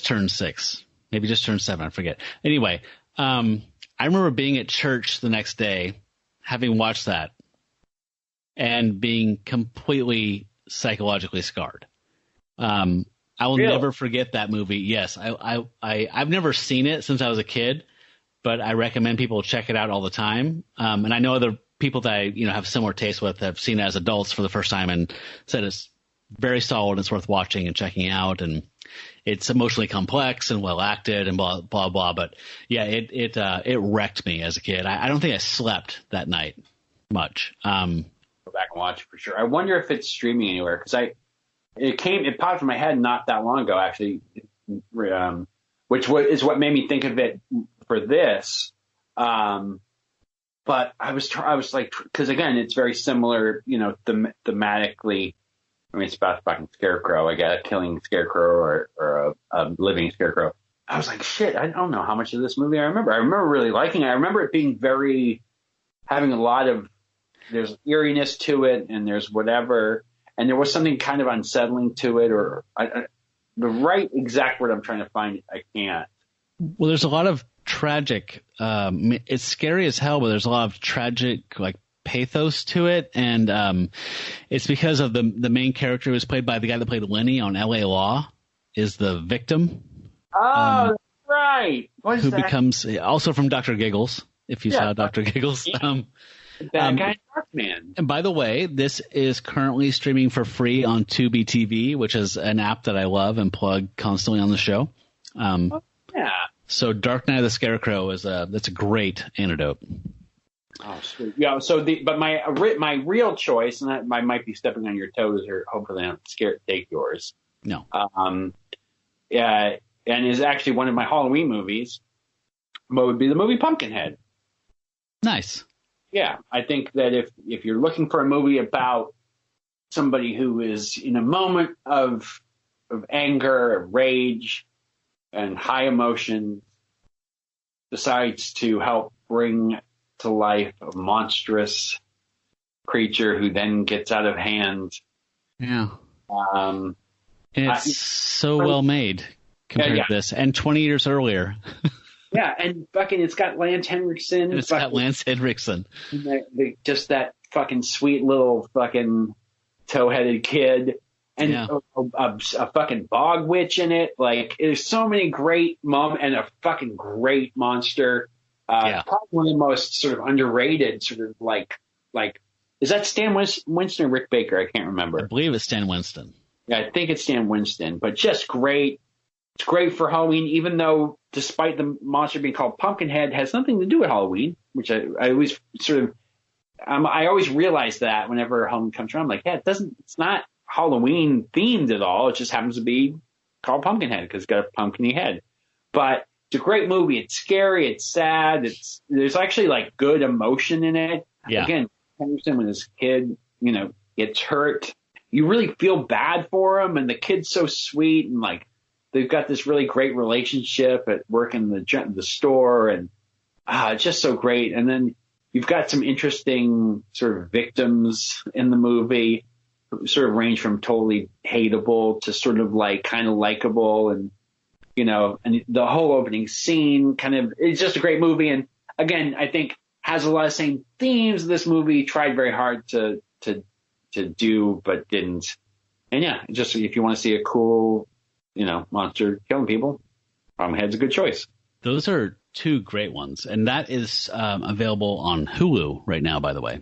turned 6, maybe just turned 7, I forget. Anyway, I remember being at church the next day, having watched that, and being completely psychologically scarred. I will never forget that movie. Yes, I've never seen it since I was a kid, but I recommend people check it out all the time. And I know other people that I have similar taste with have seen it as adults for the first time and said it's very solid and it's worth watching and checking out. And it's emotionally complex and well acted and blah blah blah. But yeah, it wrecked me as a kid. I don't think I slept that night much. Go back and watch it for sure. I wonder if it's streaming anywhere because it popped in my head not that long ago actually, which is what made me think of it for this. But I was like, because again, it's very similar, thematically. I mean, it's about a fucking scarecrow. I got a killing scarecrow or a living scarecrow. I was like, shit, I don't know how much of this movie I remember. I remember really liking it. I remember it being having a lot of, there's eeriness to it and there's whatever. And there was something kind of unsettling to it or the right exact word I'm trying to find, I can't. Well, there's a lot of tragic, it's scary as hell, but there's a lot of tragic, like, pathos to it. And it's because of the main character who was played by the guy that played Lenny on LA Law is the victim. Oh, that's right. What is who that? Becomes also from Dr. Giggles, if you saw Dr. Giggles. That guy, Darkman. And by the way, this is currently streaming for free on Tubi TV, which is an app that I love and plug constantly on the show. Yeah. So Dark Knight of the Scarecrow that's a great antidote. Oh, sweet. Yeah. So my real choice, and I might be stepping on your toes, or hopefully I'm scared to take yours. No. Yeah, and is actually one of my Halloween movies. What would be the movie Pumpkinhead? Nice. Yeah, I think that if you're looking for a movie about somebody who is in a moment of anger, rage, and high emotion, decides to help bring to life a monstrous creature who then gets out of hand. Yeah. And it's so well made compared to this, and 20 years earlier. Yeah, and fucking, it's got Lance Henriksen. It's got Lance Henriksen. Just that fucking sweet little fucking toe-headed kid. And a fucking bog witch in it. Like, there's so many great and a fucking great monster. Probably one of the most sort of underrated sort of like, is that Stan Winston or Rick Baker? I can't remember. I believe it's Stan Winston. Yeah, I think it's Stan Winston, but just great. It's great for Halloween, even though despite the monster being called Pumpkinhead, has nothing to do with Halloween, which I always sort of, I always realize that whenever Halloween comes around, I'm like, yeah, it's not Halloween themed at all. It just happens to be called Pumpkinhead because it's got a pumpkiny head. But it's a great movie. It's scary. It's sad. There's actually like good emotion in it. Yeah. Again, Henderson when his kid, gets hurt, you really feel bad for him, and the kid's so sweet, and like they've got this really great relationship at work in the store, and it's just so great. And then you've got some interesting sort of victims in the movie, who sort of range from totally hateable to sort of like kind of likable, and and the whole opening scene it's just a great movie. And again, I think has a lot of same themes this movie tried very hard to do, but didn't. And yeah, just if you want to see a cool, monster killing people, Pumpkinhead's a good choice. Those are two great ones. And that is available on Hulu right now, by the way.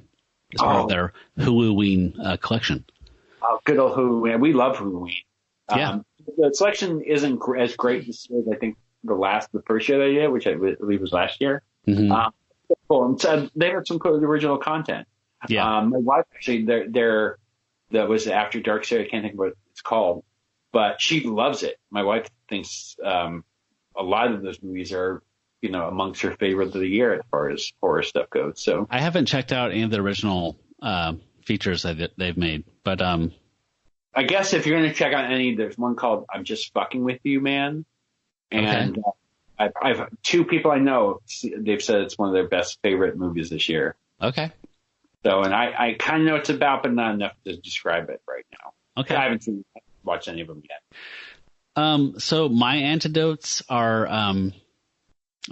It's part of their Huluween collection. Oh, good old Huluween. We love Huluween. Yeah. The selection isn't as great this year as I think the first year they did, which I believe was last year. Mm-hmm. Cool. And so they had some cool original content. Yeah. My wife actually, that was After Dark series. I can't think of what it's called, but she loves it. My wife thinks a lot of those movies are, amongst her favorites of the year as far as horror stuff goes. So I haven't checked out any of the original features that they've made, but I guess if you're going to check out any, there's one called "I'm Just Fucking with You, Man," and I've two people I know, they've said it's one of their best favorite movies this year. Okay. So, and I kind of know what it's about, but not enough to describe it right now. Okay. I haven't watched any of them yet. So my antidotes are, I'm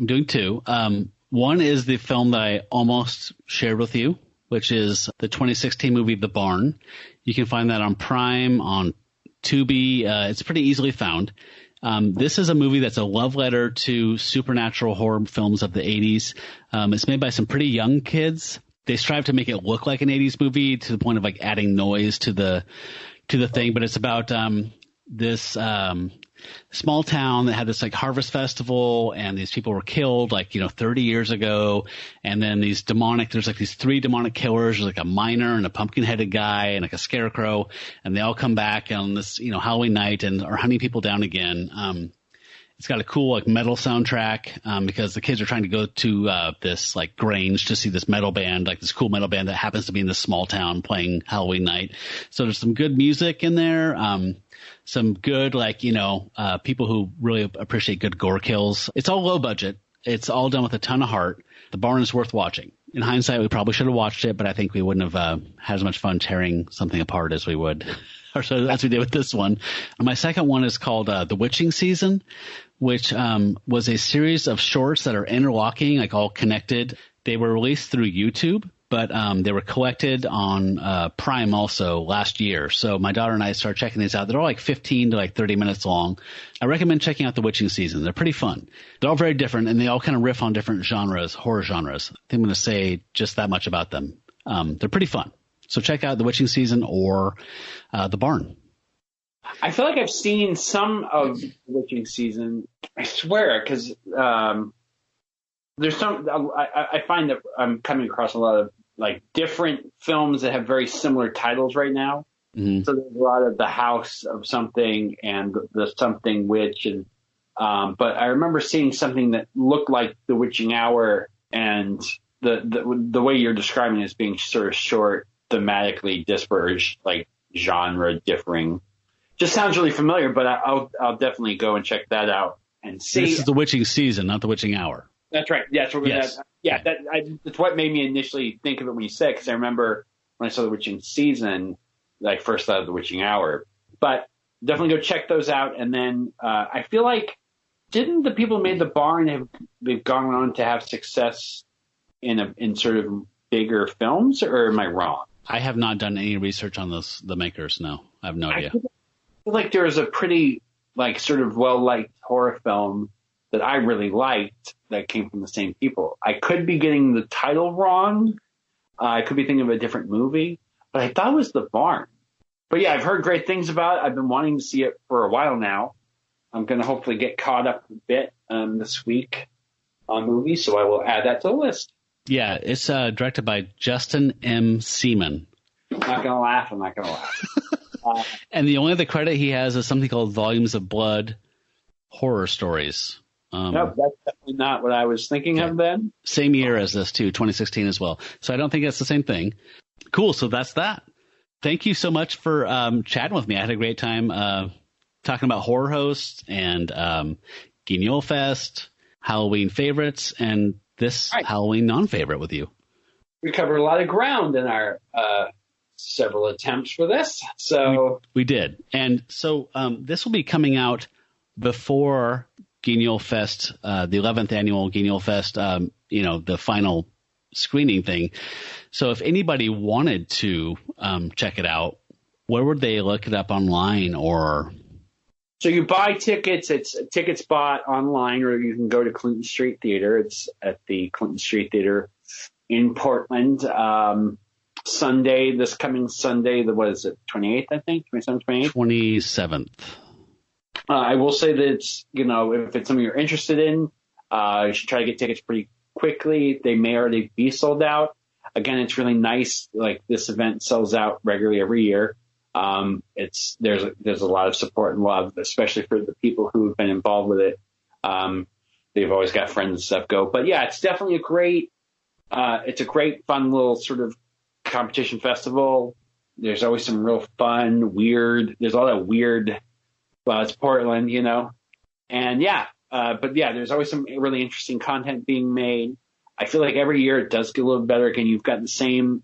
doing two. One is the film that I almost shared with you, which is the 2016 movie The Barn. You can find that on Prime, on Tubi. It's pretty easily found. This is a movie that's a love letter to supernatural horror films of the 80s. It's made by some pretty young kids. They strive to make it look like an 80s movie to the point of like adding noise to the thing, but it's about this small town that had this like harvest festival, and these people were killed 30 years ago. And then there's like these three demonic killers. There's like a miner and a pumpkin-headed guy and like a scarecrow, and they all come back on this Halloween night and are hunting people down again. It's got a cool like metal soundtrack because the kids are trying to go to this like Grange to see this metal band, like this cool metal band that happens to be in this small town playing Halloween night. So there's some good music in there. Some good people who really appreciate good gore kills. It's all low budget. It's all done with a ton of heart. The Barn is worth watching. In hindsight, we probably should have watched it, but I think we wouldn't have had as much fun tearing something apart as we would, or so as we did with this one. My second one is called The Witching Season, which was a series of shorts that are interlocking, like all connected. They were released through YouTube, but they were collected on Prime also last year. So my daughter and I started checking these out. They're all like 15 to 30 minutes long. I recommend checking out The Witching Season. They're pretty fun. They're all very different, and they all kind of riff on different genres, horror genres. I think I'm going to say just that much about them. They're pretty fun. So check out The Witching Season or The Barn. I feel like I've seen some of The Witching Season. I swear, because there's some. I find that I'm coming across a lot of different films that have very similar titles right now. Mm-hmm. So there's a lot of The House of something and the something witch, and but I remember seeing something that looked like The Witching Hour, and the way you're describing it as being sort of short, thematically dispersed, genre differing. Just sounds really familiar, but I'll definitely go and check that out and see. This is The Witching Season, not The Witching Hour. That's right. Yeah, that's what made me initially think of it when you said, because I remember when I saw The Witching Season, first thought of The Witching Hour. But definitely go check those out. And then I feel like, didn't the people who made The Barn they've gone on to have success in sort of bigger films, or am I wrong? I have not done any research on the makers. No, I have no idea. I feel like there was a pretty sort of well-liked horror film that I really liked that came from the same people. I could be getting the title wrong. I could be thinking of a different movie, but I thought it was The Barn. But yeah, I've heard great things about it. I've been wanting to see it for a while now. I'm going to hopefully get caught up a bit this week on movies, so I will add that to the list. Yeah, it's directed by Justin M. Seaman. I'm not going to laugh. And the only other credit he has is something called Volumes of Blood Horror Stories. No, that's definitely not what I was thinking of then. Same year as this, too, 2016 as well. So I don't think that's the same thing. Cool, so that's that. Thank you so much for chatting with me. I had a great time talking about horror hosts and GuignolFest, Halloween favorites, and this Halloween non-favorite with you. We covered a lot of ground in our several attempts for this. So we did. And so this will be coming out before GuignolFest, the 11th annual GuignolFest, the final screening thing. So if anybody wanted to check it out, where would they look it up online or? So you buy tickets. It's tickets bought online, or you can go to Clinton Street Theater. It's at the Clinton Street Theater in Portland. This coming Sunday, what is it, 28th, I think? 27th, 28th? 27th. I will say that it's, if it's something you're interested in, you should try to get tickets pretty quickly. They may already be sold out. Again, it's really nice. This event sells out regularly every year. There's a lot of support and love, especially for the people who have been involved with it. They've always got friends and stuff go. But yeah, it's definitely it's a great, fun little sort of competition festival. There's always some real fun, there's all that weird. Well, it's Portland, and but yeah, there's always some really interesting content being made. I feel like every year it does get a little better. Again,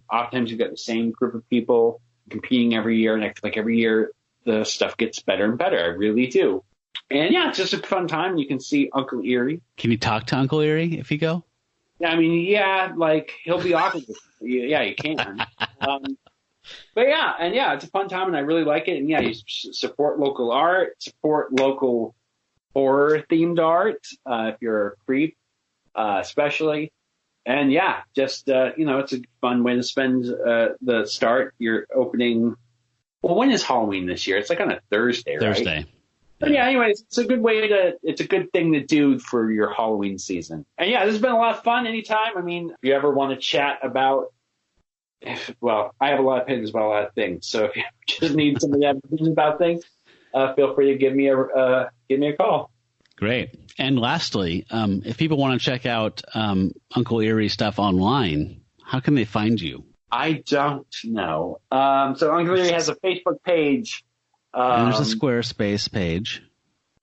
oftentimes you've got the same group of people competing every year, and I feel like every year the stuff gets better and better. I really do. And yeah, it's just a fun time. You can see Uncle Eerie. Can you talk to Uncle Eerie if you go? Yeah, I mean, yeah, like he'll be awkward. Yeah, you can. But yeah, and yeah, it's a fun time, and I really like it. And yeah, you support local art, support local horror-themed art if you're a creep, especially. And yeah, just it's a fun way to spend the start. You're opening. Well, when is Halloween this year? It's like on a Thursday, right? Thursday. But yeah, anyways, it's a good thing to do for your Halloween season. And yeah, this has been a lot of fun anytime. I mean, if you ever want to chat about, well, I have a lot of opinions about a lot of things. So if you just need somebody to have opinions about things, feel free to give me a call. Great. And lastly, if people want to check out Uncle Eerie stuff online, how can they find you? I don't know. So Uncle Eerie has a Facebook page. And there's a Squarespace page.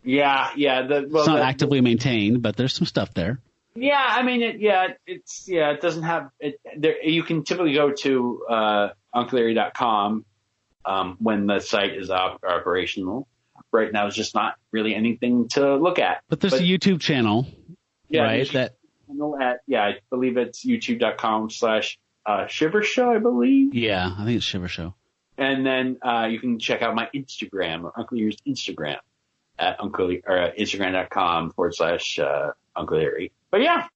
Yeah. It's not actively maintained, but there's some stuff there. Yeah, I mean, it doesn't have it. There, you can typically go to UncleEerie.com when the site is operational. Right now, it's just not really anything to look at. But there's a YouTube channel, right? I believe it's youtube.com/Shivers Show, I believe. Yeah, I think it's Shivers Show. And then you can check out my Instagram, Uncle Eerie's Instagram, at Instagram.com/Uncle Eerie. But yeah,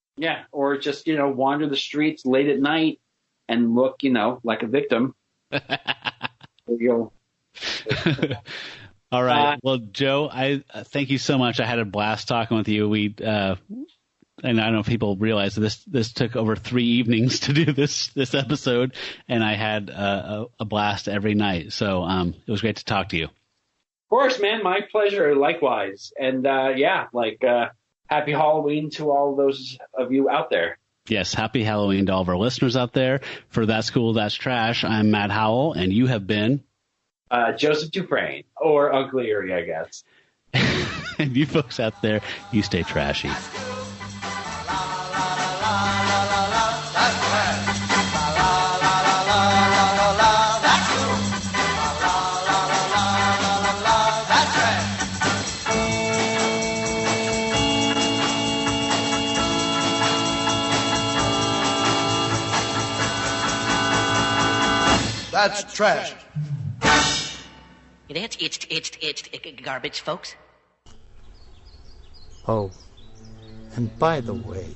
or just wander the streets late at night and look, like a victim. All right. Well, Joe, I thank you so much. I had a blast talking with you. And I don't know if people realize this took over 3 evenings to do this episode, and I had a blast every night. So it was great to talk to you. Of course, man. My pleasure. Likewise. And happy Halloween to all those of you out there. Yes, happy Halloween to all of our listeners out there. For That's Cool, That's Trash, I'm Matt Howell, and you have been... Joseph Dufresne, or Uncle Eerie, I guess. And you folks out there, you stay trashy. That's trash. It's garbage, folks. Oh, and by the way,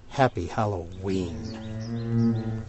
happy Halloween.